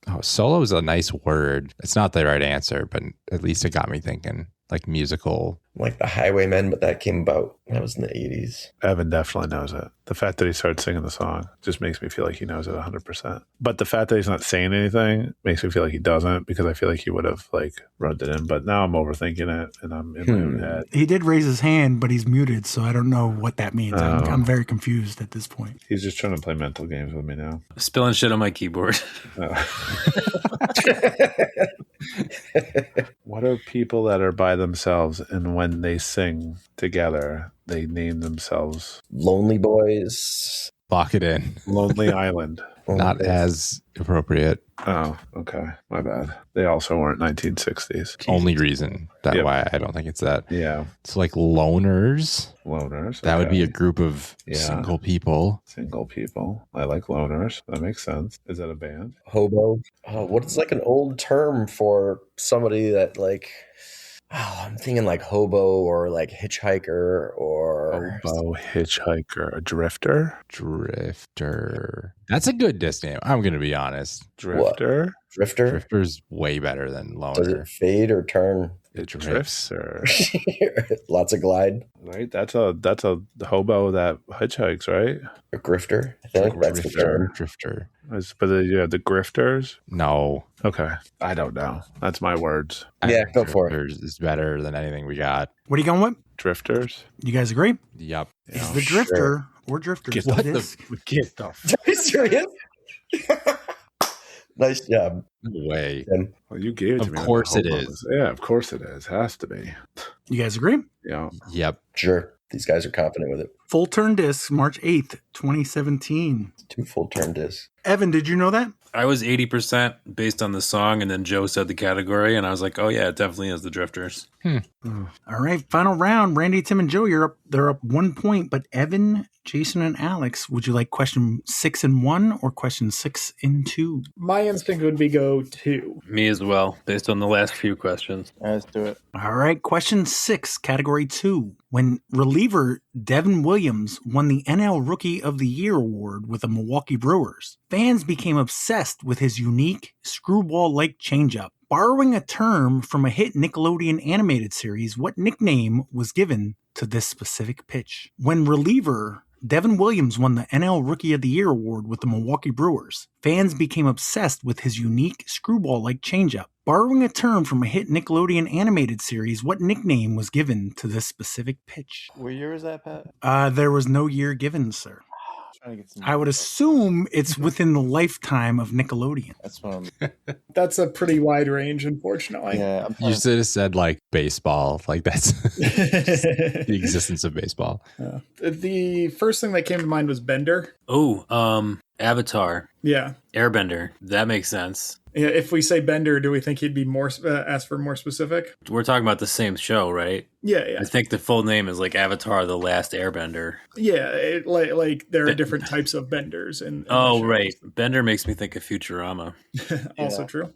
Oh, solo is a nice word. It's not the right answer, but at least it got me thinking. Like musical. Like the Highwaymen, but that came about. That was in the 80s. Evan definitely knows it. The fact that he started singing the song just makes me feel like he knows it 100%. But the fact that he's not saying anything makes me feel like he doesn't, because I feel like he would have like rubbed it in. But now I'm overthinking it and I'm in my own head. He did raise his hand, but he's muted, so I don't know what that means. I'm very confused at this point. He's just trying to play mental games with me now. Spilling shit on my keyboard. What are people that are by themselves and when they sing together, they name themselves Lonely Boys. Lock it in. Lonely Island? Not as appropriate. Oh, okay. My bad. They also weren't 1960s. Only reason that Yep. why I don't think it's that. Yeah. It's like loners. Loners. That would be a okay. group of Yeah. single people. Single people. I like loners. That makes sense. Is that a band? Hobo. Oh, what is like an old term for somebody that like... Oh, I'm thinking like hobo or like hitchhiker or... Hobo, hitchhiker, a drifter? Drifter. That's a good disc name. I'm going to be honest. Drifter? Drifter? Drifter's way better than Does loner. it fade or turn? It drifts. drifts, or Lots of glide. right? That's a hobo that hitchhikes, right? A grifter, I think. That's the term. Drifter. But you have the grifters. No. Okay, I don't know. That's my words. Yeah, go for it. Drifters is better than anything we got. What are you going with? Drifters. You guys agree? Yep. Is the drifter or drifters? Get the the, disc? get the. Are you serious? Nice job, No way. Tim. Well, you gave it to Of me. like course a it hobo is. Yeah, of course it is. Has to be. You guys agree? Yeah. Yep. Sure. These guys are confident with it. Full turn disc, March 8th, 2017. 2 full turn discs. Evan, did you know that? I was 80% based on the song, and then Joe said the category, and I was like, oh yeah, it definitely is the Drifters. All right, final round. Randy, Tim, and Joe, you're up. They're up 1 point. But Evan, Jason, and Alex, would you like question 6 and 1 or question 6 and 2? My instinct would be go 2. Me as well, based on the last few questions. All right, let's do it. All right, question 6, category 2. When reliever Devin Williams won the NL Rookie of the Year award with the Milwaukee Brewers, fans became obsessed with his unique screwball-like changeup. Borrowing a term from a hit Nickelodeon animated series, what nickname was given to this specific pitch? When reliever Devin Williams won the NL Rookie of the Year award with the Milwaukee Brewers, fans became obsessed with his unique screwball-like changeup. Borrowing a term from a hit Nickelodeon animated series, what nickname was given to this specific pitch? What year was that, Pat? There was no year given, sir. Trying to get some. I would assume it's within the lifetime of Nickelodeon. That's what I'm. That's a pretty wide range, unfortunately. Yeah, I'm You should have said like baseball. Like that's the existence of baseball. The first thing that came to mind was Bender. Oh, Avatar, Yeah. Airbender. That makes sense. Yeah, if we say Bender, do we think he'd be more asked for more specific? We're talking about the same show, right? Yeah, yeah, I think the full name is like Avatar: The Last Airbender. yeah. Like there are different types of benders, and Oh, right. Bender makes me think of Futurama. also Yeah. true.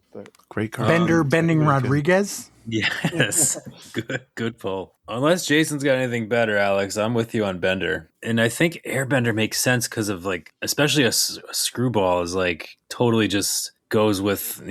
Great car. Bender Bending Rodriguez. Yes. Good pull. Unless Jason's got anything better, Alex, I'm with you on Bender. And I think Airbender makes sense because of like, especially a screwball is like totally just goes with,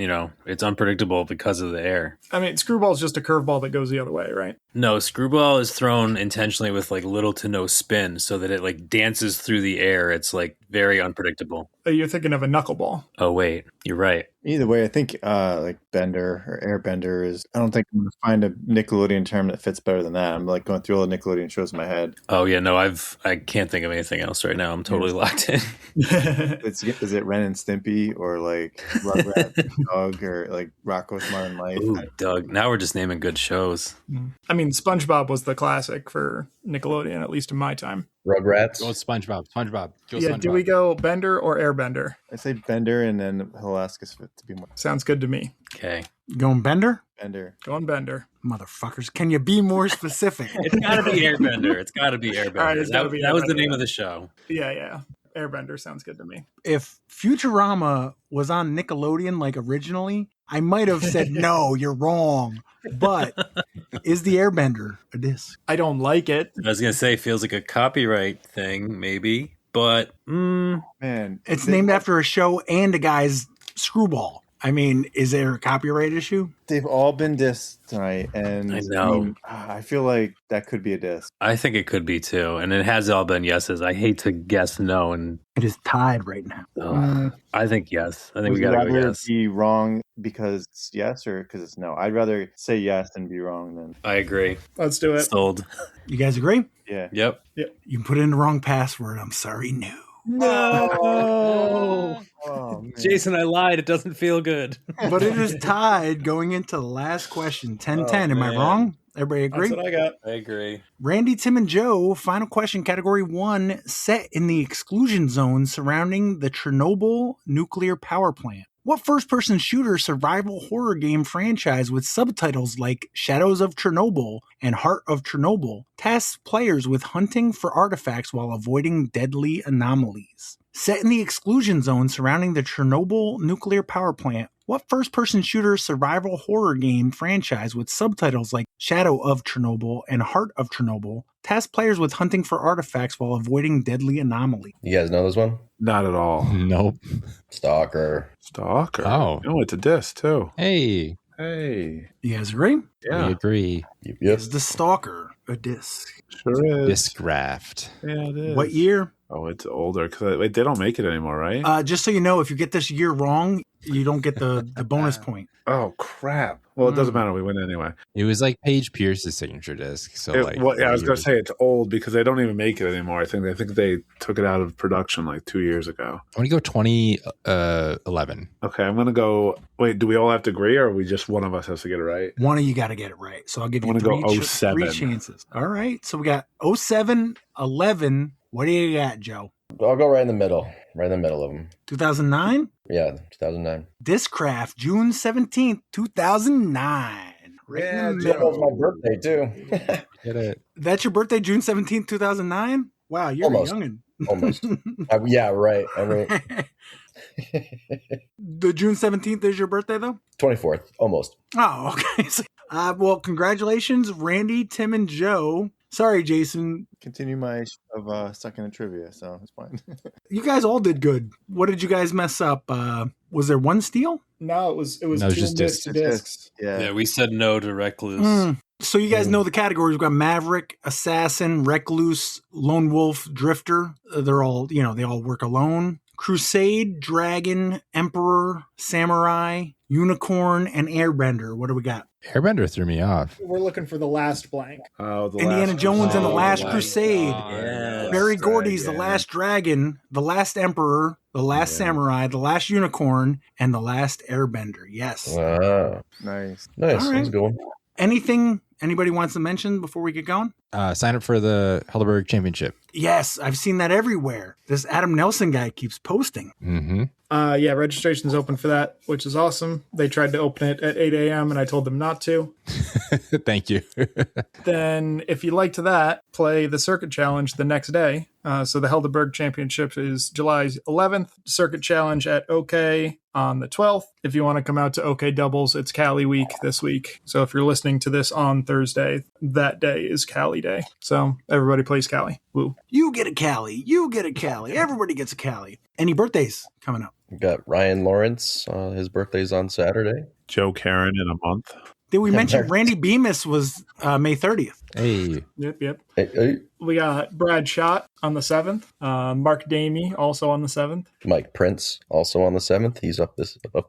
it's unpredictable because of the air. I mean, screwball is just a curveball that goes the other way, right? No, screwball is thrown intentionally with like little to no spin so that it like dances through the air. It's like very unpredictable. You're thinking of a knuckleball. Oh, wait, you're right. Either way, I think like Bender or Airbender is. I don't think I'm going to find a Nickelodeon term that fits better than that. I'm like going through all the Nickelodeon shows in my head. Oh, yeah, no, I can't think of anything else right now. I'm totally locked in. Is it Ren and Stimpy or like Rugrats and Doug or like Rocko's Modern Life? Ooh, Doug, now we're just naming good shows. I mean, SpongeBob was the classic for Nickelodeon, at least in my time. Rugrats. Go with SpongeBob. SpongeBob. Go Yeah, SpongeBob. do we go Bender or Airbender? I say Bender, and then he'll ask us to be more Sounds good to me. Okay. Going Bender? Bender. Going Bender. Motherfuckers, can you be more specific? It's got to be Airbender. It's got to be Airbender. All right, it's gotta be that was the Airbender. name of the show. Yeah, yeah. Airbender sounds good to me. If Futurama was on Nickelodeon like originally, I might have said, no, you're wrong. But is the Airbender a disc? I don't like it. I was gonna say, feels like a copyright thing, maybe, but Man, It's named after a show and a guy's screwball. I mean, is there a copyright issue? they've all been dissed tonight, and I know. I feel like that could be a diss. I think it could be too. And it has all been yeses. I hate to guess no, and It is tied right now. I think yes. I think Would we you gotta go rather yes. be wrong because it's yes or because it's no? I'd rather say yes and be wrong than I agree. Let's do it. Sold. You guys agree? yeah. Yep. You put in the wrong password. I'm sorry, no. No. Oh, man. Jason, I lied. It doesn't feel good. But it is tied going into the last question. 10-10. Am I man. wrong? Everybody agree? That's what I got. I agree. Randy, Tim, and Joe, final question, category 1, set in the exclusion zone surrounding the Chernobyl nuclear power plant. What first-person shooter survival horror game franchise with subtitles like Shadows of Chernobyl and Heart of Chernobyl tasks players with hunting for artifacts while avoiding deadly anomalies? Set in the exclusion zone surrounding the Chernobyl nuclear power plant, what first-person shooter survival horror game franchise with subtitles like Shadow of Chernobyl and Heart of Chernobyl tasks players with hunting for artifacts while avoiding deadly anomalies? You guys know this one? Not at all. Nope. Stalker. Stalker. Oh. Oh, it's a disc too. Hey, Hey. You guys agree? Yeah. we agree. Yep. Is the Stalker a disc? Sure is. Discraft. Yeah, it is. What year? Oh, it's older because they don't make it anymore, right? Just so you know, if you get this year wrong, you don't get the bonus point. Oh crap! Well, it doesn't matter. We win anyway. It was like Paige Pierce's signature disc. So It- like, well, yeah, I was he gonna say it's old because they don't even make it anymore. I think they took it out of production like 2 years ago. I want to go 2011. Okay, I'm gonna go. Wait, do we all have to agree, or we just one of us has to get it right? One of you got to get it right. So I'll give I you wanna go three 07. chances. All right. So we got 07, 11. What do you got, Joe? I'll go right in the middle. Right in the middle of them. 2009? Yeah, 2009. Discraft, June 17th, 2009. Right in the that was middle. my birthday too. Get it? That's your birthday, June 17th, 2009? Wow, you're Almost. a youngin'. Almost. Yeah, right. I mean, The June 17th is your birthday, though? 24th. Almost. Oh, okay. Well, congratulations, Randy, Tim, and Joe. Sorry, Jason. Continue my second in trivia, so it's fine. You guys all did good. What did you guys mess up? Was there one steal? No, it was No, it was two just missed It's discs. yeah. Yeah, we said no to Recluse. So you guys know the categories. We've got Maverick, Assassin, Recluse, Lone Wolf, Drifter. They're all, they all work alone. Crusade, Dragon, Emperor, Samurai, Unicorn, and Airbender. What do we got? Airbender threw me off. We're looking for the last blank. Oh, the Indiana last Jones and the Oh, Last my Crusade. Yes. Barry Last Gordy's The Dragon. Last Dragon, The Last Emperor, The Last Samurai, The Last Unicorn, and The Last Airbender. Yes. Wow. Nice. Nice. All right. That's a good one. Anything anybody wants to mention before we get going? Sign up for the Helderberg Championship. Yes, I've seen that everywhere. This Adam Nelson guy keeps posting. Mm-hmm. Yeah, registration's open for that, which is awesome. They tried to open it at 8 a.m. and I told them not to. Thank you. Then, if you liked that, play the Circuit Challenge the next day. So the Helderberg Championship is July 11th. Circuit Challenge at OK on the 12th. If you want to come out to OK Doubles, it's Cali week this week. So if you're listening to this on Thursday, that day is Cali Day. So everybody plays Cali. Woo. You get a Cali. You get a Cali. Everybody gets a Cali. Any birthdays coming up? We got Ryan Lawrence. His birthday's on Saturday. Joe Karen in a month. Did we mention Randy Bemis was May 30th? Hey, Yep. Hey, We got Brad Schott on the 7th. Mark Damey also on the 7th. Mike Prince also on the 7th. He's up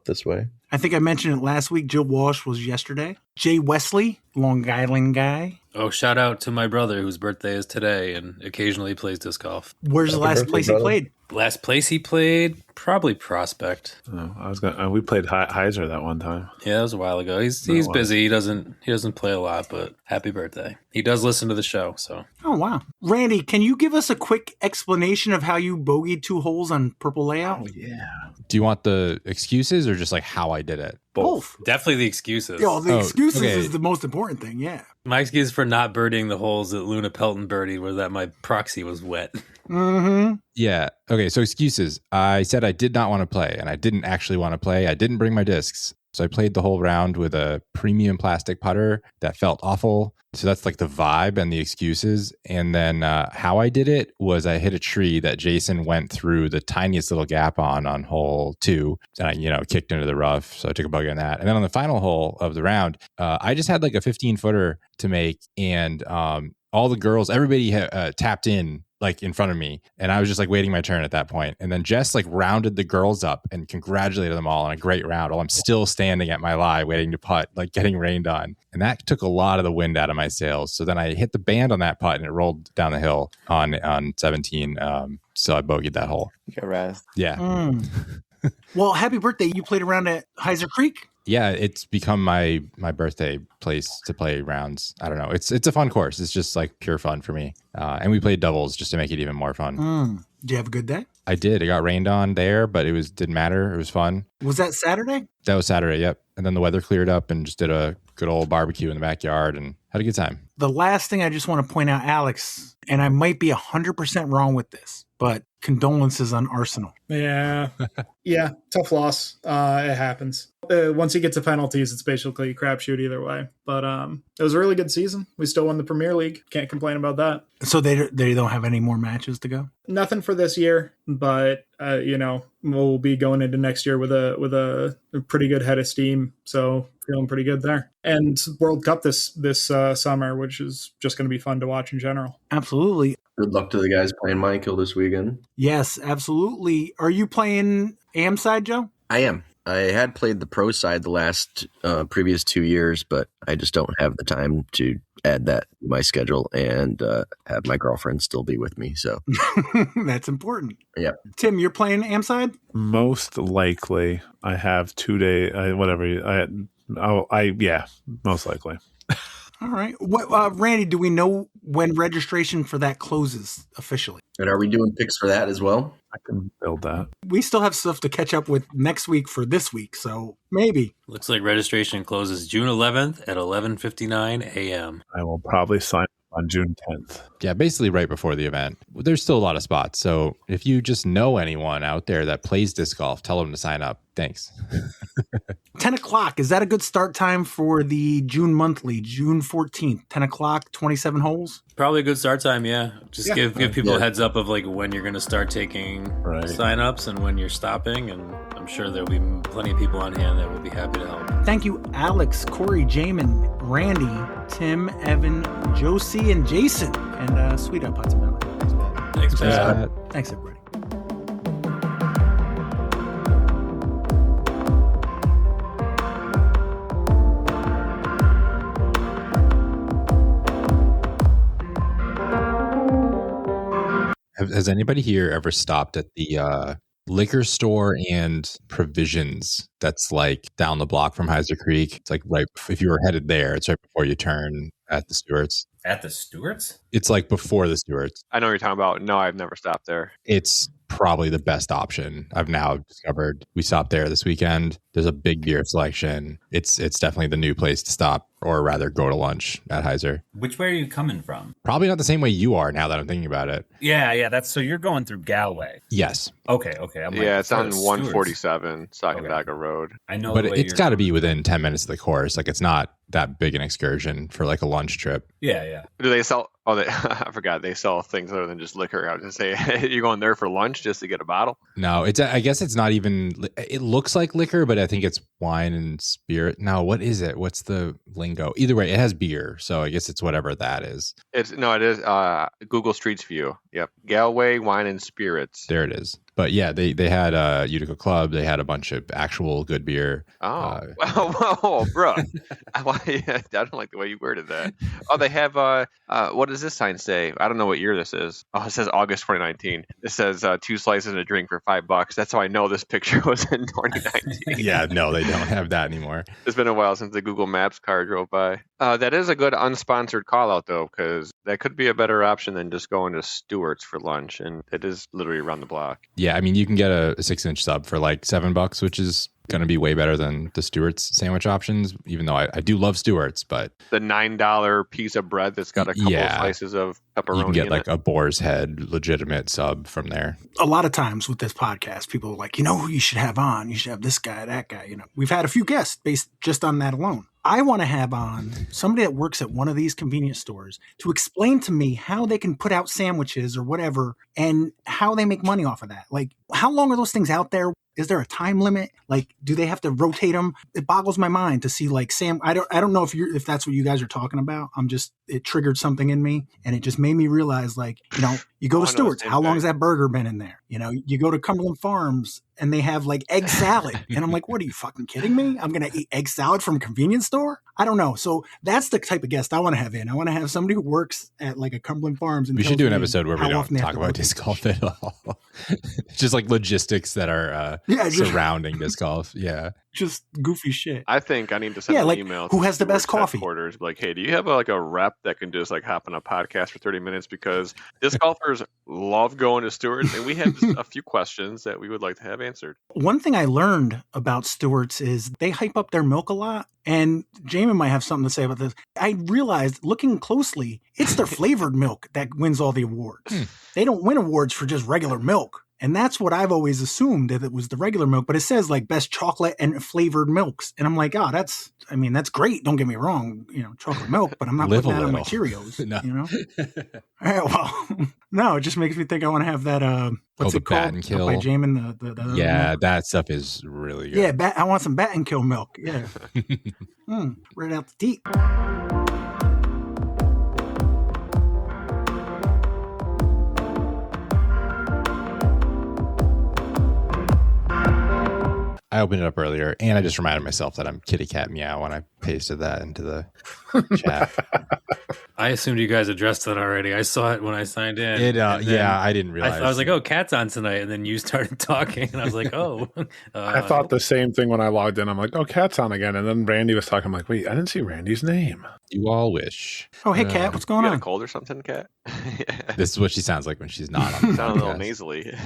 this way. I think I mentioned it last week. Jill Walsh was yesterday. Jay Wesley, Long Island guy. Oh, shout out to my brother whose birthday is today and occasionally plays disc golf. Where's the Happy last birthday, place brother. he played? Last place he played, probably Prospect. Oh, I was gonna. We played Heiser that one time. Yeah, that was a while ago. He's was. busy. He doesn't play a lot, but happy birthday. He does listen to the show, so Oh, wow. Randy, can you give us a quick explanation of how you bogeyed 2 holes on purple layout? Yeah. do you want the excuses or just like how I did it? Both. Definitely the excuses. Yo, the excuses okay. is the most important thing. Yeah. My excuse for not birding the holes that Luna Pelton birdied was that my proxy was wet. Mm-hmm. Yeah. Okay. So excuses. I said I did not want to play, and I didn't actually want to play. I didn't bring my discs. So I played the whole round with a premium plastic putter that felt awful. So that's like the vibe and the excuses. And then how I did it was I hit a tree that Jason went through the tiniest little gap on hole 2. And I, kicked into the rough. So I took a bogey on that. And then on the final hole of the round, I just had like a 15-footer to make. And all the girls, everybody tapped in like in front of me, and I was just like waiting my turn at that point. And then Jess like rounded the girls up and congratulated them all on a great round while I'm still standing at my lie waiting to putt, like getting rained on. And that took a lot of the wind out of my sails. So then I hit the band on that putt and it rolled down the hill on 17. So I bogeyed that hole. You got razzed. Yeah. Well, happy birthday. You played around at Heiser Creek? Yeah, it's become my birthday place to play rounds. I don't know. It's a fun course. It's just like pure fun for me. And we played doubles just to make it even more fun. Did you have a good day? I did. It got rained on there, but didn't matter. It was fun. Was that Saturday? That was Saturday, yep. And then the weather cleared up and just did a good old barbecue in the backyard and had a good time. The last thing I just want to point out, Alex, and I might be 100% wrong with this, but condolences on Arsenal. Yeah. Yeah. Tough loss. It happens. Once he gets to penalties, it's basically a crapshoot either way. But it was a really good season. We still won the Premier League. Can't complain about that. So they don't have any more matches to go? Nothing for this year, but we'll be going into next year with a pretty good head of steam. So feeling pretty good there. And World Cup this summer, which is just going to be fun to watch in general. Absolutely. Good luck to the guys playing Minekill this weekend. Yes, absolutely. Are you playing AM side, Joe? I am. I had played the pro side the last previous 2 years, but I just don't have the time to add that to my schedule and have my girlfriend still be with me. So that's important. Yeah. Tim, you're playing AM side? Most likely, I have 2 day. Most likely. All right. Randy, do we know when registration for that closes officially? And are we doing picks for that as well? I can build that. We still have stuff to catch up with next week for this week, so maybe. Looks like registration closes June 11th at 11:59 a.m. I will probably sign up on June 10th. Yeah, basically right before the event. There's still a lot of spots. So if you just know anyone out there that plays disc golf, tell them to sign up. Thanks. 10 o'clock. Is that a good start time for the June monthly, June 14th? 10 o'clock, 27 holes? Probably a good start time, yeah. Just give people a heads up of like when you're going to start taking signups and when you're stopping. And I'm sure there'll be plenty of people on hand that will be happy to help. Thank you, Alex, Corey, Jaimen, Randy, Tim, Evan, Josie, and Jason. And Sweet Up Hudson Valley. Thanks, Pat. Thanks, everybody. Has anybody here ever stopped at the liquor store and provisions that's like down the block from Heiser Creek? It's like right if you were headed there, it's right before you turn at the Stewarts. At the Stewarts? It's like before the Stewarts. I know what you're talking about. No, I've never stopped there. It's probably the best option I've now discovered. We stopped there this weekend. There's a big beer selection. It's definitely the new place to stop, or rather go to lunch at Heiser. Which way are you coming from? Probably not the same way you are now that I'm thinking about it. Yeah. That's so you're going through Galway. Yes. Okay. I'm Yeah, it's on Stewart's. 147 Sacandaga Road. I know, But the way it's you're got to coming. be within 10 minutes of the course. Like it's not that big an excursion for like a lunch trip. Yeah. Do they sell? Oh, I forgot. They sell things other than just liquor. I was going to say, you're going there for lunch just to get a bottle? No, I guess it's not even, it looks like liquor, but I think it's wine and spirit. Now, what is it? What's the lingo? Either way, it has beer. So I guess it's whatever that is. It is Google Streets View. Yep. Galway Wine and Spirits. There it is. But yeah, they had Utica Club. They had a bunch of actual good beer. Whoa, bro. I don't like the way you worded that. Oh, they have, what does this sign say? I don't know what year this is. Oh, it says August 2019. It says 2 slices and a drink for $5. That's how I know this picture was in 2019. Yeah, no, they don't have that anymore. It's been a while since the Google Maps car drove by. That is a good unsponsored call out, though, because that could be a better option than just going to Stewart's for lunch. And it is literally around the block. Yeah, Yeah, I mean, you can get a 6-inch sub for like $7, which is going to be way better than the Stewart's sandwich options, even though I do love Stewart's, but The $9 piece of bread that's got a couple of slices of pepperoni you can get in like it. a boar's head legitimate sub from there. A lot of times with this podcast, people are like, who you should have on? You should have this guy, that guy. We've had a few guests based just on that alone. I want to have on somebody that works at one of these convenience stores to explain to me how they can put out sandwiches or whatever and how they make money off of that. Like, how long are those things out there? Is there a time limit? Like, do they have to rotate them? It boggles my mind to see like I don't know if that's what you guys are talking about. It triggered something in me, and it just made me realize, like, you go to Stewart's, how long has that burger been in there? You go to Cumberland Farms and they have like egg salad, and I'm like, what are you fucking kidding me? I'm gonna eat egg salad from a convenience store? I don't know. So that's the type of guest I want to have in. I want to have somebody who works at like a Cumberland Farms. And we should do an episode where we how don't often they have talk to about rotate. disc golf at all. Just like logistics that are surrounding disc golf. Yeah. Just goofy shit. I think I need to send an email. Who to has the best Stewart's coffee? Headquarters. Like, hey, do you have a rep that can just like hop on a podcast for 30 minutes? Because disc golfers love going to Stewart's, and we have just a few questions that we would like to have answered. One thing I learned about Stewart's is they hype up their milk a lot. And Jaimen might have something to say about this. I realized, looking closely, it's their flavored milk that wins all the awards. They don't win awards for just regular milk. And that's what I've always assumed, that it was the regular milk. But it says like best chocolate and flavored milks. And I'm like, that's great. Don't get me wrong, chocolate milk, but I'm not putting that on my Cheerios, No. All right, well, no, it just makes me think I want to have that, what's the it called? Minekill. By Jaimen, the Yeah, milk. that stuff is really good. Yeah, I want some bat and kill milk. Yeah. Right out the teat. I opened it up earlier, and I just reminded myself that I'm kitty cat meow when I pasted that into the chat. I assumed you guys addressed that already. I saw it when I signed in. I didn't realize. I was like, oh, Cat's on tonight. And then you started talking, and I was like, oh. I thought the same thing when I logged in. I'm like, oh, Cat's on again. And then Randy was talking. I'm like, wait, I didn't see Randy's name. You all wish. Oh, hey, Cat, what's going You got on? a cold or something, Cat? This is what she sounds like when she's not on the Sound a little podcast. nasally.